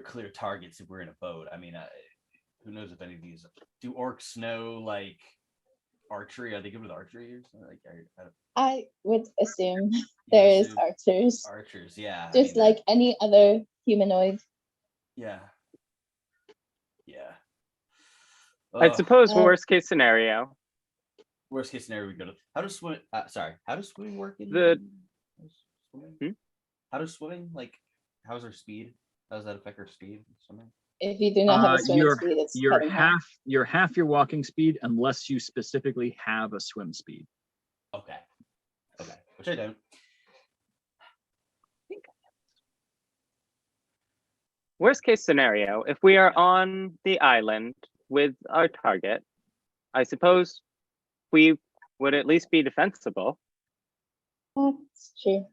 clear targets if we're in a boat. I mean, who knows if any of these do orcs know like archery? Are they good with archery or something? Like, I would assume there is archers. Archers, yeah. Just like any other humanoid. Yeah. Yeah. I suppose worst case scenario. Worst case scenario, we go to how does swim? How does swimming work in How does swimming how's our speed? How does that affect our speed? Swimming? If you do not have a swimming speed, it's you're half your walking speed unless you specifically have a swim speed. Okay, which I don't. Worst case scenario, if we are on the island with our target, I suppose we would at least be defensible. That's true.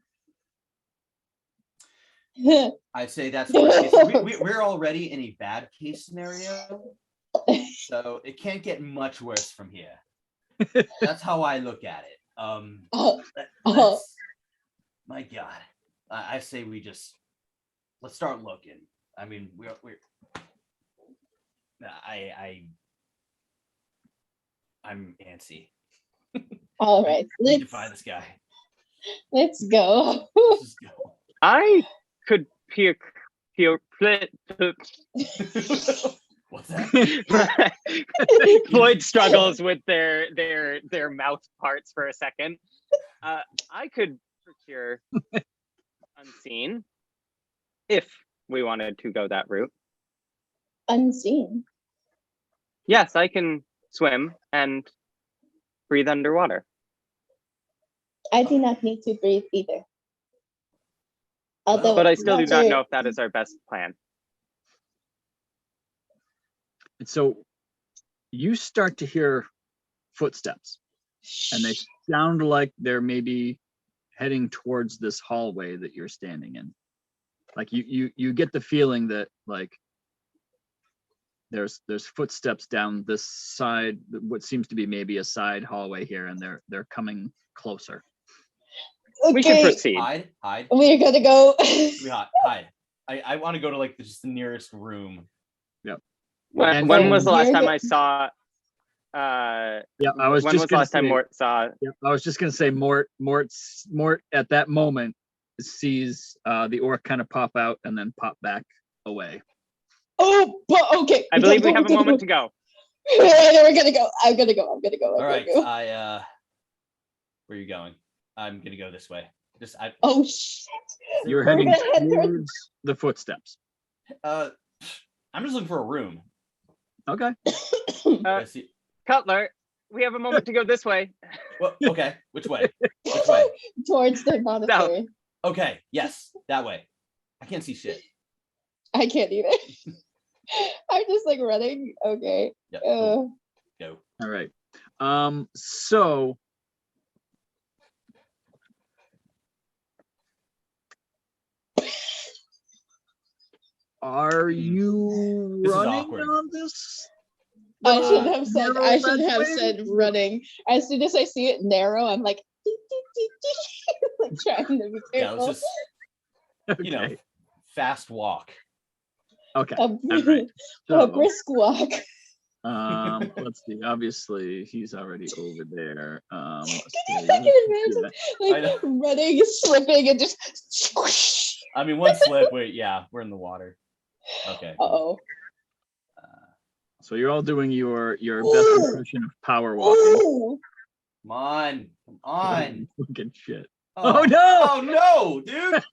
I'd say that's worst case. We're already in a bad case scenario, so it can't get much worse from here. That's how I look at it. My God, I say let's start looking. I mean, I'm antsy. All right, let's find this guy. Let's go. Let's just go. I could peer. What's that? Floyd struggles with their mouth parts for a second. I could procure unseen if we wanted to go that route. Unseen? Yes, I can swim and breathe underwater. I do not need to breathe either. But I still do not know if that is our best plan. And so you start to hear footsteps, and they sound like they're maybe heading towards this hallway that you're standing in. Like you get the feeling that like there's footsteps down this side, what seems to be maybe a side hallway here, and they're coming closer. Okay. We can proceed. Hide. We're gonna go. Hide. I want to go to just the nearest room. Yep. When was the last time I saw? I was when just was the last time Mort saw? Yeah, I was just gonna say Mort at that moment sees the orc kind of pop out and then pop back away. Oh, but okay. I believe we have a moment to go. We're gonna go. I'm gonna go. All right. Where are you going? I'm gonna go this way. Oh shit! You're We're heading gonna head towards- towards the footsteps. I'm just looking for a room. Okay. Cutler, we have a moment to go this way. Well, okay. Which way? Which way? towards the monastery. Okay. Yes, that way. I can't see shit. I can't either. I'm just like running. Okay. Yep. Go. All right. So are you This is running awkward. on this? I should have said. narrow I should have ledgeway? said running. As soon as I see it narrow, I'm like, "Dee, dee, dee, dee," like trying to be Yeah, careful. let's just you know, Okay. fast walk. Okay. A, All right. a So, brisk walk. let's see. Obviously, he's already over there. I So can yeah. imagine like running, slipping, and just squish. I mean, one slip. Wait, yeah, we're in the water. Okay. Uh-oh. So you're all doing your best impression of power walking. Ooh. Come on. Come on. Fucking shit. Oh, Oh, no! Oh no, dude.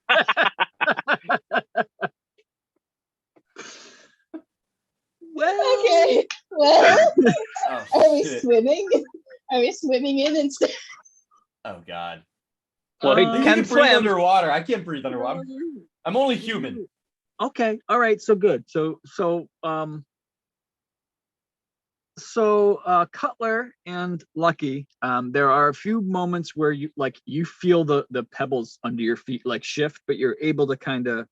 Well, Okay. Well, Oh, are we shit. swimming? Are we swimming in instead? Oh god. Floyd Um, You can can breathe swim. underwater. I can't breathe underwater. I'm only human. Okay. All right. So good. So Cutler and Lucky, there are a few moments where you feel the pebbles under your feet like shift, but you're able to kind of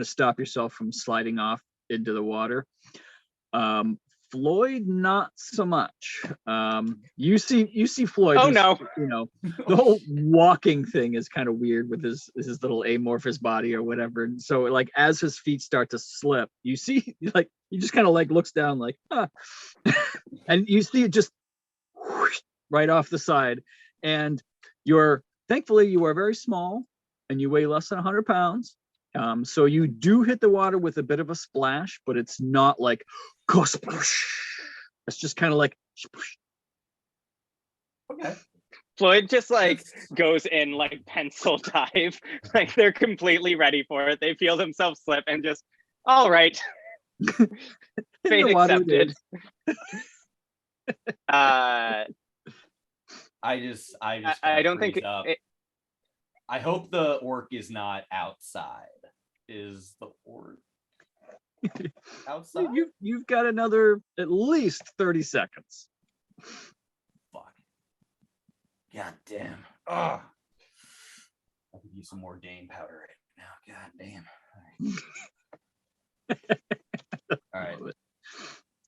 stop yourself from sliding off into the water. Floyd, not so much. You see Floyd. Oh who's, no. You know, the whole walking thing is kind of weird with his little amorphous body or whatever. And so like as his feet start to slip, you see like he just kind of like looks down like, huh. And you see it just whoosh, right off the side. And thankfully you are very small and you weigh less than 100 pounds. So you do hit the water with a bit of a splash, but it's not like go splash. It's just kind of like splash. Okay. Floyd just like goes in like pencil dive. Like they're completely ready for it. They feel themselves slip and just, all right. In Fate the water it accepted. is. I I don't think I hope the orc is not outside. Is the orc outside? You've got another at least 30 seconds. Fuck. God damn. Oh. I could use some more Dane powder right now. God damn. All right.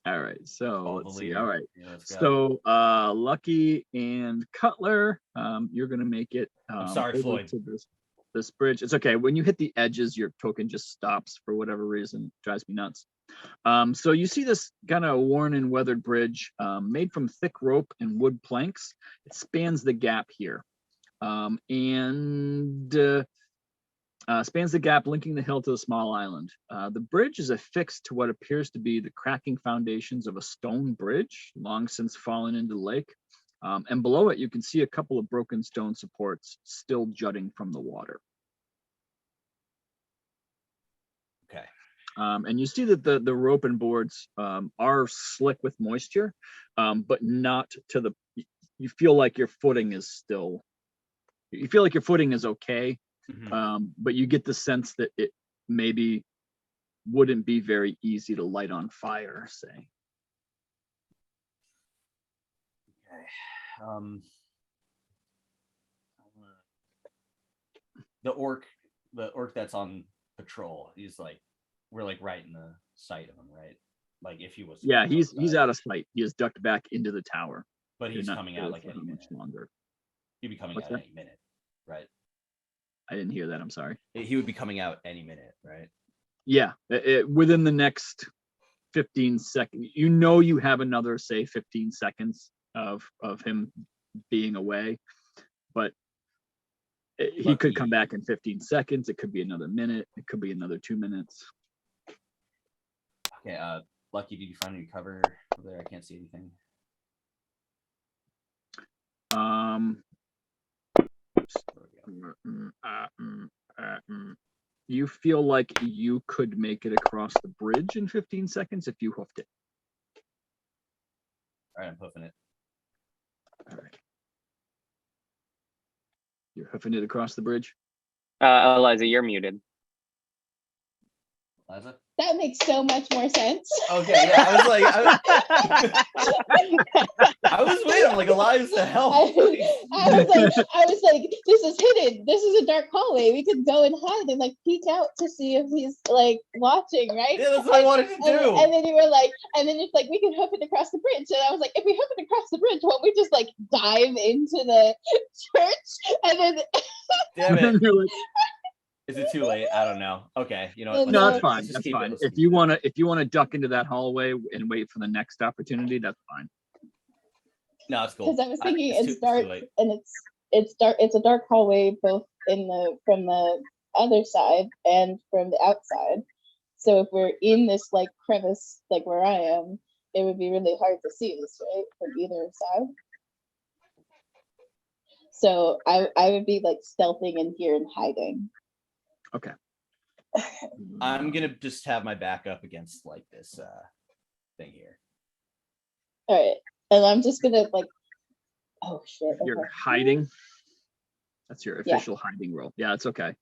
All right. So All let's the see. leader. All right. Yeah, let's go. So Lucky and Cutler, you're gonna make it. I'm sorry, over Floyd. to this bridge. It's okay. When you hit the edges, your token just stops for whatever reason. It drives me nuts. So you see this kind of worn and weathered bridge made from thick rope and wood planks. It spans the gap here. Spans the gap linking the hill to the small island. The bridge is affixed to what appears to be the cracking foundations of a stone bridge, long since fallen into the lake. And below it, you can see a couple of broken stone supports still jutting from the water. Okay. And you see that the rope and boards are slick with moisture, but not to the. You feel like your footing is still. You feel like your footing is okay, but you get the sense that it maybe wouldn't be very easy to light on fire, say. Okay. The orc that's on patrol, he's like, we're like right in the sight of him, right? Like if he was. Yeah, he's out of sight. He has ducked back into the tower. But he's You're not coming sure out like for any how much minute. longer. He'd be coming What's out that? any minute, right? I didn't hear that. I'm sorry. He would be coming out any minute, right? Yeah, within the next 15 seconds. You know, you have another, say, 15 seconds of him being away, but he could come back in 15 seconds. It could be another minute. It could be another 2 minutes. Okay. Lucky, did you find any cover over there? I can't see anything. You feel like you could make it across the bridge in 15 seconds if you hoofed it. All right, I'm hoofing it. All right. You're hoofing it across the bridge? Eliza, you're muted. Eliza? That makes so much more sense. Okay, yeah, I was like, I was waiting, I'm like, Eliza, help. I was like, this is hidden. This is a dark hallway. We could go and hide and like peek out to see if he's like watching, right? Yeah, that's what I wanted to do. And then you were like, and then it's like we can hoof it across the bridge. And I was like, if we hoof it across the bridge, won't we just like dive into the church? And then Damn it. You're like, Is it too late? I don't know. Okay, you know what? no, No, that's fine. let's just That's keep it. fine. Let's If keep you it. wanna duck into that hallway and wait for the next opportunity, that's fine. No, it's cool. because I was thinking It's it's too dark late. and it's dark. It's a dark hallway both from the other side and from the outside. So if we're in this like crevice, like where I am, it would be really hard to see us, right, from either side. So I would be like stealthing in here and hiding. Okay. I'm gonna just have my back up against like this thing here. All right, and I'm just gonna like, oh shit. You're Okay. hiding. That's your Yeah. official hiding roll. Yeah, it's okay.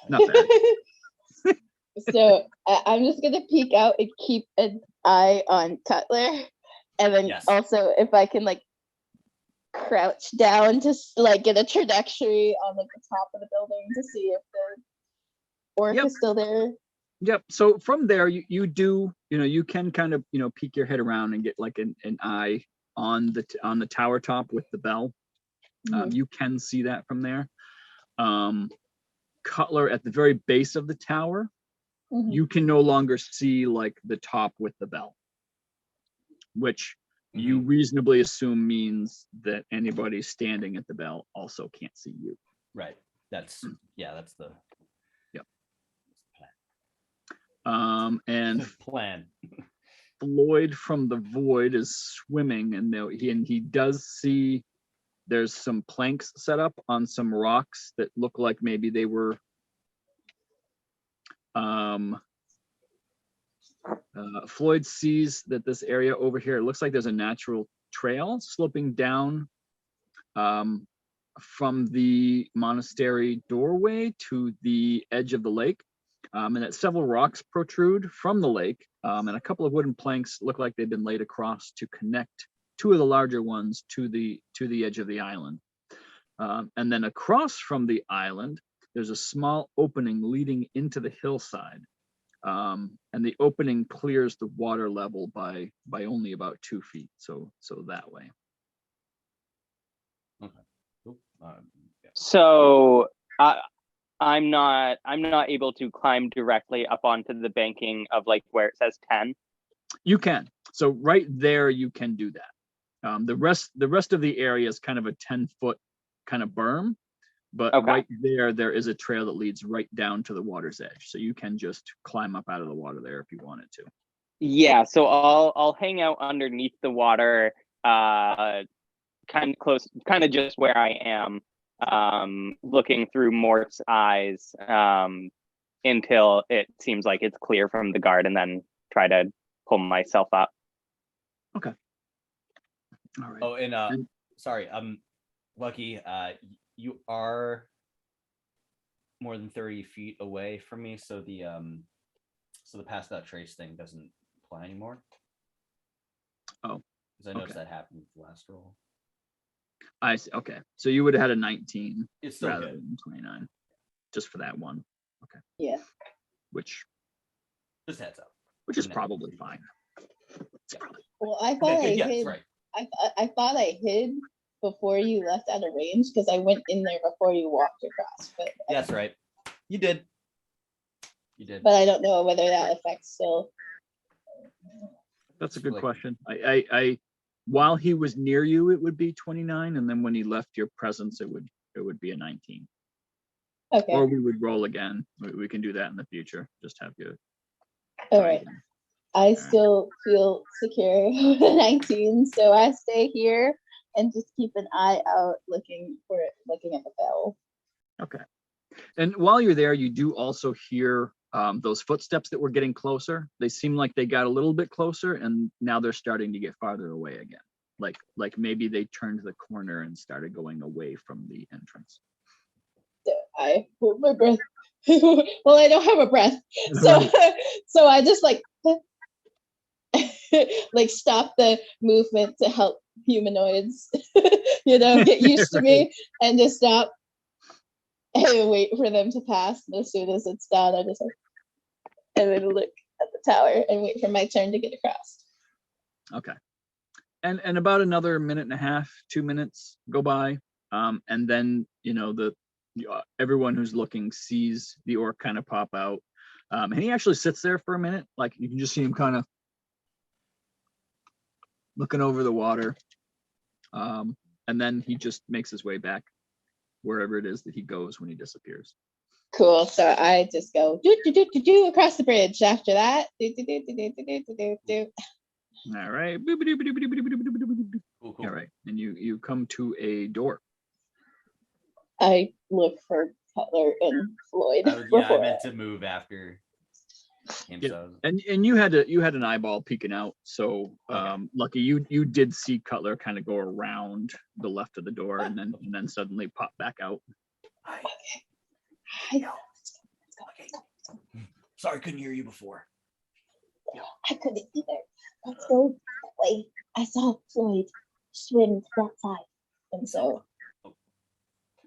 Not bad. So I'm just gonna peek out and keep an eye on Cutler, and then Yes. also if I can like crouch down to like get a trajectory on like the top of the building to see if the orc Yep. is still there. Yep. So from there, you do, you can kind of, peek your head around and get like an eye on the tower top with the bell. Mhm. You can see that from there. Cutler at the very base of the tower, Mhm. you can no longer see like the top with the bell, which you reasonably assume means that anybody standing at the bell also can't see you. Right. That's that's the Yep. And plan. Floyd from the void is swimming, and he does see there's some planks set up on some rocks that look like maybe they were Floyd sees that this area over here, it looks like there's a natural trail sloping down from the monastery doorway to the edge of the lake, and that several rocks protrude from the lake, and a couple of wooden planks look like they've been laid across to connect two of the larger ones to the edge of the island. And then across from the island, there's a small opening leading into the hillside. And the opening clears the water level by only about 2 feet. So that way. Okay. Cool. Yeah. So I'm not able to climb directly up onto the banking of like where it says 10. You can. So right there, you can do that. The rest of the area is kind of a 10-foot kind of berm, but Okay. right there is a trail that leads right down to the water's edge. So you can just climb up out of the water there if you wanted to. Yeah, so I'll hang out underneath the water, kind of close, kind of just where I am, looking through Mort's eyes, until it seems like it's clear from the guard, and then try to pull myself up. Okay. All right. Oh, and sorry, Lucky, you are more than 30 feet away from me, so the pass without trace thing doesn't apply anymore. Oh, because I noticed that happened with the last roll. I see. Okay, so you would have had a 19 It's still rather good. than 29, just for that one. Okay. Yeah. Which Just heads up. is probably fine. It's probably Well, I thought Okay, I good, yes, hid. right. I thought I hid before you left out of range because I went in there before you walked across. But That's right. You did. You did. But I don't know whether that affects still. That's a good question. I while he was near you, it would be 29, and then when he left your presence, it would be a 19. Okay. Or we would roll again. We can do that in the future. Just have you. All right. I still feel secure with 19, so I stay here and just keep an eye out looking at the bell. Okay. And while you're there, you do also hear those footsteps that were getting closer. They seem like they got a little bit closer, and now they're starting to get farther away again. Like maybe they turned the corner and started going away from the entrance. I hold my breath. Well, I don't have a breath, so so I just like like stop the movement to help humanoids, get used to me, and just stop and wait for them to pass. And as soon as it's done, I just and then look at the tower and wait for my turn to get across. Okay. And about another minute and a half, 2 minutes go by, and then everyone who's looking sees the orc kind of pop out, and he actually sits there for a minute. Like you can just see him kind of looking over the water, and then he just makes his way back wherever it is that he goes when he disappears. Cool. So I just go do across the bridge after that. Do. All right. Cool. All right. And you come to a door. I look for Cutler and Floyd. I meant to move after him. Yeah. So. And you had an eyeball peeking out. So Okay. lucky you did see Cutler kind of go around the left of the door and then suddenly pop back out. Okay. Sorry, couldn't hear you before. I couldn't either. Let's go that way. I saw Floyd swim to that side. And so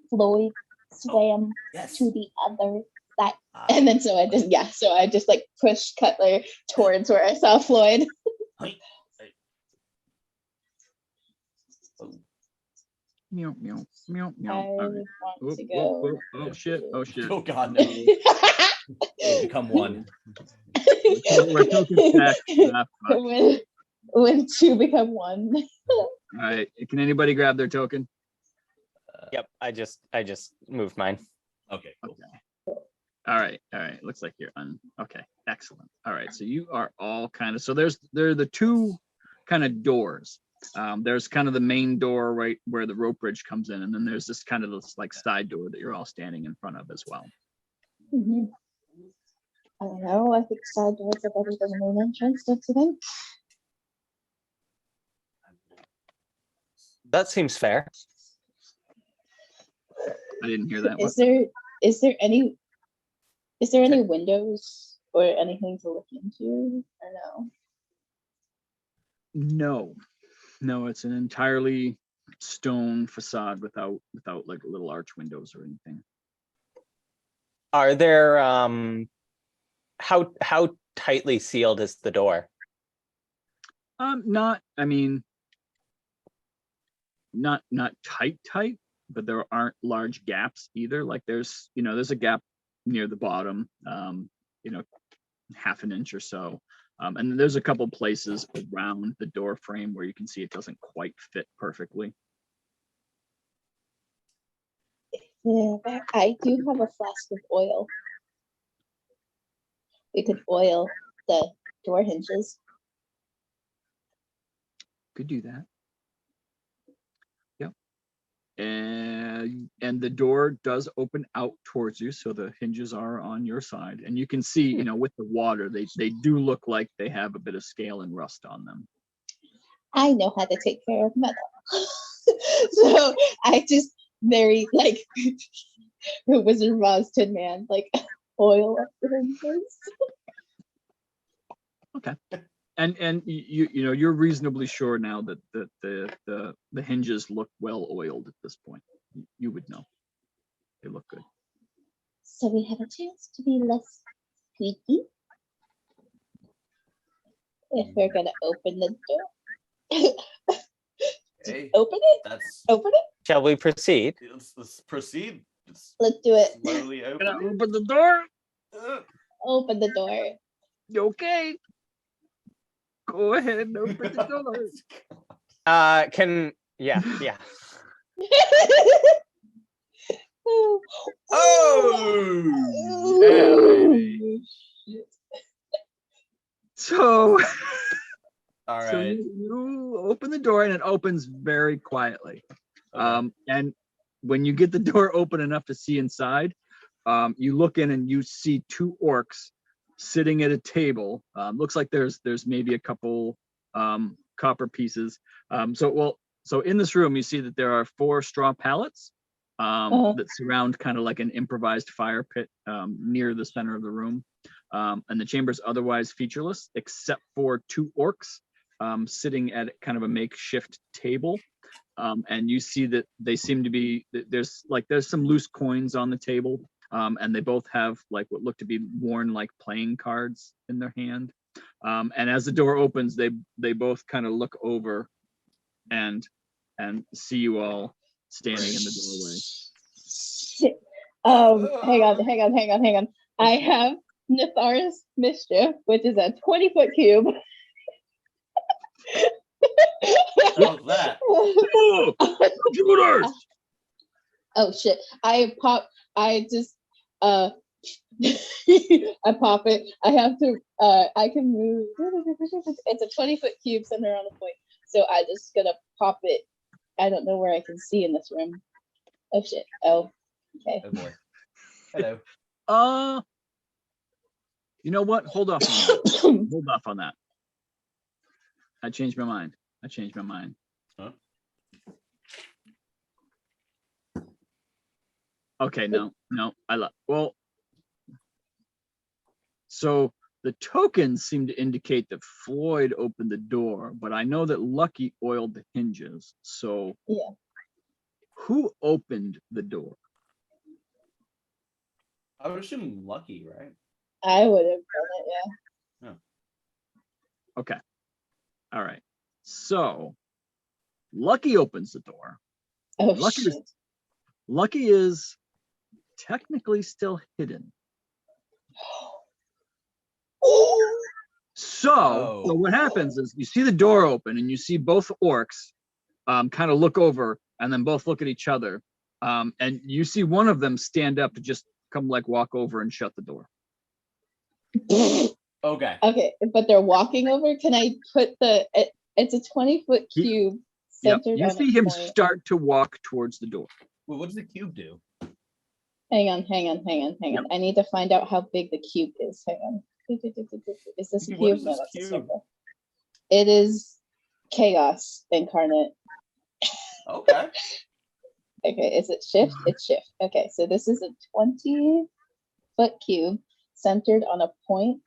Floyd swam to the other side. And then so I just like pushed Cutler towards where I saw Floyd. Meow, meow, meow, meow. I All right. want to go. Oh shit. Oh God, no. We'll become one. We're talking back. When two become one. All right. Can anybody grab their token? Yep, I just moved mine. Okay, cool. Okay. All right. Looks like you're okay. Excellent. All right. So you are all kind of, so there are the two kind of doors. There's kind of the main door right where the rope bridge comes in, and then there's this kind of like side door that you're all standing in front of as well. Mm-hmm. I don't know. I think side doors are better than the main entrance, don't you think? That seems fair. I didn't hear that. Is there any windows or anything to look into or no? No, it's an entirely stone facade without like little arch windows or anything. Are there how tightly sealed is the door? Not tight, but there aren't large gaps either. Like there's a gap near the bottom, half an inch or so. And then there's a couple places around the door frame where you can see it doesn't quite fit perfectly. Yeah, I do have a flask of oil. We could oil the door hinges. Could do that. Yep. And the door does open out towards you, so the hinges are on your side, and you can see, with the water, they do look like they have a bit of scale and rust on them. I know how to take care of metal. So I just very like Wizard of Oz Tin Man, like oil up the hinges. Okay. And you're reasonably sure now that the hinges look well oiled at this point. You would know. They look good. So we have a chance to be less squeaky if we're gonna open the door. Hey, Open it. Open it. Shall we proceed? Let's proceed. Let's do it. Slowly open. Open the door. Open the door. Okay. Go ahead and open the door. Yeah. Oh, yeah, baby. So, All right. so you open the door, and it opens very quietly. And when you get the door open enough to see inside, you look in and you see two orcs sitting at a table. Looks like there's maybe a couple copper pieces. So in this room, you see that there are 4 straw pallets that surround kind of like an improvised fire pit near the center of the room. And the chamber's otherwise featureless, except for 2 orcs sitting at kind of a makeshift table. And you see that they seem to be, there's some loose coins on the table. And they both have like what look to be worn like playing cards in their hand. And as the door opens, they both kind of look over and see you all standing in the doorway. Hang on. I have Nathar's Mischief, which is a 20-foot cube. How's that? Oh shit. I pop it. I have to I can move. It's a 20-foot cube centered on a point. So I just gonna pop it. I don't know where I can see in this room. Oh shit. Oh, okay. Oh boy. Hello. You know what? Hold off on that. Hold off on that. I changed my mind. Huh? Okay, no. So the tokens seem to indicate that Floyd opened the door, but I know that Lucky oiled the hinges. So yeah, who opened the door? I would assume Lucky, right? I would have done it, yeah. Oh. Okay. All right. So Lucky opens the door. Oh, Lucky is technically still hidden. So what happens is you see the door open and you see both orcs kind of look over and then both look at each other. And you see one of them stand up to just come like walk over and shut the door. Okay. Okay, but they're walking over. Can I put it's a 20-foot cube centered You on see him start to walk towards the door. Well, what does the cube do? Hang on. I need to find out how big the cube is. Hang on. Is this a cube? What is No, this that's a cube? circle. It is chaos incarnate. Okay. Okay, is it shift? It's shift. Okay, so this is a 20-foot cube centered on a point.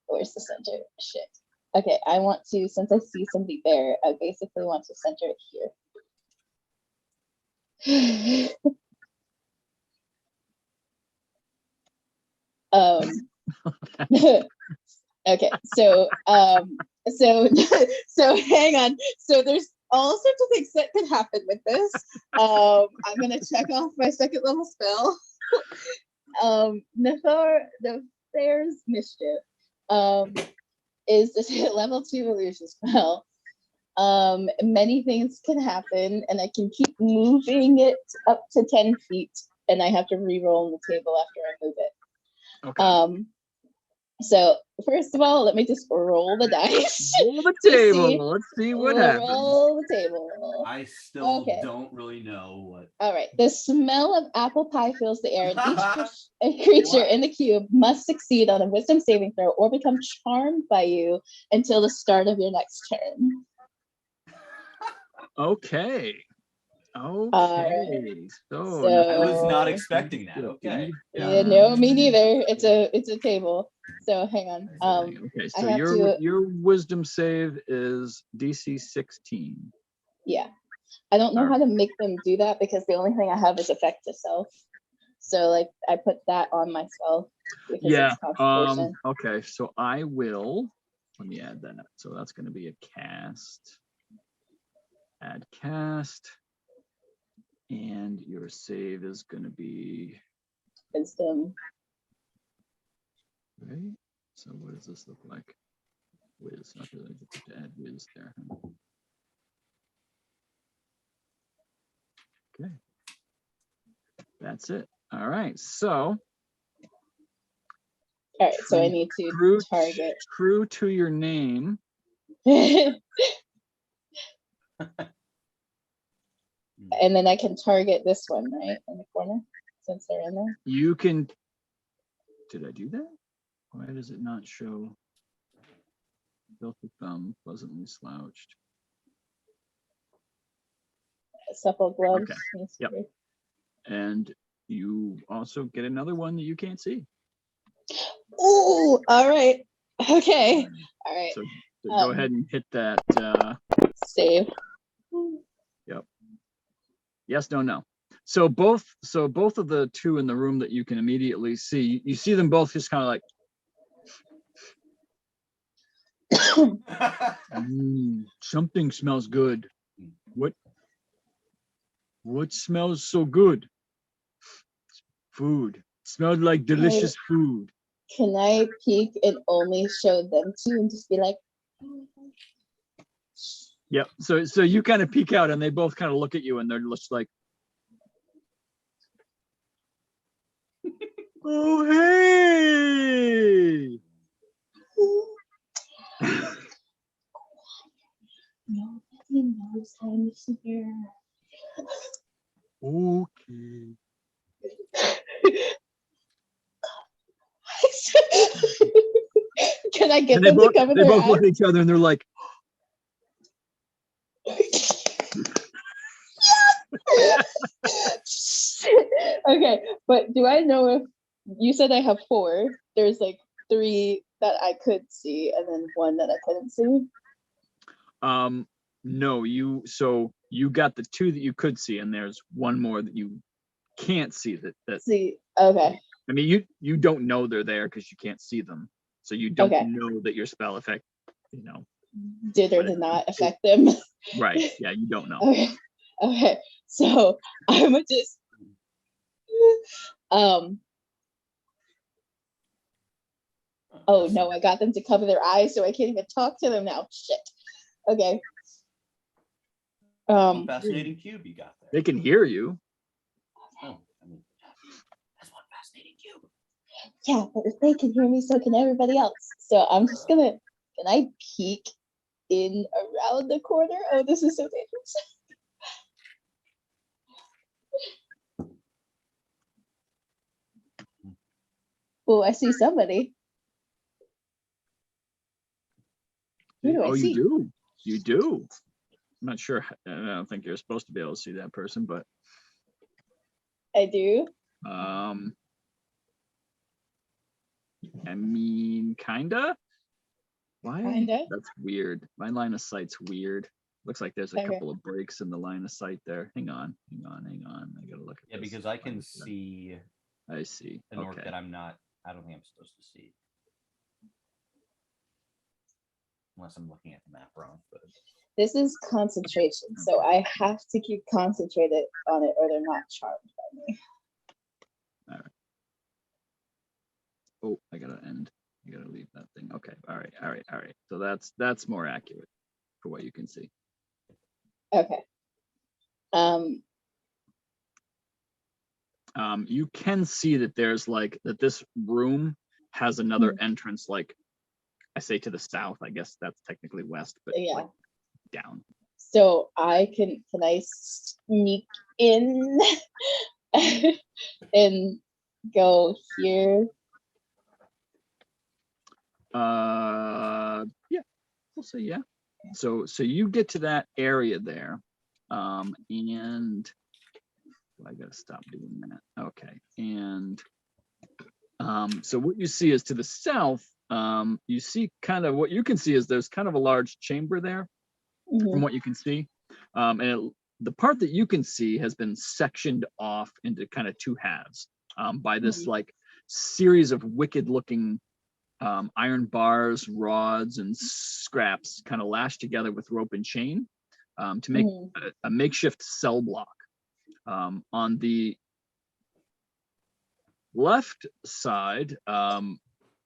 Where's the center? Shit. Okay, I want to, since I see somebody there, I basically want to center it here. Okay, so hang on. So there's all sorts of things that could happen with this. I'm gonna check off my 2nd level spell. Nathar's Mischief is this level 2 illusion spell. Many things can happen, and I can keep moving it up to 10 feet, and I have to re-roll on the table after I move it. Okay. So first of all, let me just roll the dice. Roll the table. Let's see what happens. Roll the table. I still don't really know what. All right. The smell of apple pie fills the air, and each creature in the cube must succeed on a wisdom saving throw or become charmed by you until the start of your next turn. Okay. So I was not expecting that. Okay. Yeah, no, me neither. It's a table. So hang on. Okay, so your wisdom save is DC 16. Yeah. I don't know how to make them do that because the only thing I have is effect to self. So like I put that on myself because it's concentration. Okay, so I will let me add that. So that's going to be a cast. Add cast. And your save is going to be wisdom. Right. So what does this look like? Wiz. Okay, I get to add Wiz there. Okay. That's it. All right. So. All right. So I need to target. True to your name. And then I can target this one, right, in the corner, since they're in there. You can. Did I do that? Why does it not show? Filthy thumb, pleasantly slouched. Supple gloves. Okay. Yep. And you also get another one that you can't see. Ooh, all right. Okay. All right. So go ahead and hit that. Save. Yep. Yes, no. So both of the two in the room that you can immediately see, you see them both just kind of like, something smells good. What smells so good? Food. Smelled like delicious food. Can I peek and only show them two and just be like, Yep. So you kind of peek out and they both kind of look at you and they're just like, oh hey. nobody knows I'm here. Okay. Can I get And them to cover they their both eyes? look at each other and they're like, Okay, but do I know if you said I have 4? There's like 3 that I could see and then 1 that I couldn't see. no, you got the 2 that you could see and there's 1 more that you can't see that See, okay. I mean you don't know they're there because you can't see them. So you don't Okay. know that your spell effect, Did or did not affect them. Right. Yeah, you don't know. Okay. Okay. So I'm gonna just oh no, I got them to cover their eyes, so I can't even talk to them now. Shit. Okay. Fascinating cube you got there. They can hear you. Oh, I mean, that's one fascinating cube. Yeah, but if they can hear me, so can everybody else. So I'm just gonna, can I peek in around the corner? Oh, this is so dangerous. Oh, I see somebody. Who do I see? You do. I'm not sure. I don't think you're supposed to be able to see that person, but I do. I mean, kinda. Why? Kinda. That's weird. My line of sight's weird. Looks like there's a Okay. couple of breaks in the line of sight there. Hang on. I gotta look at Yeah, this. because I can see I see. an orc Okay. that I don't think I'm supposed to see. Unless I'm looking at the map wrong. But This is concentration, so I have to keep concentrated on it or they're not charmed by me. All right. Oh, I gotta end. I gotta leave that thing. Okay. All right. So that's more accurate for what you can see. Okay. You can see that there's like that this room has another entrance, like I say to the south. I guess that's technically west, but Yeah. like down. So can I sneak in and go here? Yeah, we'll say yeah. So you get to that area there, and I gotta stop doing that. Okay, and so what you see is to the south. You see kind of what you can see is there's kind of a large chamber there, from what you can see, and the part that you can see has been sectioned off into kind of 2 halves by this like series of wicked looking iron bars, rods, and scraps kind of lashed together with rope and chain to make a makeshift cell block. On the left side,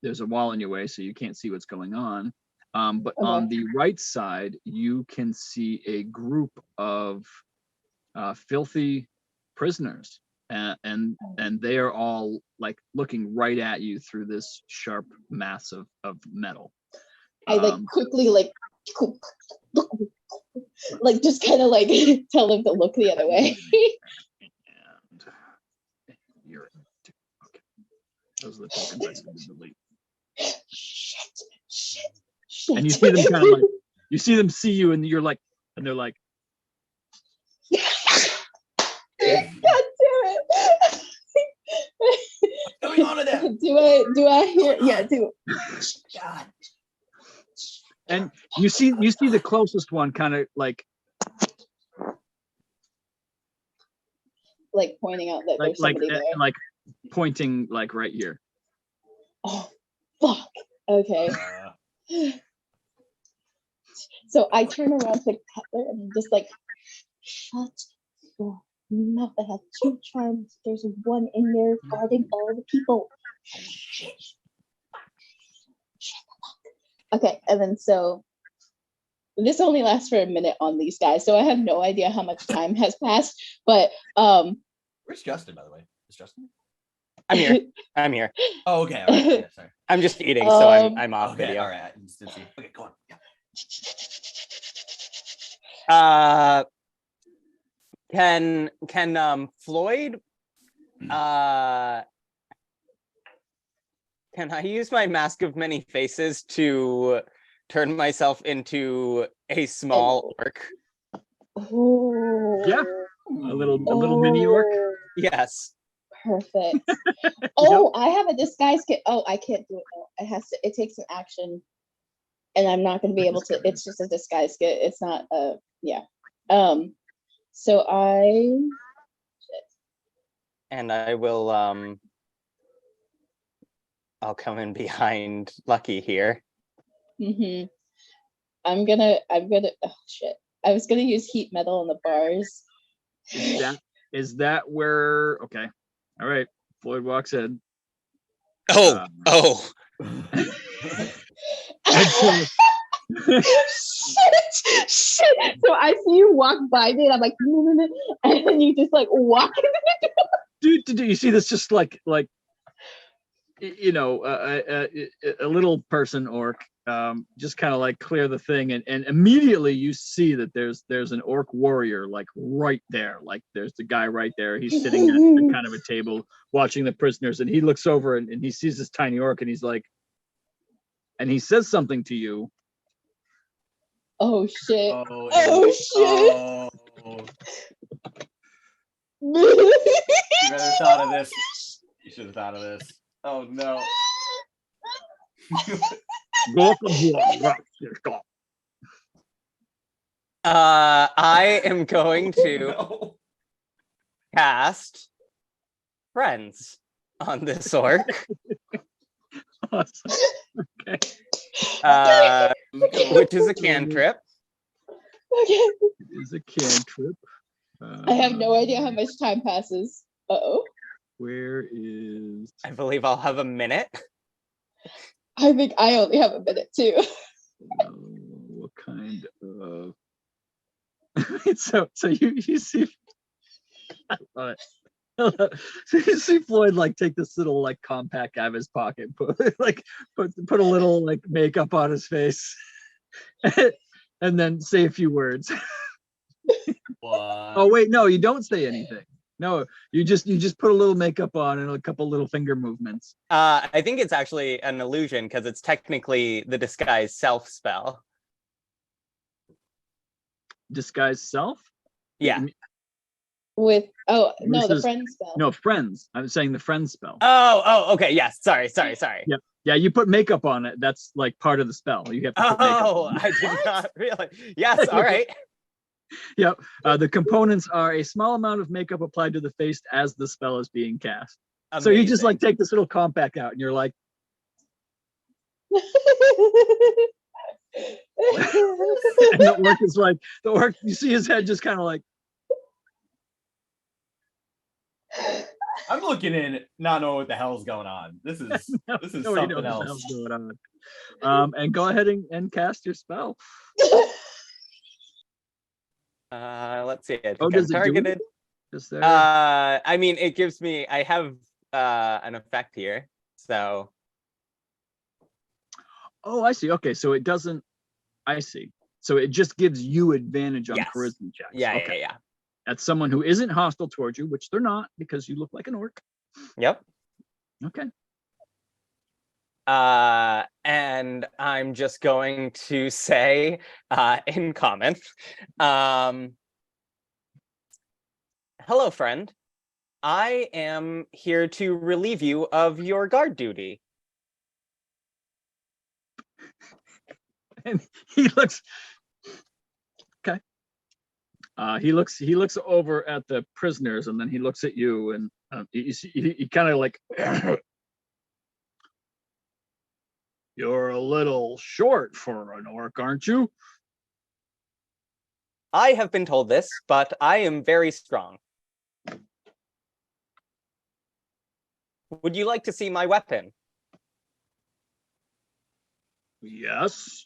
there's a wall in your way, so you can't see what's going on. But on the right side, you can see a group of filthy prisoners, and they are all like looking right at you through this sharp mass of metal. I like quickly like Like just kind of like tell him to look the other way. And you're okay. Those are the tokens I said to delete. Shit. And you see them kind of like, you see them see you, and you're like, and they're like, God damn it. What's going on with them? Do I hear? Yeah, do. God. and you see the closest one kind of like Pointing out that there's somebody there. like pointing like right here. Oh, fuck. Okay. So I turn around to Cutler and I'm just like, shut your mouth. I have 2 charms. There's one in there guarding all the people. Shit. Okay, and then so this only lasts for a minute on these guys, so I have no idea how much time has passed. But where's Justin, by the way? Is Justin? I'm here. I'm here. Oh, okay. All right. Yeah, sorry. I'm just eating, so I'm off Okay. video. All right. I just didn't see. Okay, go on. Yeah. Can Floyd can I use my mask of many faces to turn myself into a small orc? Oh. Yeah. A little mini orc. Yes. Perfect. Oh, I have a disguise kit. Oh, I can't do it now. It takes an action, and I'm not going to be able to. It's just a disguise kit. It's not yeah. So And I will I'll come in behind Lucky here. Mm-hmm. I'm gonna oh shit. I was gonna use heat metal on the bars. Is that where okay. All right. Floyd walks in. Oh. Shit. So I see you walk by me and I'm like, and then you just like walk into the door. Dude, you see this just like you know, a little person orc just kind of like clear the thing, and immediately you see that there's an orc warrior like right there, like there's the guy right there. He's sitting at kind of a table watching the prisoners, and he looks over and he sees this tiny orc, and he's like, and he says something to you. Oh shit. Oh shit. Oh. You better have thought of this. You should have thought of this. Oh no. I am going to cast Friends on this orc. Awesome. Okay. Which is a cantrip. Okay. It is a cantrip. I have no idea how much time passes. Uh-oh. Where is... I believe I'll have a minute. I think I only have a minute too. What kind of... so you see... So you see Floyd like take this little like compact out of his pocket, put a little like makeup on his face, and then say a few words. What? Oh wait, no, you don't say anything. No, you just put a little makeup on and a couple little finger movements. I think it's actually an illusion because it's technically the disguise self spell. Disguise self? Yeah. With the friend spell. No, friends. I'm saying the friend spell. Oh, okay. Yes. Sorry. Yeah, you put makeup on it. That's like part of the spell. You have to put makeup on it. I did not realize. Yes, all right. Yep. The components are a small amount of makeup applied to the face as the spell is being cast. Amazing. So you just like take this little compact out and you're like, and the orc is like, you see his head just kind of like, I'm looking in, not knowing what the hell's going on. This is something else. Going on. And go ahead and cast your spell. Let's see. I think Oh, does I'm it do targeted. it? Just there? I mean, it gives me. I have an effect here, so. Oh, I see. Okay, so it doesn't. I see. So it just gives you advantage on Yes. charisma checks. Yeah, Okay. yeah. That's someone who isn't hostile towards you, which they're not because you look like an orc. Yep. Okay. And I'm just going to say in common, hello, friend. I am here to relieve you of your guard duty. And he looks okay. He looks over at the prisoners, and then he looks at you, and he kind of like, you're a little short for an orc, aren't you? I have been told this, but I am very strong. Would you like to see my weapon? Yes.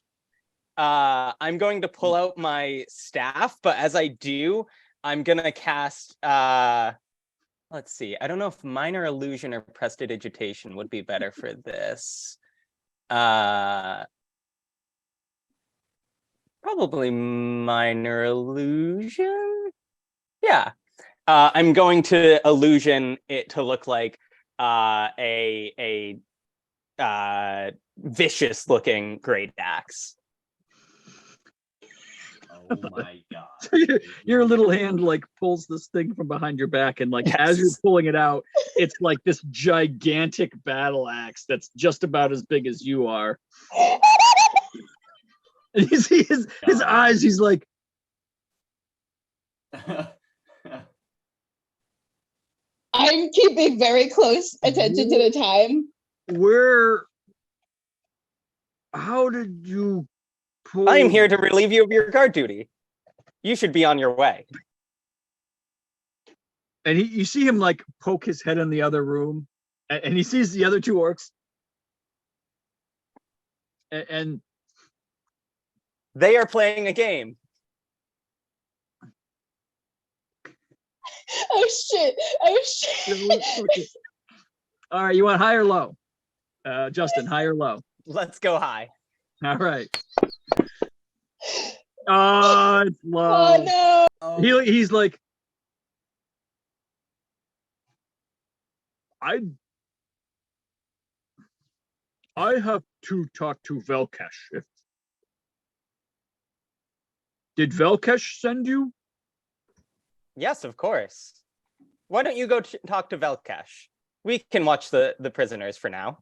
I'm going to pull out my staff, but as I do, I'm gonna cast let's see. I don't know if minor illusion or prestidigitation would be better for this. Probably minor illusion. Yeah. I'm going to illusion it to look like a vicious looking great axe. Oh my god. Your little hand like pulls this thing from behind your back, and like as you're Yes. pulling it out, it's like this gigantic battle axe that's just about as big as you are. And you see his eyes, he's like, I'm keeping very close attention to the time. how did you pull? I am here to relieve you of your guard duty. You should be on your way. And you see him like poke his head in the other room, and he sees the other two orcs. And They are playing a game. Oh shit! Oh shit! all right, you want high or low? Justin, high or low? Let's go high. All right. Oh, it's low. Oh no! He's like, I have to talk to Velkesh. Did Velkesh send you? Yes, of course. Why don't you go talk to Velkesh? We can watch the prisoners for now.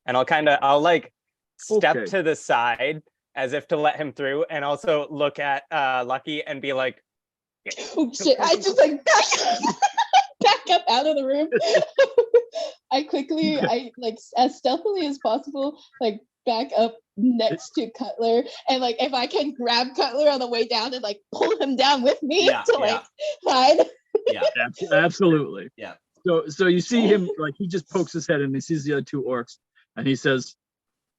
And I'll like step Okay. to the side as if to let him through, and also look at Lucky and be like, Oh shit! I just like back up out of the room. I like as stealthily as possible, like back up next to Cutler, and like if I can grab Cutler on the way down and like pull him down with me like hide. Yeah. Absolutely. Yeah. So you see him like he just pokes his head and he sees the other two orcs, and he says,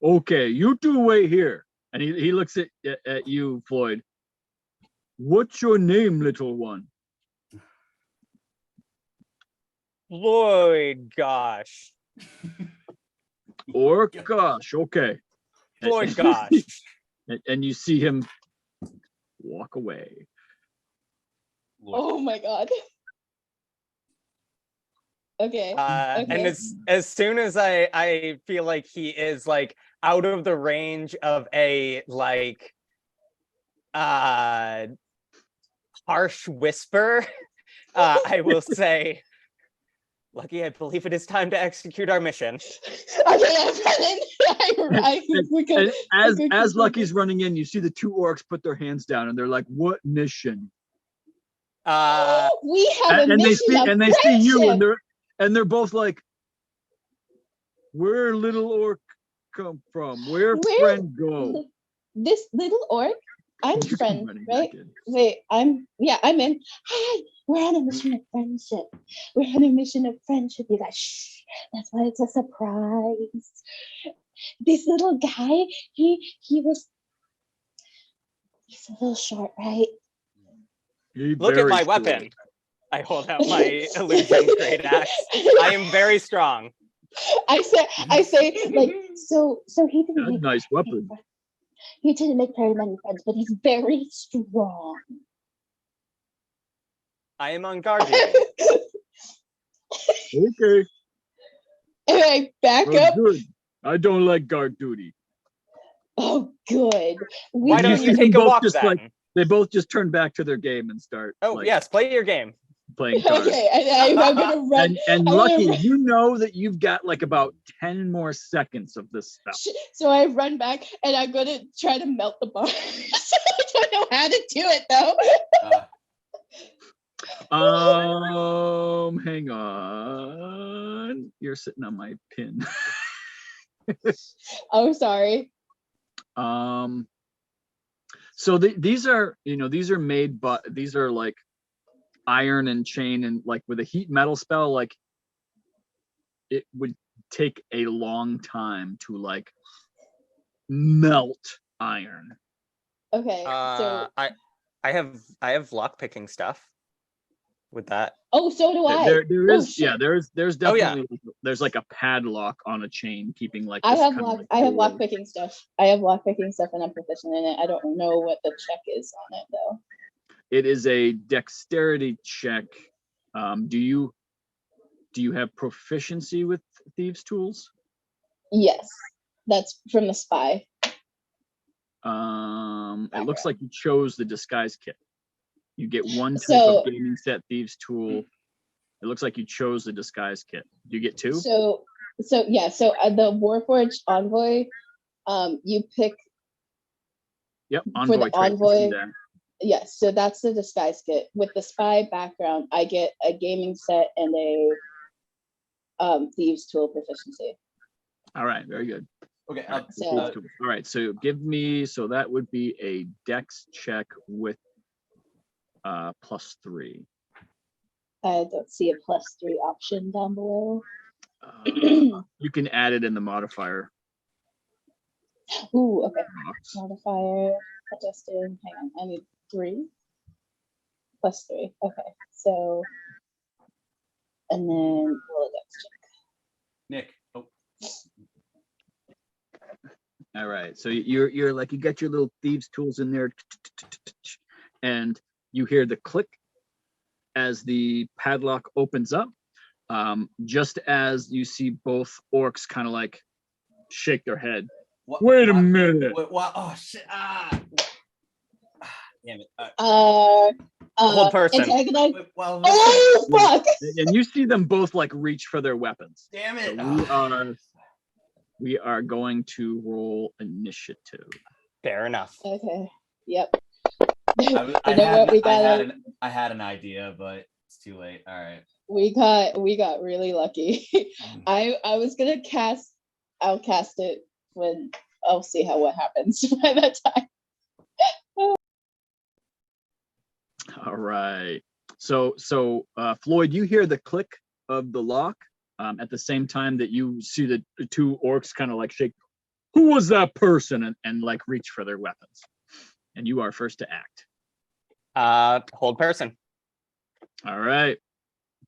"Okay, you two wait here." And he looks at you, Floyd. What's your name, little one? Floyd, gosh. Or gosh, okay. Floyd, gosh. And you see him walk away. Oh my god. Okay. And as soon as I feel like he is like out of the range of a like harsh whisper, I will say, Lucky, I believe it is time to execute our mission. Okay, As Lucky's running in, you see the two orcs put their hands down and they're like, "What mission?" we have a and mission they see you and they're both like, "Where little orc come from? Where friend go?" This little orc. I'm You friend, can right? in. Wait, I'm in. Hi, we're on a mission of friendship. We're on a mission of friendship. You guys, shh. That's why it's a surprise. This little guy, he's a little short, right? Look at my weapon. I hold out my illusion great axe. I am very strong. I say, like, so he didn't That's a nice weapon. He didn't make very many friends, but he's very strong. I am on guard duty. Okay. Anyway, back Well, up. good. I don't like guard duty. Oh, good. Why don't you see take them a both walk just then? like they both just turn back to their game and start. Oh like, yes, play your game. playing cards. Okay, I'm gonna run. And I'm Lucky, gonna run. you know that you've got like about 10 more seconds of this spell. So I run back and I'm gonna try to melt the bar. I don't know how to do it though. Hang on. You're sitting on my pin. Oh, sorry. So these are, these are made, but these are like iron and chain, and like with a heat metal spell, like it would take a long time to like melt iron. Okay, so I have lock picking stuff with that. oh, so do I. There Oh, is, shit. yeah, there's Oh, yeah. definitely there's like a padlock on a chain keeping like I this have kind of, like, I have door. lock picking stuff. I have lock picking stuff and I'm proficient in it. I don't know what the check is on it though. It is a dexterity check. Do you have proficiency with thieves' tools? Yes, that's from the spy. It looks like you chose the disguise kit. You get one type So- of gaming set thieves tool. It looks like you chose the disguise kit. Do you get two? So yeah. So the Warforged Envoy, you pick. Yep. for Envoy the trait, I see envoy. that. Yes, so that's the disguise kit. With the spy background, I get a gaming set and a thieves tool proficiency. All right. Very good. Okay. All right, So- thieves' tools. All right. So give me. So that would be a dex check with +3. I don't see a +3 option down below. You can add it in the modifier. Ooh, okay. box. Modifier adjusted. Hang on, I need 3 +3. Okay, so and then roll a dex check. Nick. Oh, All right. So you're like, you got your little thieves tools in there, and you hear the click as the padlock opens up. Just as you see both orcs kind of like shake their head. what, Wait a what- minute. what- oh shit! Damn it! Hold person. Antagonize. Well, Oh fuck! And you see them both like reach for their weapons. damn So it! we are going to roll initiative. Fair enough. Okay. Yep. I You know what? We got I had an idea, but it's too late. All right. we got really lucky. I was gonna cast. I'll cast it when I'll see what happens by that time. All right. So Floyd, you hear the click of the lock at the same time that you see the two orcs kind of like shake. Who was that person? And like reach for their weapons. And you are first to act. Hold person. All right.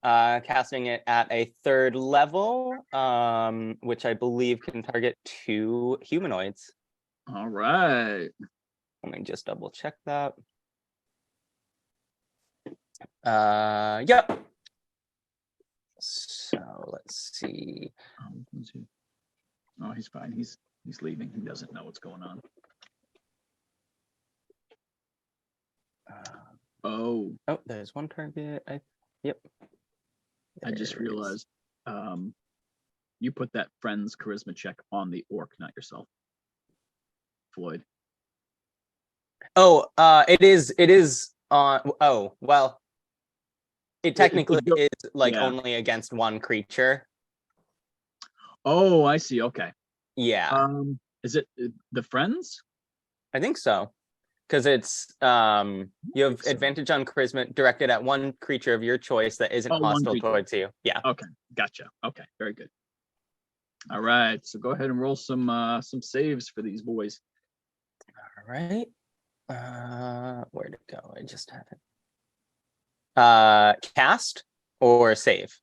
Casting it at a 3rd level, which I believe can target 2 humanoids. All right. Let me just double check that. Yep. So let's see. Oh, he's fine. He's leaving. He doesn't know what's going on. Oh, There's one target. Yep. I just There it is. realized you put that friend's charisma check on the orc, not yourself, Floyd. Oh, it is on. Oh, well, it technically is like yeah. only against one creature. Oh, I see. Okay. Yeah, Is it the friends? I think so. Because it's you have advantage on charisma directed at one creature of your choice that isn't one hostile creature. towards you. Yeah. Okay, gotcha. Okay, very good. All right, so go ahead and roll some saves for these boys. All right. Where'd it go? I just had it. Cast or save?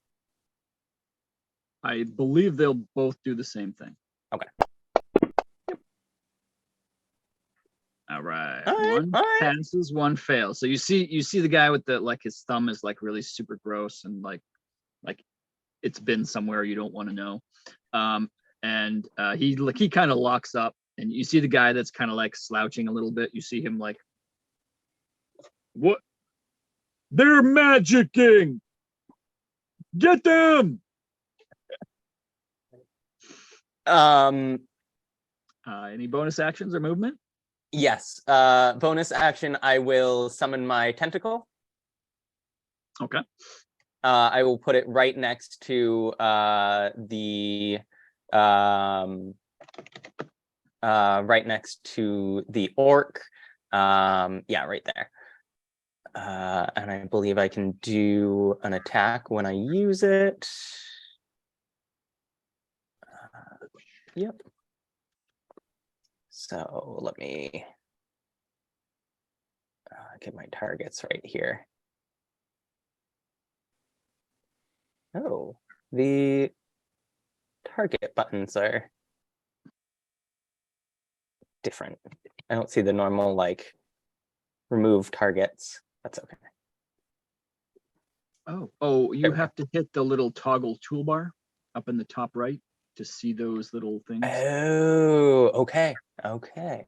I believe they'll both do the same thing. Okay. right. All right, One all right. passes, one fails. So you see the guy with the like his thumb is like really super gross and like it's been somewhere you don't want to know. And he kind of locks up, and you see the guy that's kind of like slouching a little bit. You see him like, what? They're magicking. Get them. Any bonus actions or movement? Yes. Bonus action, I will summon my tentacle. Okay. I will put it right next to the right next to the orc. Yeah, right there. And I believe I can do an attack when I use it. Yep. So let me get my targets right here. Oh, the target buttons are different. I don't see the normal like remove targets. That's okay. Oh, you There we have to hit the little toggle toolbar up in the top right to see those little things. Oh, okay. Okay.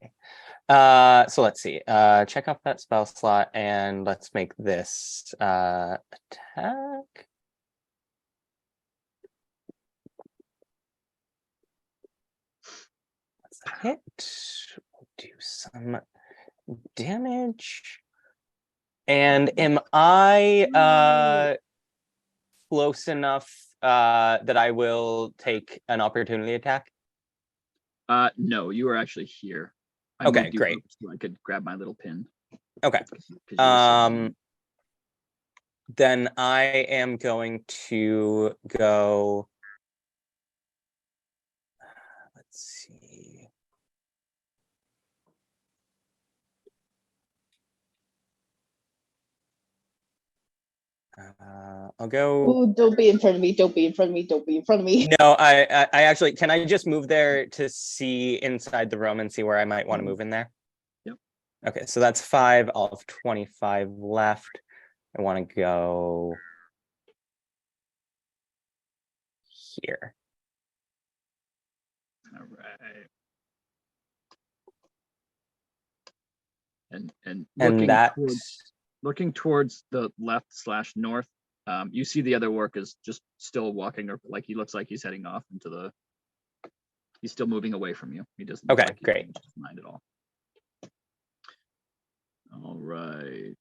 So let's see. Check off that spell slot and let's make this attack. That's a hit. We'll do some damage. And am I close enough that I will take an opportunity attack? No, you are actually here. I Okay, moved you great. up so I could grab my little pin. Okay. 'Cause you were so- Then I am going to go. Let's see. I'll go. Ooh, don't be in front of me. Don't be in front of me. Don't be in front of me. No, I actually, can I just move there to see inside the room and see where I might want to move in there? Yep. Okay, so that's 5. I'll have 25 left. I want to go here. All right. And looking towards the left/north, you see the other work is just still walking, or like he looks like he's heading off into the. He's still moving away from you. He doesn't. Okay, look like he great. changed his mind at all. All right,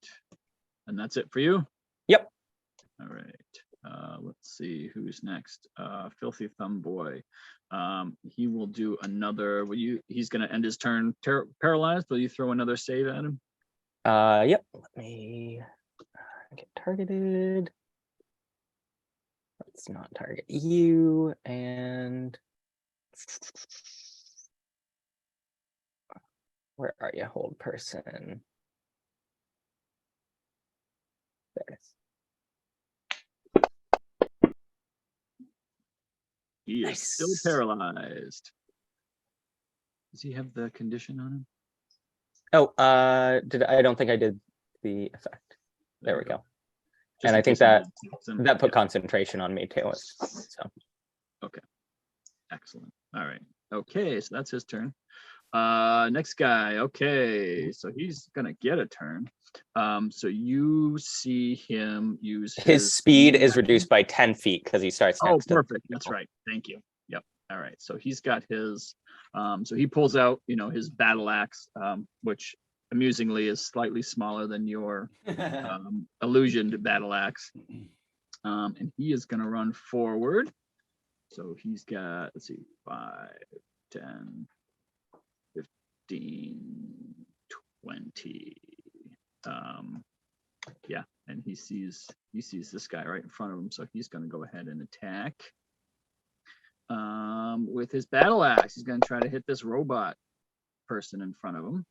and that's it for you. Yep. All right. Let's see who's next. Filthy Thumb Boy. He will do another. He's going to end his turn paralyzed. Will you throw another save at him? Yep. Let me get targeted. Let's not target you. And where are you, hold person? There it is. He Nice. is still paralyzed. Does he have the condition on him? Oh, I don't think I did the effect. There we go. Just and in I think case he that attacks him. that put Yeah. concentration on me too. So Excellent. All right. Okay, so that's his turn. Next guy. Okay, so he's gonna get a turn. So you see him use his speed is reduced by 10 feet because he starts Oh, next to perfect. That's right. Thank you. Yep. All right. So he's got his. So he pulls out, his battle axe, which amusingly is slightly smaller than your illusioned battle axe. And he is going to run forward. So he's got, let's see, 5, 10, 15, 20. Yeah, and he sees this guy right in front of him, so he's going to go ahead and attack. With his battle axe, he's going to try to hit this robot person in front of him.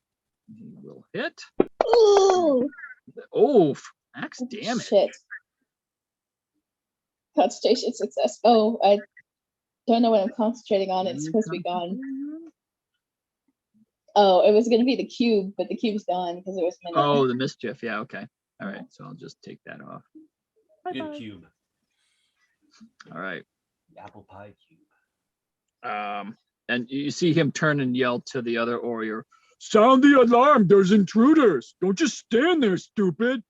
He will hit. Ooh, Oh, max damage. shit. Concentration success. Oh, I don't know what I'm concentrating on. It's supposed to be gone. Oh, it was gonna be the cube, but the cube's gone because it was minute. Oh, the mischief. Yeah, okay. All right, so I'll just take that off. Good cube. All right. The apple pie cube. And you see him turn and yell to the other warrior, "Sound the alarm! There's intruders! Don't just stand there, stupid!"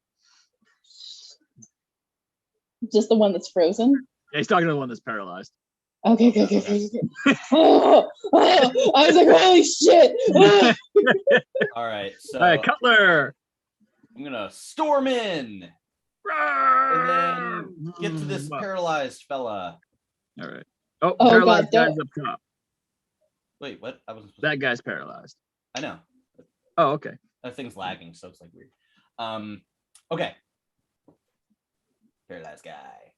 Just the one that's frozen. Yeah, he's talking to the one that's paralyzed. Okay. Oh, I was like, holy shit! All right, so All right, Cutler. I'm gonna storm in and then get to this paralyzed fella. All right. Oh, Oh, paralyzed God, guy's up top. Wait, what? I wasn't. That guy's paralyzed. I know. Oh, okay. That thing's lagging, so it's like weird. Okay. Paralyzed guy.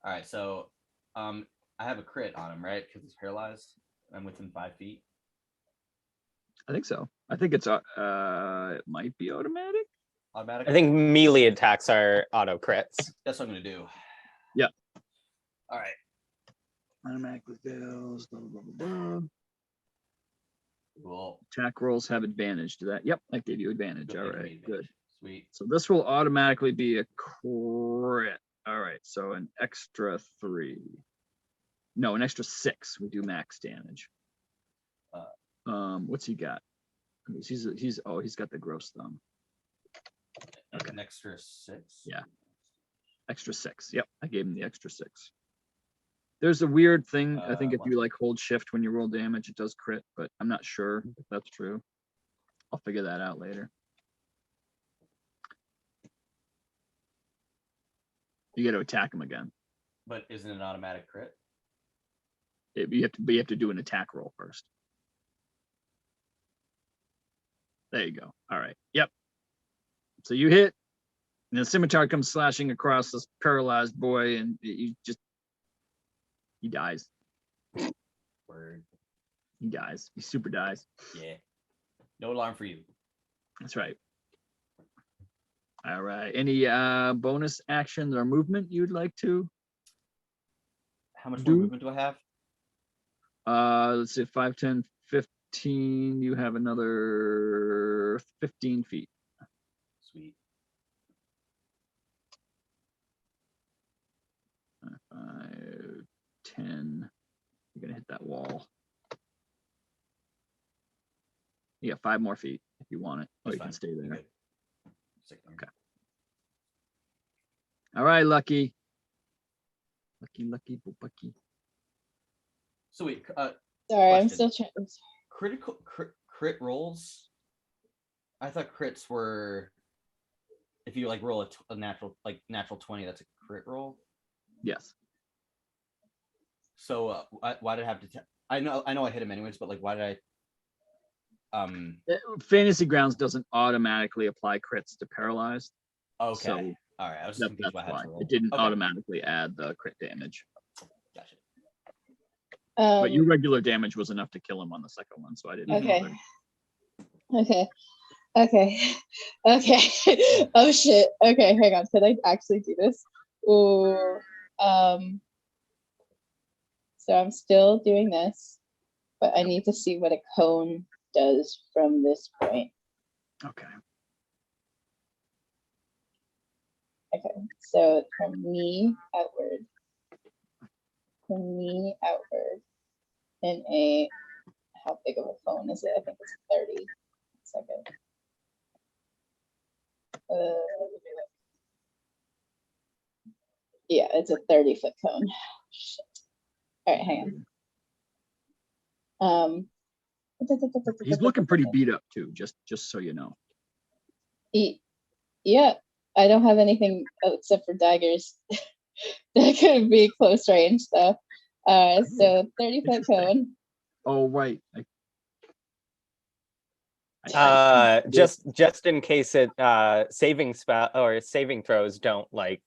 All right, so I have a crit on him, right? Because he's paralyzed. I'm within 5 feet. I think so. I think it's it might be automatic. Automatic. I think melee attacks are auto crits. That's what I'm gonna do. Yeah. All right. Automatically fails. Blah, blah, blah, blah. Cool. Attack rolls have advantage to that. Yep, that gave you advantage. All right, Advantage. good. Sweet. So this will automatically be a crit. All right, so an extra 3. No, an extra 6. We do max damage. What's he got? He's got the gross thumb. Okay. An extra 6. Yeah. Extra 6. Yep, I gave him the extra 6. There's a weird thing. I think if you like hold shift when you roll damage, it does crit, but I'm not sure if that's true. I'll figure that out later. You got to attack him again. But isn't it an automatic crit? You have to do an attack roll first. There you go. All right. Yep. So you hit, and the scimitar comes slashing across this paralyzed boy, and he dies. Word. He dies. He super dies. Yeah. No alarm for you. That's right. All right. Any bonus actions or movement you'd like to? How much more movement do I have? Let's see, 5, 10, 15. You have another 15 feet. Sweet. 5, 10. You're gonna hit that wall. You got 5 more feet if you want it. Or That's you fine. can stay there. Okay. Okay. All right, Lucky. Lucky, Bucky. So wait, Sorry, question. I'm still trying. Critical crit rolls. I thought crits were if you like roll a natural 20, that's a crit roll. Yes. So why did I have to? I know I hit him anyways, but like, why did I? Fantasy Grounds doesn't automatically apply crits to paralyzed. Okay. So all right. I was just confused why I had to roll. it didn't Okay. automatically add the crit damage. Gotcha. But your regular damage was enough to kill him on the second one, so I didn't. Okay. Oh shit. Okay, hang on. Can I actually do this? Ooh. So I'm still doing this, but I need to see what a cone does from this point. Okay. Okay, so from me outward, in a, how big of a cone is it? I think it's 30 seconds. Yeah, it's a 30-foot cone. Shit. All right, hang on. He's looking pretty beat up too, just so you know. Yeah, I don't have anything except for daggers. That could be close range though. So 30-foot cone. Oh, right. Just in case it saving spell or saving throws don't like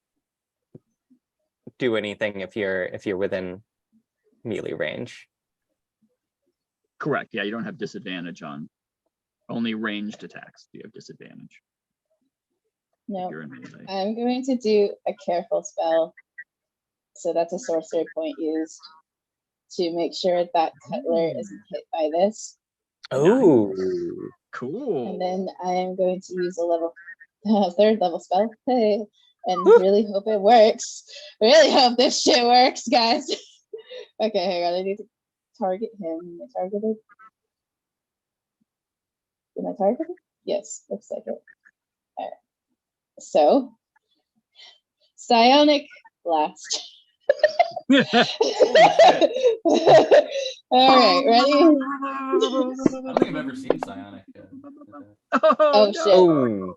do anything if you're within melee range. Correct. Yeah, you don't have disadvantage on only ranged attacks. You have disadvantage. No, You're in melee. I'm going to do a careful spell. So that's a sorcery point used to make sure that Cutler isn't hit by this. Oh. Cool. And then I am going to use a third level spell. Hey, and Woo. really hope it works. Really hope this shit works, guys. Okay, hang on. I need to target him. Am I targeted? Am I targeted? Yes, looks like it. All right. So, psionic blast. All right, ready? I don't think I've ever seen psionic. Oh shit. Oh.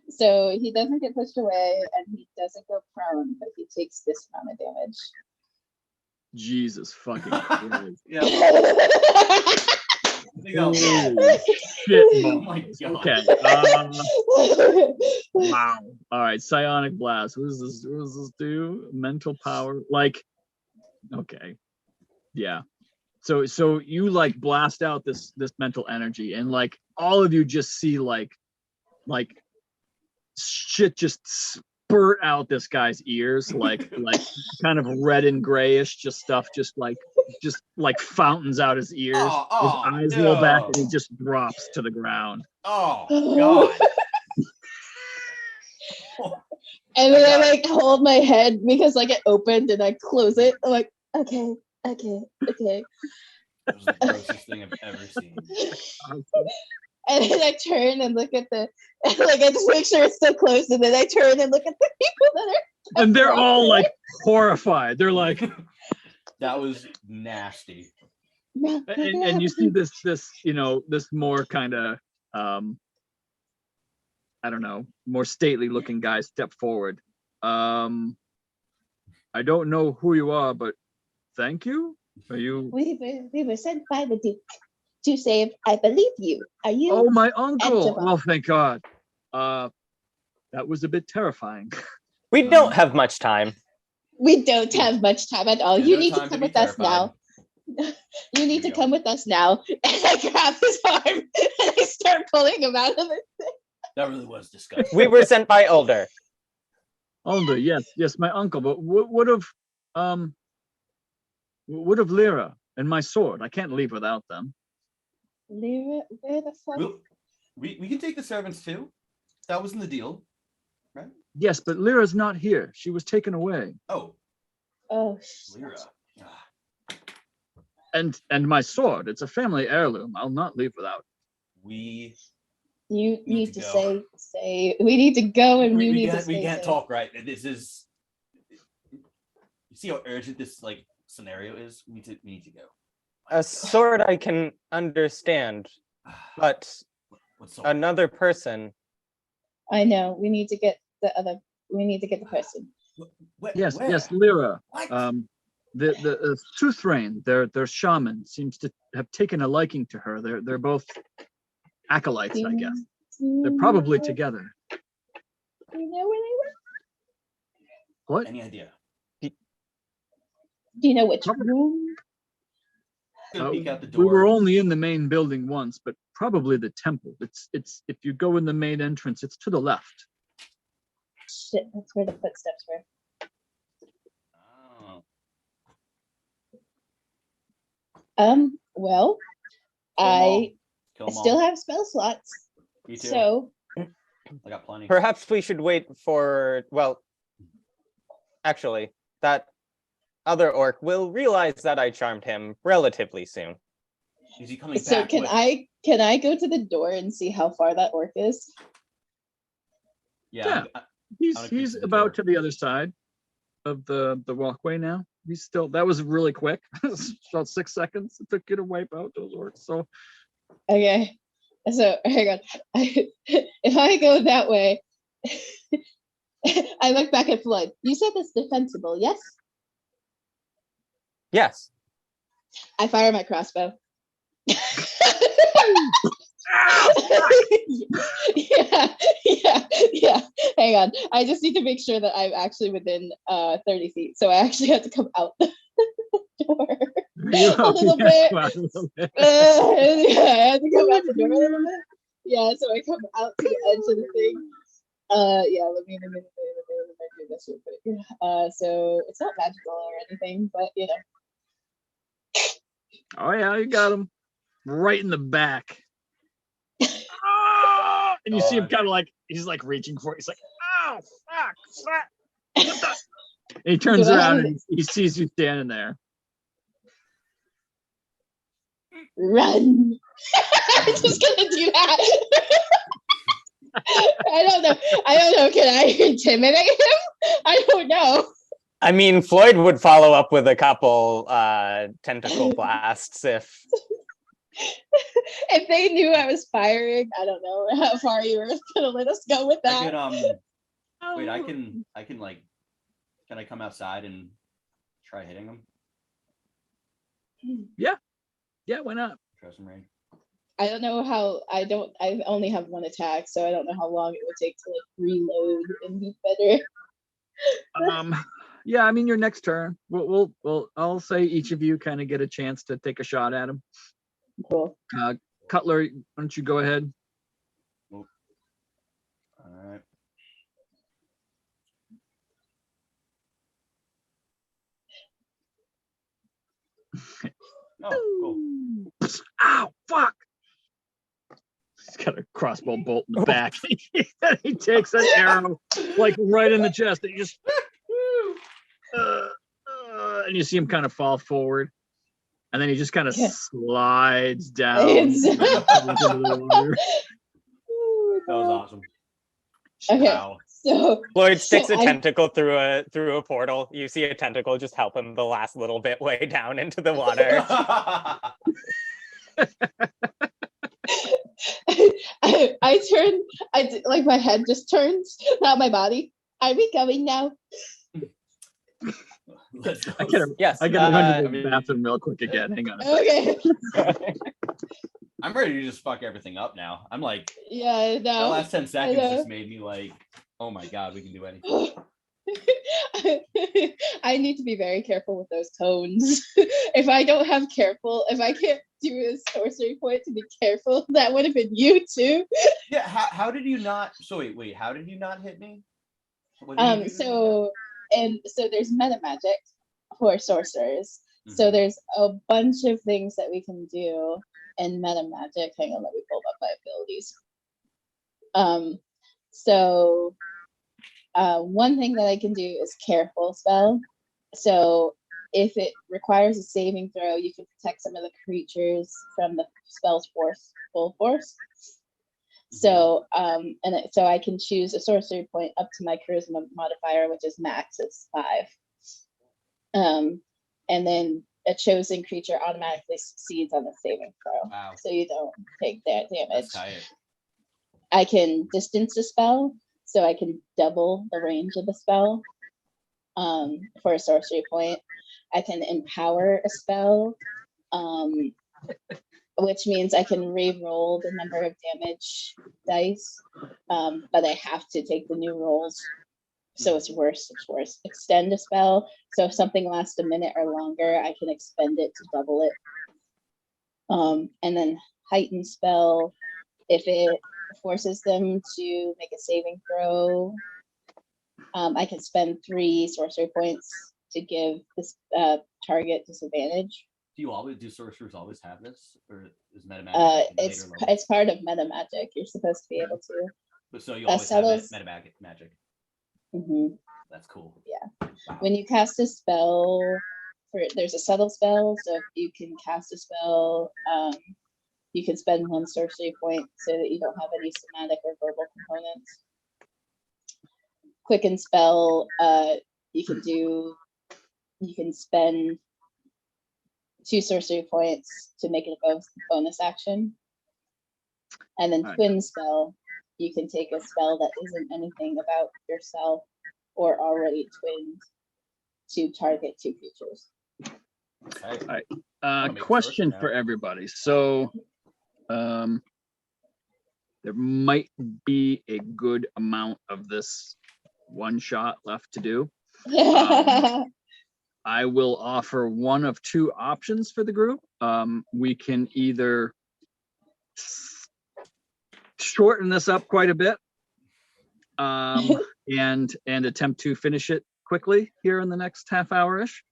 So he doesn't get pushed away and he doesn't go prone, but he takes this amount of damage. Jesus fucking Christ. Yeah. I think that was Holy shit. Oh my god. Okay. Wow. All right. Psionic blast. What does this do? Mental power. Like, okay. Yeah. So you like blast out this mental energy, and like all of you just see like shit just spurt out this guy's ears, like kind of red and grayish, just fountains out his ears. His eyes roll back and he just drops to the ground. Oh god. And then I like hold my head because like it opened and I close it. I'm like, okay. That was the grossest thing I've ever seen. And then I turn and look at like I just make sure it's still closed, and then I turn and look at the people that are. And they're all like horrified. They're like, that was nasty. and you see this more kind of I don't know, more stately looking guy step forward. I don't know who you are, but thank you. Are you? We were sent by the Duke to save, I believe you. Are you? Oh, my uncle. Esteban? Oh, thank God. That was a bit terrifying. We don't have much time. We don't have much time at all. Yeah, You no need to time come be with us terrified. now. You need to we go. come with us now. And I grab his arm and I start pulling him out of it. That really was disgusting. We were sent by Older. Older, yes, my uncle. But what of Lyra and my sword? I can't leave without them. Lyra, where the fuck? We can take the servants too. That wasn't the deal, right? Yes, but Lyra's not here. She was taken away. Oh, Lyra. Ah. And my sword. It's a family heirloom. I'll not leave without it. You need to go. say we need to go, and you need to we stay can't safe. talk, right? This is. You see how urgent this like scenario is? We need to go. A sword I can understand, but What's so another person. I know. We need to get the person. Yes, where? yes, Lyra. What? The Toothrain, their shaman, seems to have taken a liking to her. They're both acolytes, I guess. They're probably together. Do you know where they were? What? Any idea? Do you know which room? Gonna peek out the We door. were only in the main building once, but probably the temple. It's if you go in the main entrance, it's to the left. Shit, that's where the footsteps were. Oh. Well, I still have spell slots. Me too. So I got plenty. Perhaps we should wait for, well, actually, that other orc will realize that I charmed him relatively soon. Is he coming So back? can I go to the door and see how far that orc is? Yeah. He's about to the other side of the walkway now. He's still, that was really quick. About 6 seconds it took you to wipe out those orcs. So Okay. So hang on. If I go that way, I look back at Floyd. You said it's defensible, yes? Yes. I fire my crossbow. yeah. Hang on. I just need to make sure that I'm actually within 30 feet. So I actually have to come out the door a little bit. Yeah, I have to come out the door a little bit. Yeah, so I come out to the edge of the thing. Yeah, let me do this real quick. So it's not magical or anything, but you know. oh yeah, you got him. right in the back. Ah! And you see him kind of like, he's like reaching for it. He's like, oh, fuck. What the? And he turns around and he sees you standing there. Run. I'm just gonna do that. I don't know. Can I intimidate him? I don't know. I mean, Floyd would follow up with a couple tentacle blasts if they knew I was firing. I don't know how far you were gonna let us go with that. Wait, I can like, can I come outside and try hitting him? Yeah, why not? Try some rain. I don't know how. I only have one attack, so I don't know how long it would take to like reload and be better. Yeah, I mean your next turn. We'll I'll say each of you kind of get a chance to take a shot at him. Cool. Cutler, why don't you go ahead? All right. Oh, cool. Ow, fuck. He's got a crossbow bolt in the back. He takes an arrow like right in the chest. And you just and you see him kind of fall forward. And then he just kind of slides down. That was awesome. Okay. Wow. So Floyd sticks a tentacle through a portal. You see a tentacle just help him the last little bit way down into the water. I turn. Like my head just turns, not my body. Are we going now? I gotta run to the bathroom real quick again. Hang on. Okay. I'm ready to just fuck everything up now. I'm like, yeah, I know. The last 10 seconds just made me like, oh my god, we can do anything. I need to be very careful with those tones. If I can't do a sorcery point to be careful, that would have been you too. Yeah, how did you not? So wait, how did you not hit me? So there's meta magic for sorcerers. Mm-hmm. So there's a bunch of things that we can do in meta magic. Hang on, let me pull up my abilities. One thing that I can do is careful spell. So if it requires a saving throw, you can protect some of the creatures from the spell's full force. So so I can choose a sorcery point up to my charisma modifier, which is max, it's 5. And then a chosen creature automatically succeeds on the saving throw. Wow. So you don't take that damage. That's tight. I can distance a spell, so I can double the range of the spell for a sorcery point. I can empower a spell, which means I can re-roll the number of damage dice, but I have to take the new rolls. So it's worse. Extend a spell. So if something lasts a minute or longer, I can expend it to double it. And then heighten spell, if it forces them to make a saving throw, I can spend 3 sorcery points to give this target disadvantage. Do sorcerers always have this, or is meta magic? It's part of meta magic. You're supposed to be able to. But so you always have meta magic. Mm-hmm. That's cool. Yeah. Wow. When you cast a spell, there's a subtle spell. So if you can cast a spell, you can spend 1 sorcery point so that you don't have any somatic or verbal components. Quicken spell, you can spend 2 sorcery points to make it a bonus action. And then twin spell, you can take a spell that isn't anything about yourself or already twinned to target 2 creatures. All right. Question for everybody. So there might be a good amount of this one shot left to do. I will offer one of 2 options for the group. We can either shorten this up quite a bit and attempt to finish it quickly here in the next half hour-ish.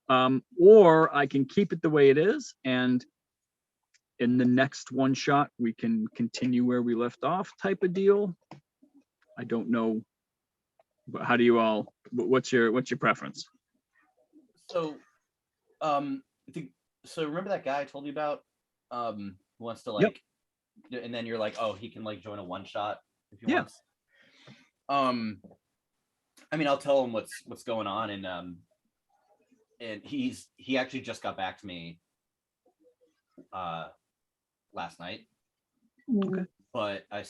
Or I can keep it the way it is and in the next one shot, we can continue where we left off type of deal. I don't know. But how do you all, what's your preference? So, I think, so remember that guy I told you about? Who wants to like, and then you're like, oh, he can like join a one shot if he wants. I mean, I'll tell him what's going on, and he actually just got back to me last night. Okay. But I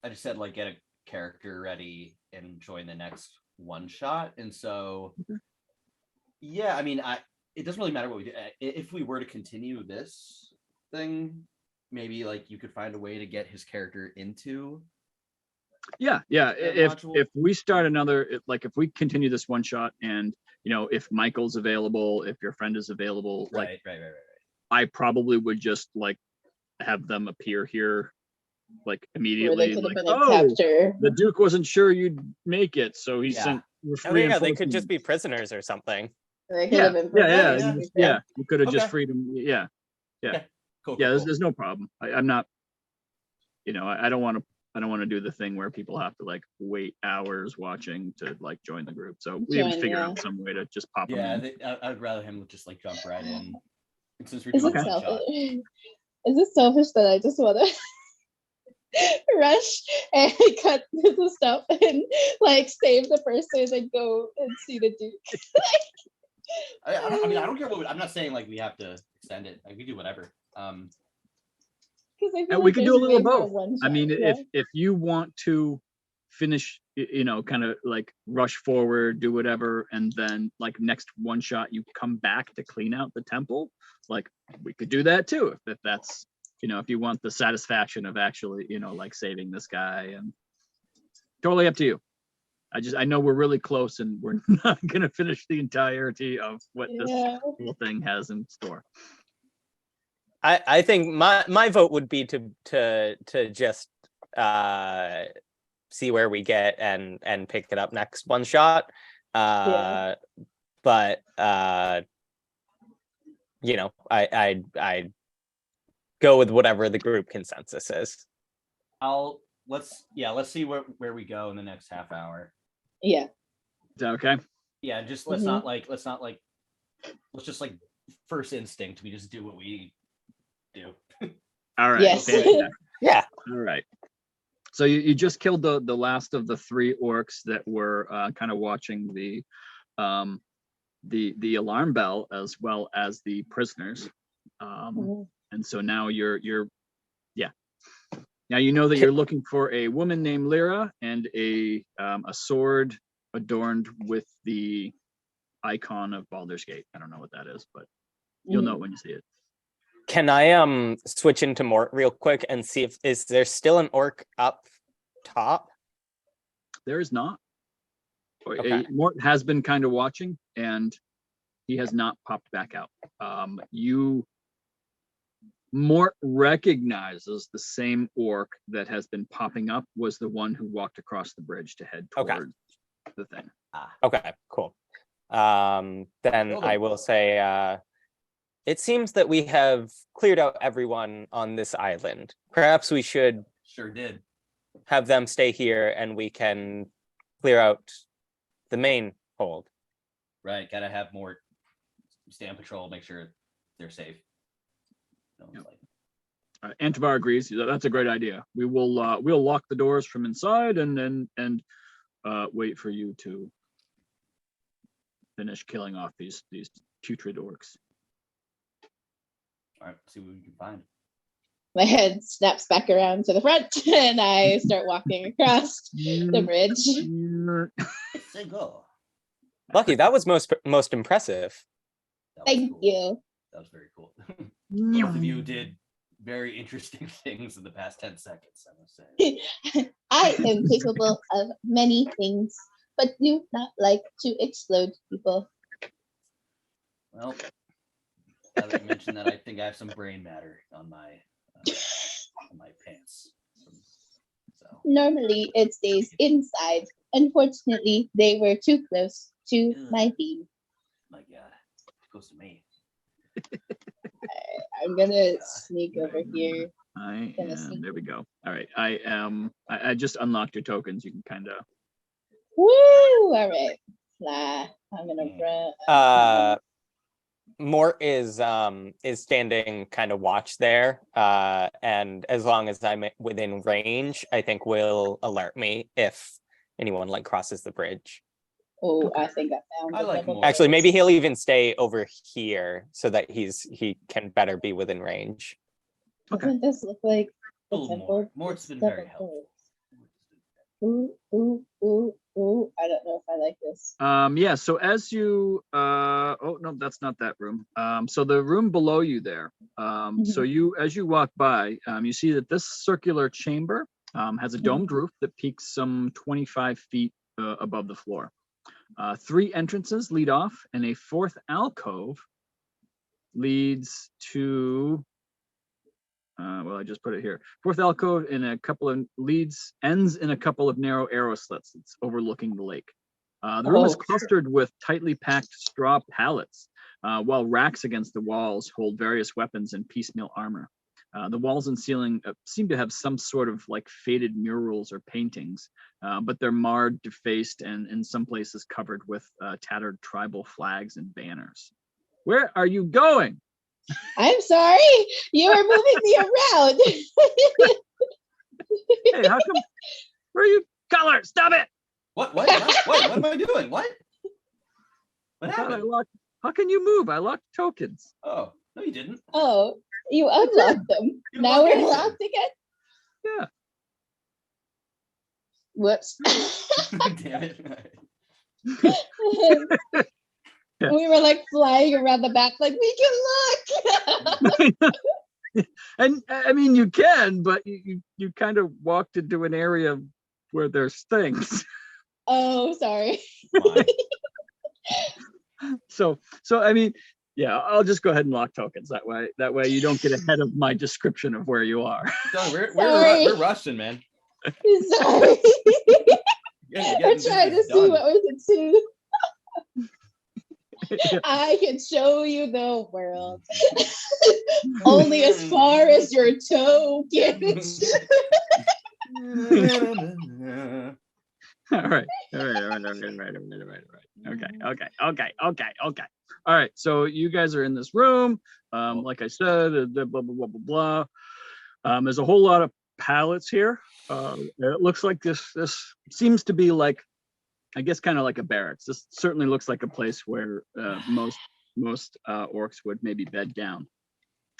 just said like get a character ready and join the next one shot, and so yeah, I mean, it doesn't really matter what we do. If we were to continue this thing, maybe like you could find a way to get his character into. Yeah. If we start another, like if we continue this one shot, and if Michael's available, if your friend is available, Right. I probably would just like have them appear here like immediately. Like, the Duke wasn't sure you'd make it, so he sent. They could just be prisoners or something. We could have just freed him. Yeah. Cool. There's no problem. I'm not. I don't want to do the thing where people have to like wait hours watching to like join the group. So we have to figure out some way to just pop them in. I'd rather him just like jump right in. And since we're Is doing it one shot. Is it selfish that I just want to rush and cut the stuff and like save the person and go and see the Duke? I mean, I don't care what I'm not saying like we have to extend it. Like we do whatever. And we could do a little both. I mean, if you want to finish, kind of like rush forward, do whatever, and then like next one shot you come back to clean out the temple, like we could do that too. If that's, if you want the satisfaction of actually, like saving this guy, and totally up to you. I know we're really close and we're not gonna finish the entirety of what this whole thing has in store. I think my vote would be to just see where we get and pick it up next one shot. But I'd go with whatever the group consensus is. Let's see where we go in the next half hour. Yeah. Is that okay? Yeah, just let's just like first instinct, we just do what we do. All right. Yes. Yeah. All right. So you just killed the last of the 3 orcs that were kind of watching the alarm bell, as well as the prisoners. And so now you're now that you're looking for a woman named Lyra and a sword adorned with the icon of Baldur's Gate. I don't know what that is, but you'll know it when you see it. Can I switch into Mort real quick and see is there still an orc up top? There is not. Okay. Mort has been kind of watching, and he has not popped back out. Mort recognizes the same orc that has been popping up was the one who walked across the bridge to head towards the thing. Okay, cool. Then I will say, it seems that we have cleared out everyone on this island. Perhaps we should have them stay here and we can clear out the main hold. Right, gotta have more stay on patrol, make sure they're safe. Antivar agrees. That's a great idea. We'll lock the doors from inside and wait for you to finish killing off these putrid orcs. All right, see what we can find. My head snaps back around to the front and I start walking across the bridge. It's a go. Lucky, that was most impressive. Thank you. That was very cool. Both of you did very interesting things in the past 10 seconds, I must say. I am capable of many things, but do not like to explode people. Well, now that you mentioned that, I think I have some brain matter on my pants. So. Normally, it stays inside. Unfortunately, they were too close to my beam. My God, close to me. I'm gonna sneak over here. There we go. All right. I just unlocked your tokens. You can kind of. Woo! All right. Fly. I'm gonna run. Mort is standing kind of watch there, and as long as I'm within range, I think will alert me if anyone like crosses the bridge. Oh, I think I found. I like Mort. Actually, maybe he'll even stay over here so that he can better be within range. Doesn't this look like A the little temple? more. Mort's been very helpful. Ooh, ooh, ooh, ooh. I don't know if I like this. Yeah, so as you oh no, that's not that room. So the room below you there. So you as you walk by, you see that this circular chamber has a domed roof that peaks some 25 feet above the floor. 3 entrances lead off, and a 4th alcove leads to well, I just put it here. 4th alcove in a couple of ends in a couple of narrow arrow slits. It's overlooking the lake. The room is clustered with tightly packed straw pallets, while racks against the walls hold various weapons and piecemeal armor. The walls and ceiling seem to have some sort of like faded murals or paintings, but they're marred, defaced, and in some places covered with tattered tribal flags and banners. Where are you going? I'm sorry, you are moving me around. Hey, how come? Where are you? Color, stop it! What? What am I doing? What happened? How can you move? I locked tokens. Oh, no, you didn't. Oh, you unlocked them. You Now we're unlocked locked again. Yeah. Whoops. Damn it. Yeah. We were like flying around the back, like we can look. And I mean, you can, but you kind of walked into an area where there's things. Oh, sorry. So I mean, yeah, I'll just go ahead and lock tokens that way you don't get ahead of my description of where you are. We're rushing, man. Sorry. We're trying to see what we can see. I can show you the world. Only as far as your toe gets. All right. Okay. All right. So you guys are in this room. Like I said, blah blah blah blah blah. There's a whole lot of pallets here. It looks like this seems to be like, I guess, kind of like a barracks. This certainly looks like a place where most orcs would maybe bed down.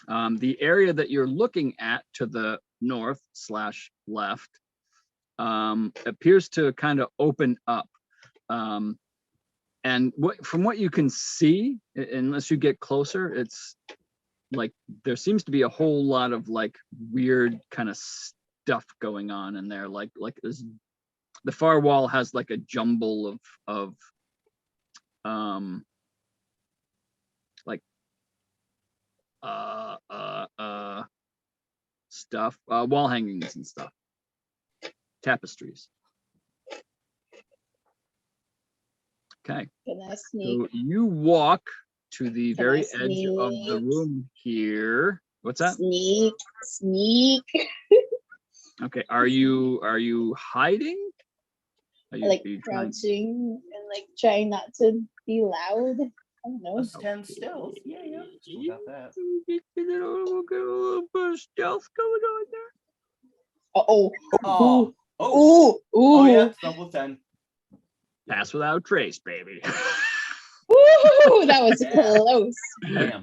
The area that you're looking at to the north/left appears to kind of open up. And from what you can see, unless you get closer, it's like there seems to be a whole lot of like weird kind of stuff going on in there. Like this, the far wall has like a jumble of like stuff, wall hangings and stuff, tapestries. Okay. So you walk to the very edge of the room here. What's that? Sneak. Okay. Are you hiding? Are you crouching and like trying not to be loud? I don't know. stand still. Yeah. Got that. Get a little bit of stealth going on there. Oh yeah, double 10. Pass without trace, baby. Woo! That was close. Damn.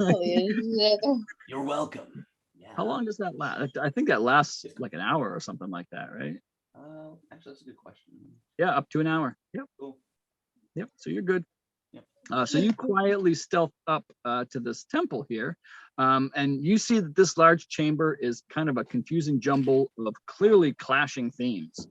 You're welcome. Yeah. How long does that last? I think that lasts like an hour or something like that, right? Actually, that's a good question. Yeah, up to an hour. Yep. Cool. Yep. So you're good. Yep. So you quietly stealth up to this temple here, and you see that this large chamber is kind of a confusing jumble of clearly clashing themes.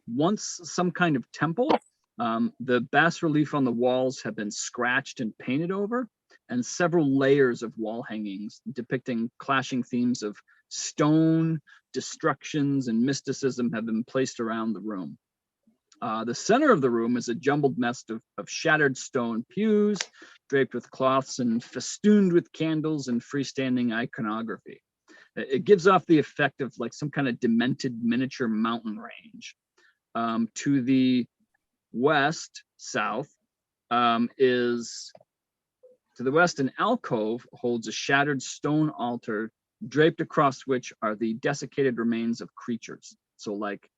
Once some kind of temple, the bas relief on the walls have been scratched and painted over, and several layers of wall hangings depicting clashing themes of stone, destructions, and mysticism have been placed around the room. The center of the room is a jumbled mess of shattered stone pews, draped with cloths and festooned with candles and freestanding iconography. It gives off the effect of like some kind of demented miniature mountain range. To the west, south, is to the west, an alcove holds a shattered stone altar draped across which are the desiccated remains of creatures. So like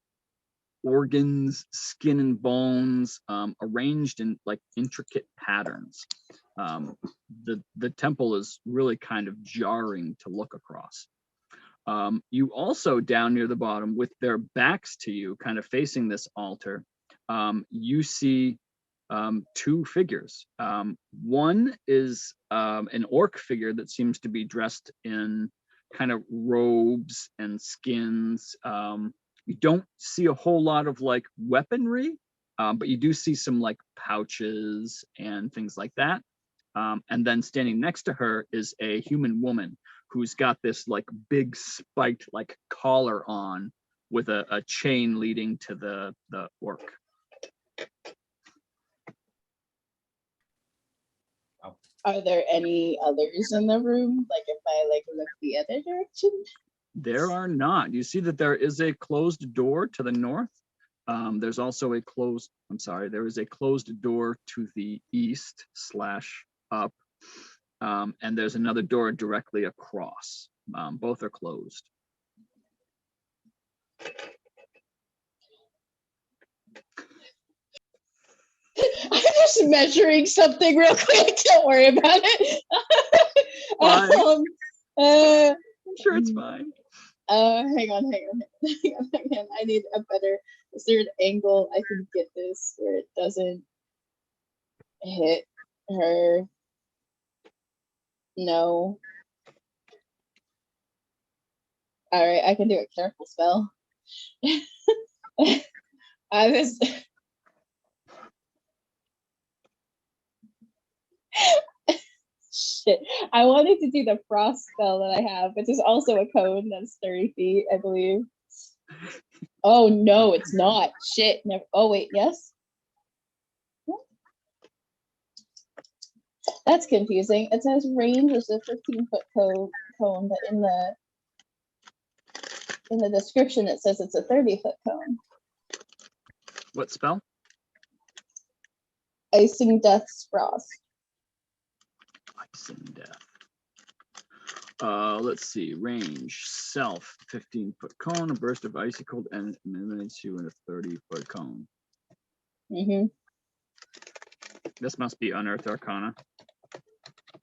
organs, skin and bones, arranged in like intricate patterns. The temple is really kind of jarring to look across. You also, down near the bottom, with their backs to you, kind of facing this altar, you see two figures. One is an orc figure that seems to be dressed in kind of robes and skins. You don't see a whole lot of like weaponry, but you do see some like pouches and things like that. And then standing next to her is a human woman who's got this like big spiked like collar on with a chain leading to the orc. Are there any others in the room? Like if I like look the other direction? There are not. You see that there is a closed door to the north. There's also a closed, I'm sorry, there is a closed door to the east / up. And there's another door directly across. Both are closed. I'm just measuring something real quick. Don't worry about it. I'm sure it's fine. Hang on. I need a better. Is there an angle I can get this where it doesn't hit her? No. All right, I can do a careful spell. I was. Shit. I wanted to do the frost spell that I have, which is also a cone that's 30 feet, I believe. Oh no, it's not. Shit. Never. Oh wait, yes. That's confusing. It says range is a 15-foot cone, but in the description it says it's a 30-foot cone. What spell? Icing Death's Frost. Icing Death. Let's see. Range, self, 15-foot cone. A burst of icy cold and eliminates you in a 30-foot cone. Mm-hmm. This must be Unearthed Arcana.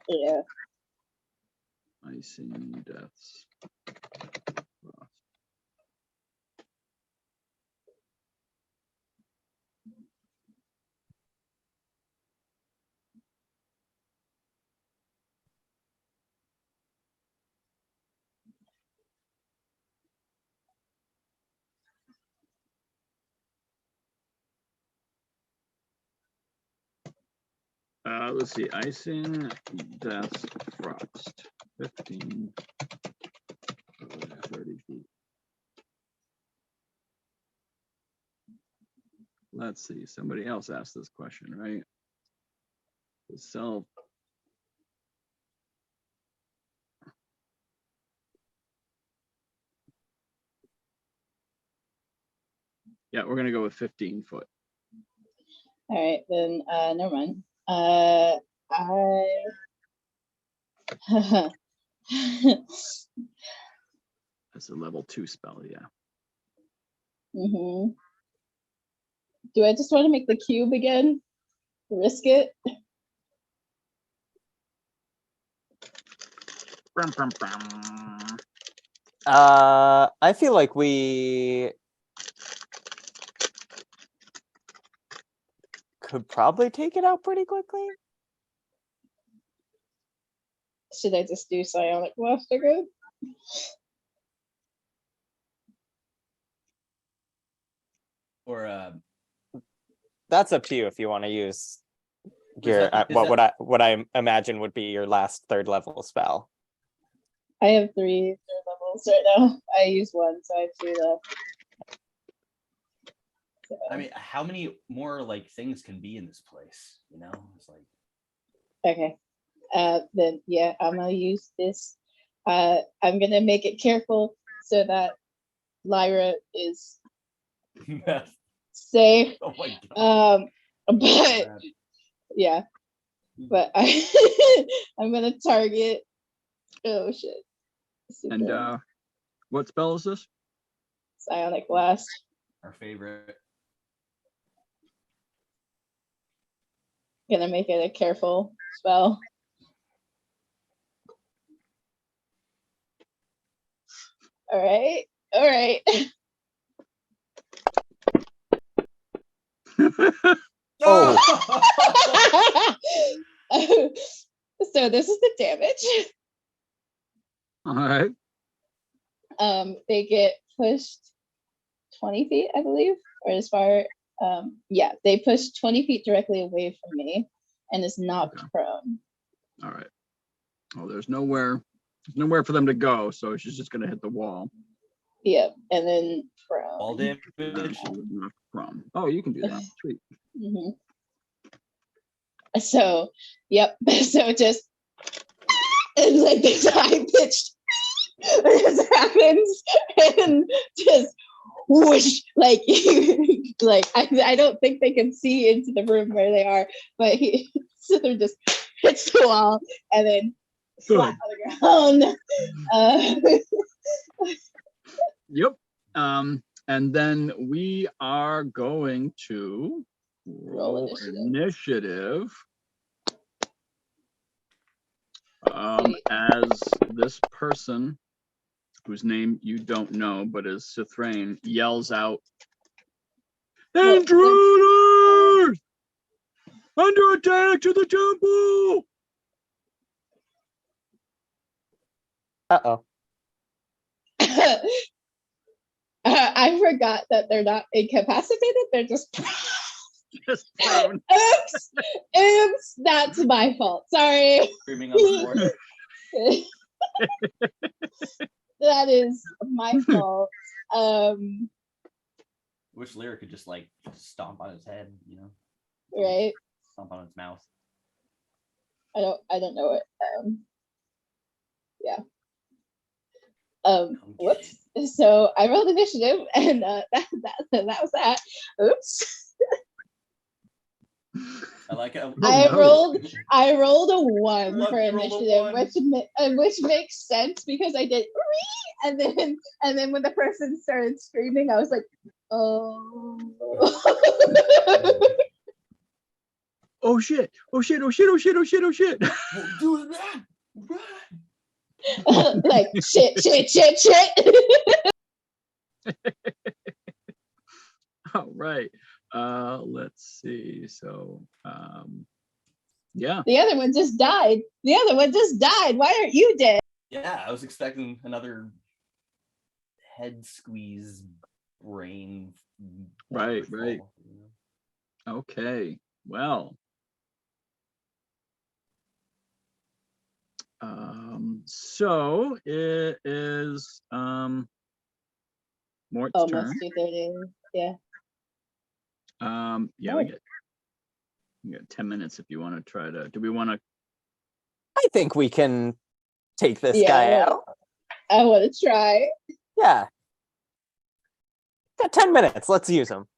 Yeah. Icing Deaths. Let's see. Icing Deaths Frost. 15. 30 feet. Let's see. Somebody else asked this question, right? The self. Yeah, we're gonna go with 15 foot. All right, then never mind. That's a level 2 spell, yeah. Mm-hmm. Do I just want to make the cube again? Risk it? I feel like we could probably take it out pretty quickly. Should I just do psionic blast again? Or that's up to you if you want to use your what I imagine would be your last 3rd level spell. I have 3 3rd levels right now. I use 1, so I have 2 left. So. I mean, how many more like things can be in this place? You know, it's like Okay. Then yeah, I'm gonna use this. I'm gonna make it careful so that Lyra is safe. Oh my god. But yeah, but I'm gonna target. Oh shit! And what spell is this? Psionic Blast. Our favorite. Gonna make it a careful spell. All right. All right. Oh. So this is the damage. All right. They get pushed 20 feet, I believe, or as far. Yeah, they push 20 feet directly away from me, and is knocked prone. All right. Oh, there's nowhere for them to go, so she's just gonna hit the wall. Yep, and then prone. All damage. Prone. Oh, you can do that. Sweet. Mm-hmm. So, yep. So just and like this high pitched this happens, and just whoosh, like like I don't think they can see into the room where they are, but so they're just hits the wall and then flat on the ground. Yep. And then we are going to roll initiative. As this person, whose name you don't know, but is Cithrain, yells out, "Intruders! Under attack to the temple!" Uh-oh. I forgot that they're not incapacitated, they're just prone. Oops, that's my fault. Sorry. Screaming on the floor. That is my fault. Wish Lyra could just like stomp on his head, you know? Right. Stomp on his mouth. I don't know it. Yeah. Whoops. So I rolled initiative, and that was that. Oops. I like it. I rolled a 1 for initiative, which makes sense because I did and then when the person started screaming, I was like, oh. Oh shit! Oh shit! Oh shit! Oh shit! Oh shit! Oh shit! Do that! Run! Like shit. All right. Let's see. So, yeah. The other one just died. Why aren't you dead? Yeah, I was expecting another head squeeze brain. Right. You know? Okay. Well. So it is Mort's turn. 2:30. Yeah. Yeah, we get 10 minutes if you want to try to. Do we want to? I think we can take this guy out. I want to try. Yeah. Got 10 minutes. Let's use him.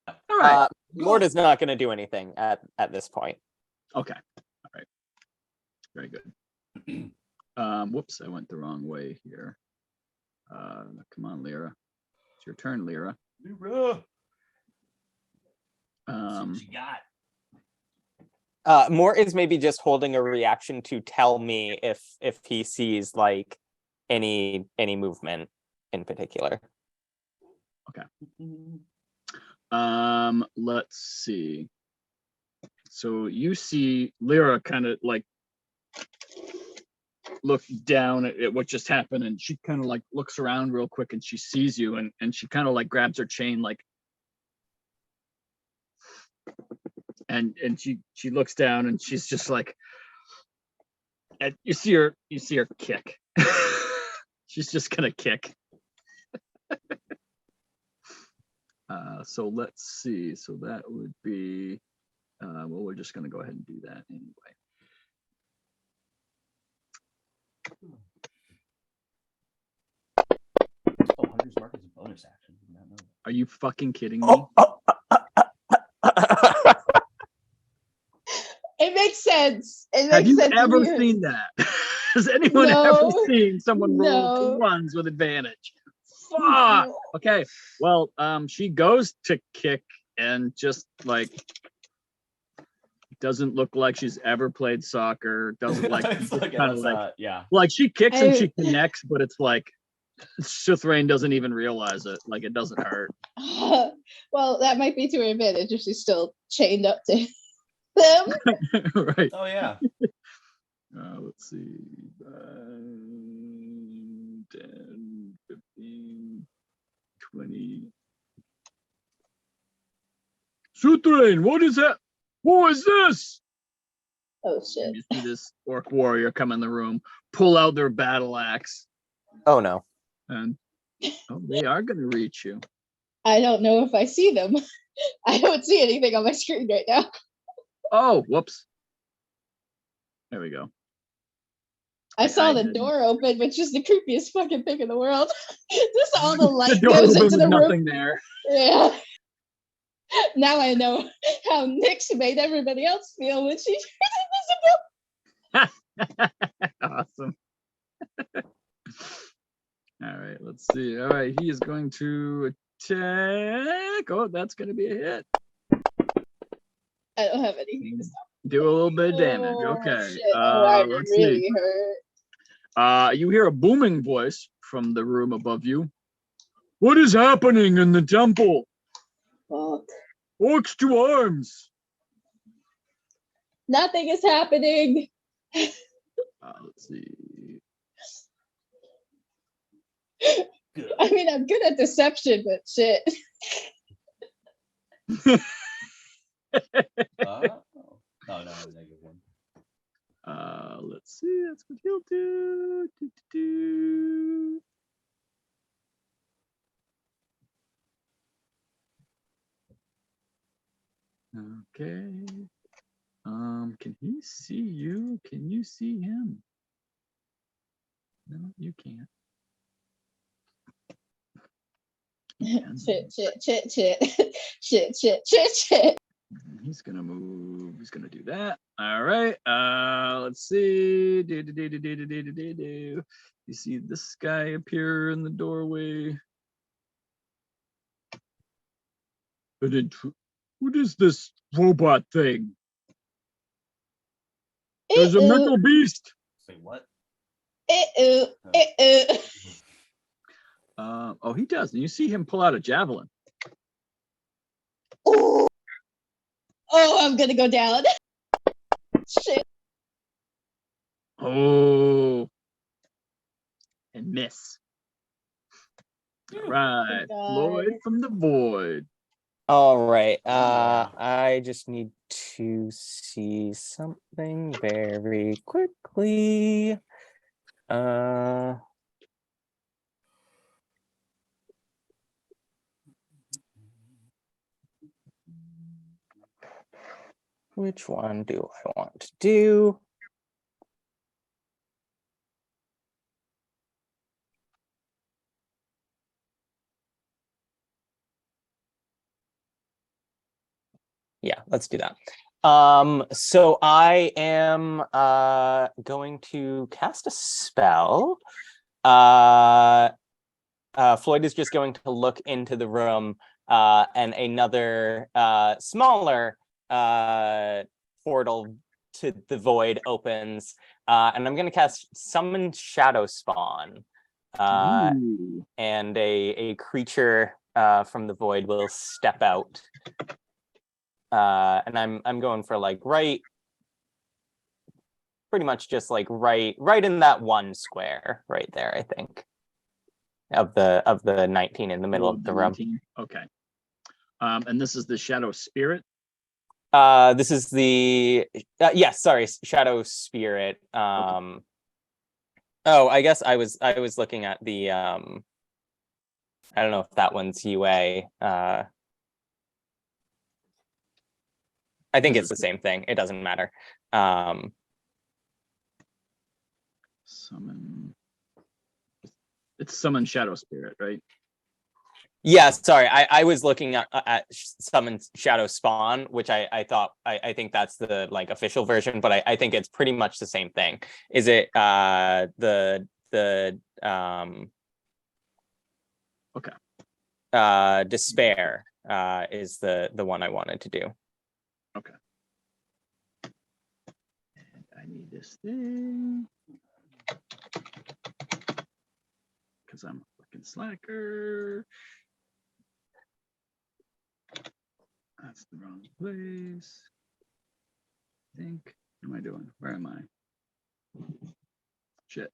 All right. Mort is not going to do anything at this point. Okay. All right. Very good. Whoops, I went the wrong way here. Come on, Lyra. It's your turn, Lyra. Lyra. What you got? Mort is maybe just holding a reaction to tell me if he sees like any movement in particular. Okay. Let's see. So you see Lyra kind of like look down at what just happened, and she kind of like looks around real quick, and she sees you, and she kind of like grabs her chain like, and she looks down, and she's just like, and you see her kick. She's just gonna kick. So let's see. So that would be, well, we're just gonna go ahead and do that anyway. mark as a bonus action. Did not know that. Are you fucking kidding me? It makes sense. It makes Have you sense ever here. seen that? Has anyone No. ever seen someone roll No. 2 ones with advantage? Fuck. Okay. Well, she goes to kick and just like doesn't look like she's ever played soccer. Doesn't like It's like, kind of that's, like yeah. like she kicks and she connects, but it's like Shithrain doesn't even realize it. Like it doesn't hurt. Well, that might be to her advantage if she's still chained up to them. Right. Oh yeah. Let's see. 10, 15, 20. Shithrain, what is that? Who is this? Oh shit. And you see this orc warrior come in the room, pull out their battle axe, Oh no. and they are going to reach you. I don't know if I see them. I don't see anything on my screen right now. Oh, whoops. There we go. I saw the didn't. door open, which is the creepiest fucking thing in the world. Just all the The light door goes open into with the room. nothing there. Yeah. Now I know how Nyx made everybody else feel when she turned invisible. Awesome. All right, let's see. All right, he is going to attack. Oh, that's going to be a hit. I don't have anything to stop. Do a little bit of damage. Oh, Okay. shit. I Let's really see. hurt. You hear a booming voice from the room above you. What is happening in the temple? Fuck. Orcs to arms. Nothing is happening. Let's see. Good. I mean, I'm good at deception, but shit. Oh no, negative one. Let's see. That's what he'll do. Do. Okay. Can he see you? Can you see him? No, you can't. Shit. Shit. He's gonna move. He's gonna do that. All right. Let's see. You see this guy appear in the doorway. What is this robot thing? There's a mental beast. Say what? Oh, he does. And you see him pull out a javelin. Oh, I'm gonna go down. Shit. Oh. And miss. All right. God. Floyd from the void. All right. I just need to see something very quickly. Which one do I want to do? Yeah, let's do that. So I am going to cast a spell. Floyd is just going to look into the room, and another smaller portal to the void opens, and I'm going to cast Summon Shadow Spawn, and a creature from the void will step out. And I'm going for like pretty much just like right in that one square right there, I think, of the 19 in the middle of the room. 19. Okay. And this is the shadow spirit. This is the Shadow Spirit. Okay. Oh, I guess I was looking at the I don't know if that one's UA. I think it's the same thing. It doesn't matter. Summon. It's summon shadow spirit, right? Yeah, sorry. I was looking at Summon Shadow Spawn, which I thought I think that's the like official version, but I think it's pretty much the same thing. Is it the Despair is the one I wanted to do. Okay. And I need this thing because I'm a fucking slacker. That's the wrong place. I think. What am I doing? Where am I? Shit.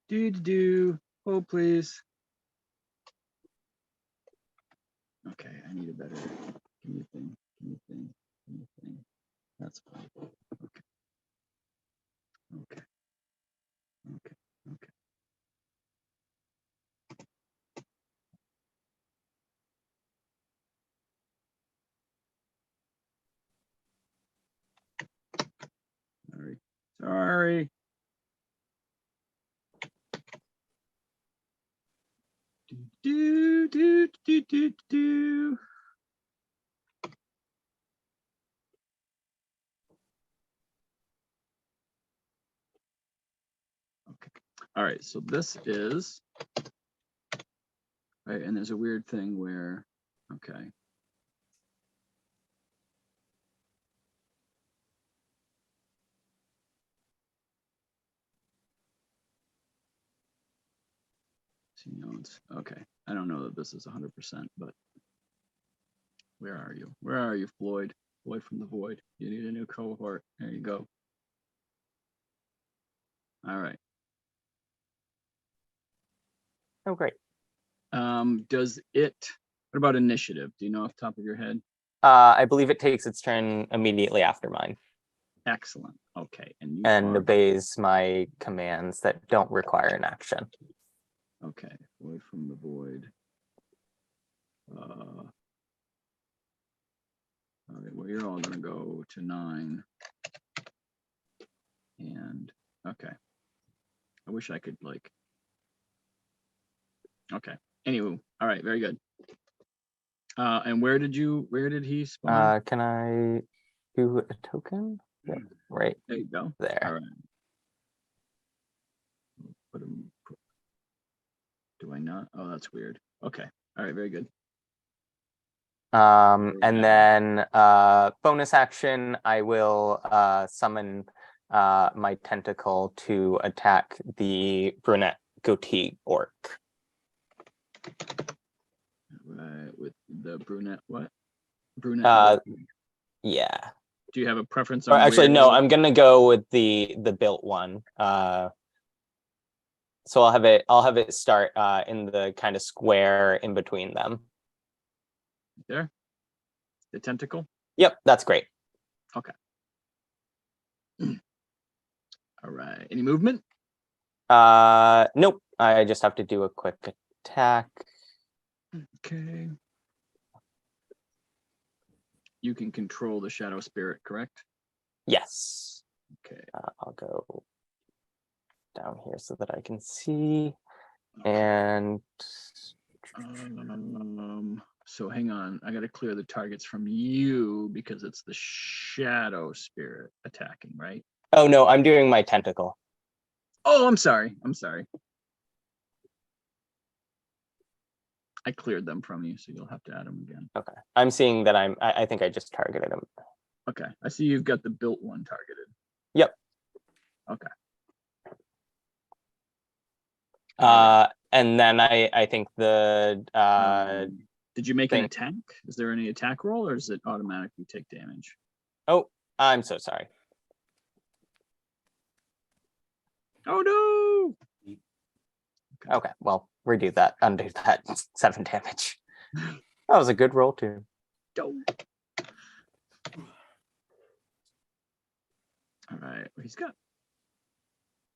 Do. Oh, please. Okay, I need a better. Give me a thing. Give me a thing. Give me a thing. That's fine. Okay. Okay. Okay. Okay. Sorry. Sorry. Do. Okay. All right. So this is right, and there's a weird thing where, okay. See notes. Okay. I don't know that this is 100%, but where are you? Where are you, Floyd? Floyd from the void. You need a new cohort. There you go. All right. Oh, great. Does it? What about initiative? Do you know off the top of your head? I believe it takes its turn immediately after mine. Excellent. Okay, and you and are... obeys my commands that don't require an action. Okay, Floyd from the void. All right, well, you're all gonna go to 9. And okay, I wish I could like. Okay. Anywho, all right, very good. And where did he spawn? Can I do a token? Yep, right There you go. there. All right. Put him. Do I not? Oh, that's weird. Okay. All right. Very good. And then bonus action, I will summon my tentacle to attack the brunette goatee orc. Right, with the brunette. What? Brunette. Yeah. Do you have a preference Or on? actually, no. I'm gonna go with the built one. So I'll have it start in the kind of square in between them. There. The tentacle. Yep, that's great. Okay. All right. Any movement? Nope. I just have to do a quick attack. Okay. You can control the shadow spirit, correct? Yes. Okay. I'll go down here so that I can see. Okay. And so hang on, I got to clear the targets from you because it's the shadow spirit attacking, right? oh no, I'm doing my tentacle. Oh, I'm sorry. I cleared them from you, so you'll have to add them again. Okay. I'm seeing that I think I just targeted him. Okay. I see you've got the built one targeted. Yep. Okay. And then I think the did you make thing. an attack? Is there any attack roll, or does it automatically take damage? Oh, I'm so sorry. Oh no. Okay, well, redo that, undo that. 7 damage. That was a good roll too. All right, well, he's got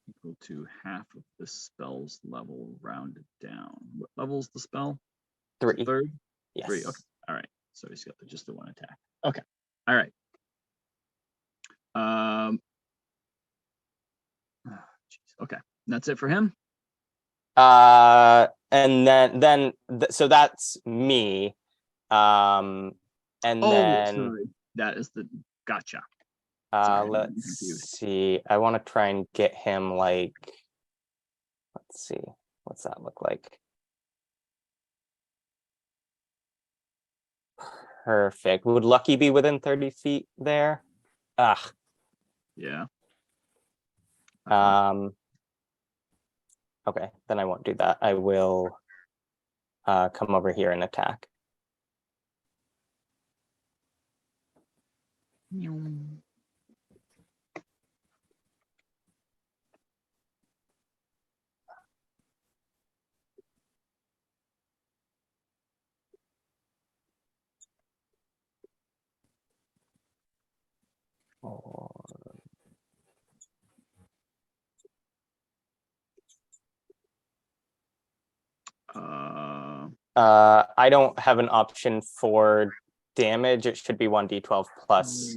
equal to half of the spell's level rounded down. What level's the spell? 3. Third? Yes. 3, okay. All right, so he's got just the 1 attack. Okay, all right. Okay, that's it for him. And then so that's me. And then sorry. That is the gotcha. Sorry, let's see. I want to try and get him like, let's see, what's that look like? Perfect. Would Lucky be within 30 feet there? Ah. Yeah. Okay, then I won't do that. I will come over here and attack. I don't have an option for damage. It should be 1d12 plus.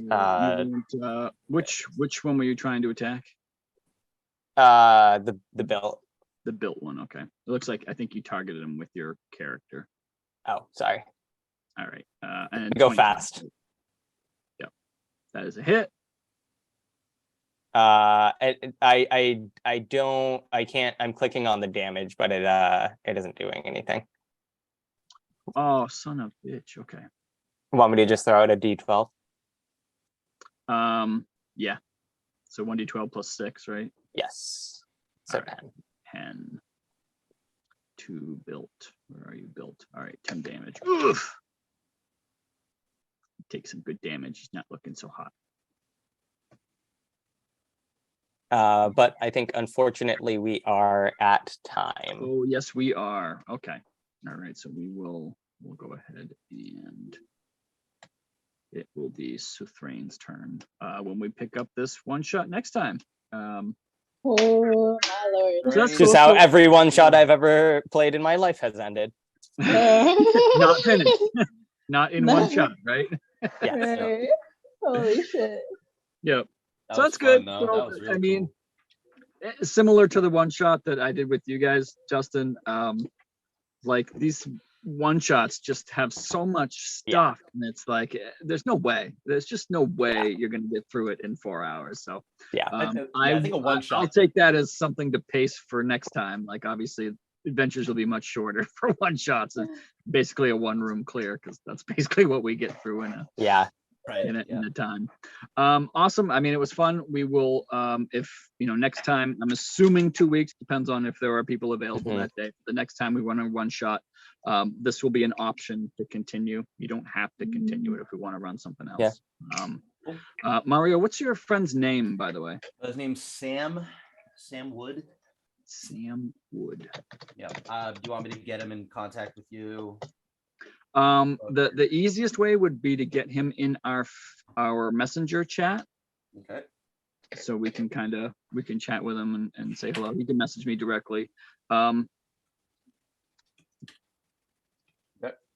Which one were you trying to attack? The built. The built one. Okay. It looks like I think you targeted him with your character. Oh, sorry. All right. And go fast. Yep. That is a hit. I can't. I'm clicking on the damage, but it isn't doing anything. Oh, son of a bitch. Okay. Want me to just throw out a d12? Yeah. So 1d12 plus 6, right? Yes. So right. 10. 2 built. Where are you built? All right, 10 damage. Oof. Take some good damage. He's not looking so hot. But I think unfortunately we are at time. Oh, yes, we are. Okay. All right, so we'll go ahead and it will be Suthrain's turn when we pick up this one shot next time. Oh my lord! So that's just cool. how every one shot I've ever played in my life has ended. Not finished. Not in one shot, right? Yeah. Right. Holy shit! Yep. That So was that's good. fun, though. So, That was really I mean, cool. similar to the one shot that I did with you guys, Justin. Like these one shots just have so much stuff, and it's like there's no way. There's just no way you're gonna get through it in 4 hours. So I think a one shot. I'll take that as something to pace for next time. Like obviously adventures will be much shorter for one shots. It's basically a one room clear because that's basically what we get through in a in a time. Awesome. I mean, it was fun. We will if next time, I'm assuming 2 weeks, depends on if there are people available that day. The next time we run a one shot, this will be an option to continue. You don't have to continue it if we want to run something else. Mario, what's your friend's name, by the way? His name's Sam Wood. Sam Wood. Yeah. Do you want me to get him in contact with you? The easiest way would be to get him in our messenger chat. Okay. So we can chat with him and say hello. He can message me directly.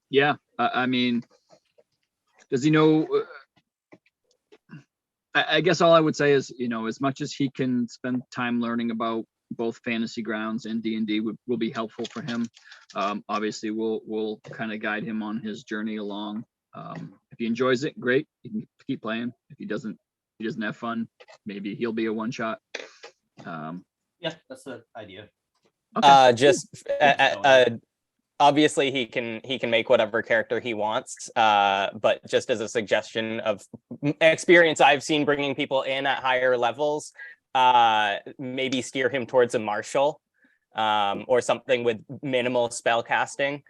Yeah, I mean, does he know? I guess all I would say is, as much as he can spend time learning about both Fantasy Grounds and D&D will be helpful for him. Obviously, we'll kind of guide him on his journey along. If he enjoys it, great. He can keep playing. If he doesn't have fun, maybe he'll be a one shot. Yeah, that's the idea. Okay. Obviously he can make whatever character he wants, but just as a suggestion of experience I've seen bringing people in at higher levels, maybe steer him towards a martial or something with minimal spell casting,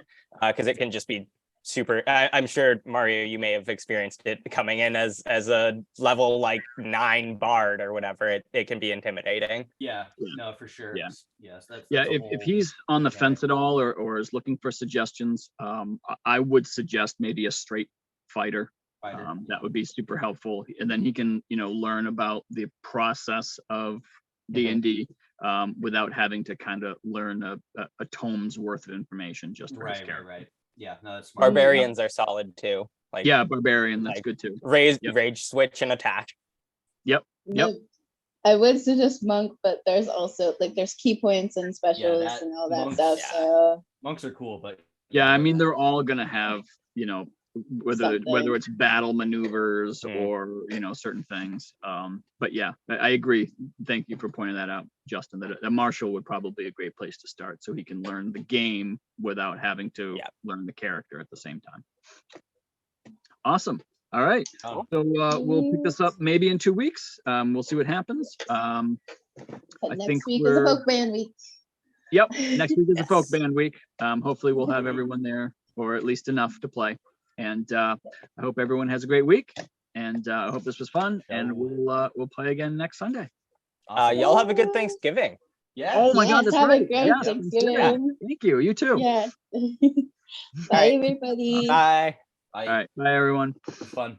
because it can just be super. I'm sure, Mario, you may have experienced it coming in as a level like 9 bard or whatever. It can be intimidating. Yeah, no, for sure. Yeah. Yes, that's if he's on the fence at all or is looking for suggestions, I would suggest maybe a straight fighter. That would be super helpful, and then he can learn about the process of D&D without having to kind of learn a tome's worth of information just for his character. Right. Yeah, no, that's smart. Barbarians are solid too. Barbarian, that's good too. Rage switch and attack. Yep. I would suggest monk, but there's also like there's key points and specialists and all that monks, stuff. yeah. So Monks are cool, but Yeah, I mean, they're all gonna have, whether Something. it's battle maneuvers Mm. or certain things. But yeah, I agree. Thank you for pointing that out, Justin. That a marshal would probably be a great place to start, so he can learn the game without having to learn the character at the same time. Awesome. All right. Cool. So we'll pick this up maybe in 2 weeks. We'll see what happens. I next think week is a folk band week. Yep. Next week is a folk Yes. band week. Hopefully we'll have everyone there, or at least enough to play. And I hope everyone has a great week. And I hope this was fun. And we'll play again next Sunday. Awesome. Y'all have a good Thanksgiving. Yeah. Oh my God, Yes, that's have a right. great Yes, Thanksgiving. Thank you. You too. Yeah. Bye, right. everybody. Bye. Bye. All right. Bye, everyone. It was fun.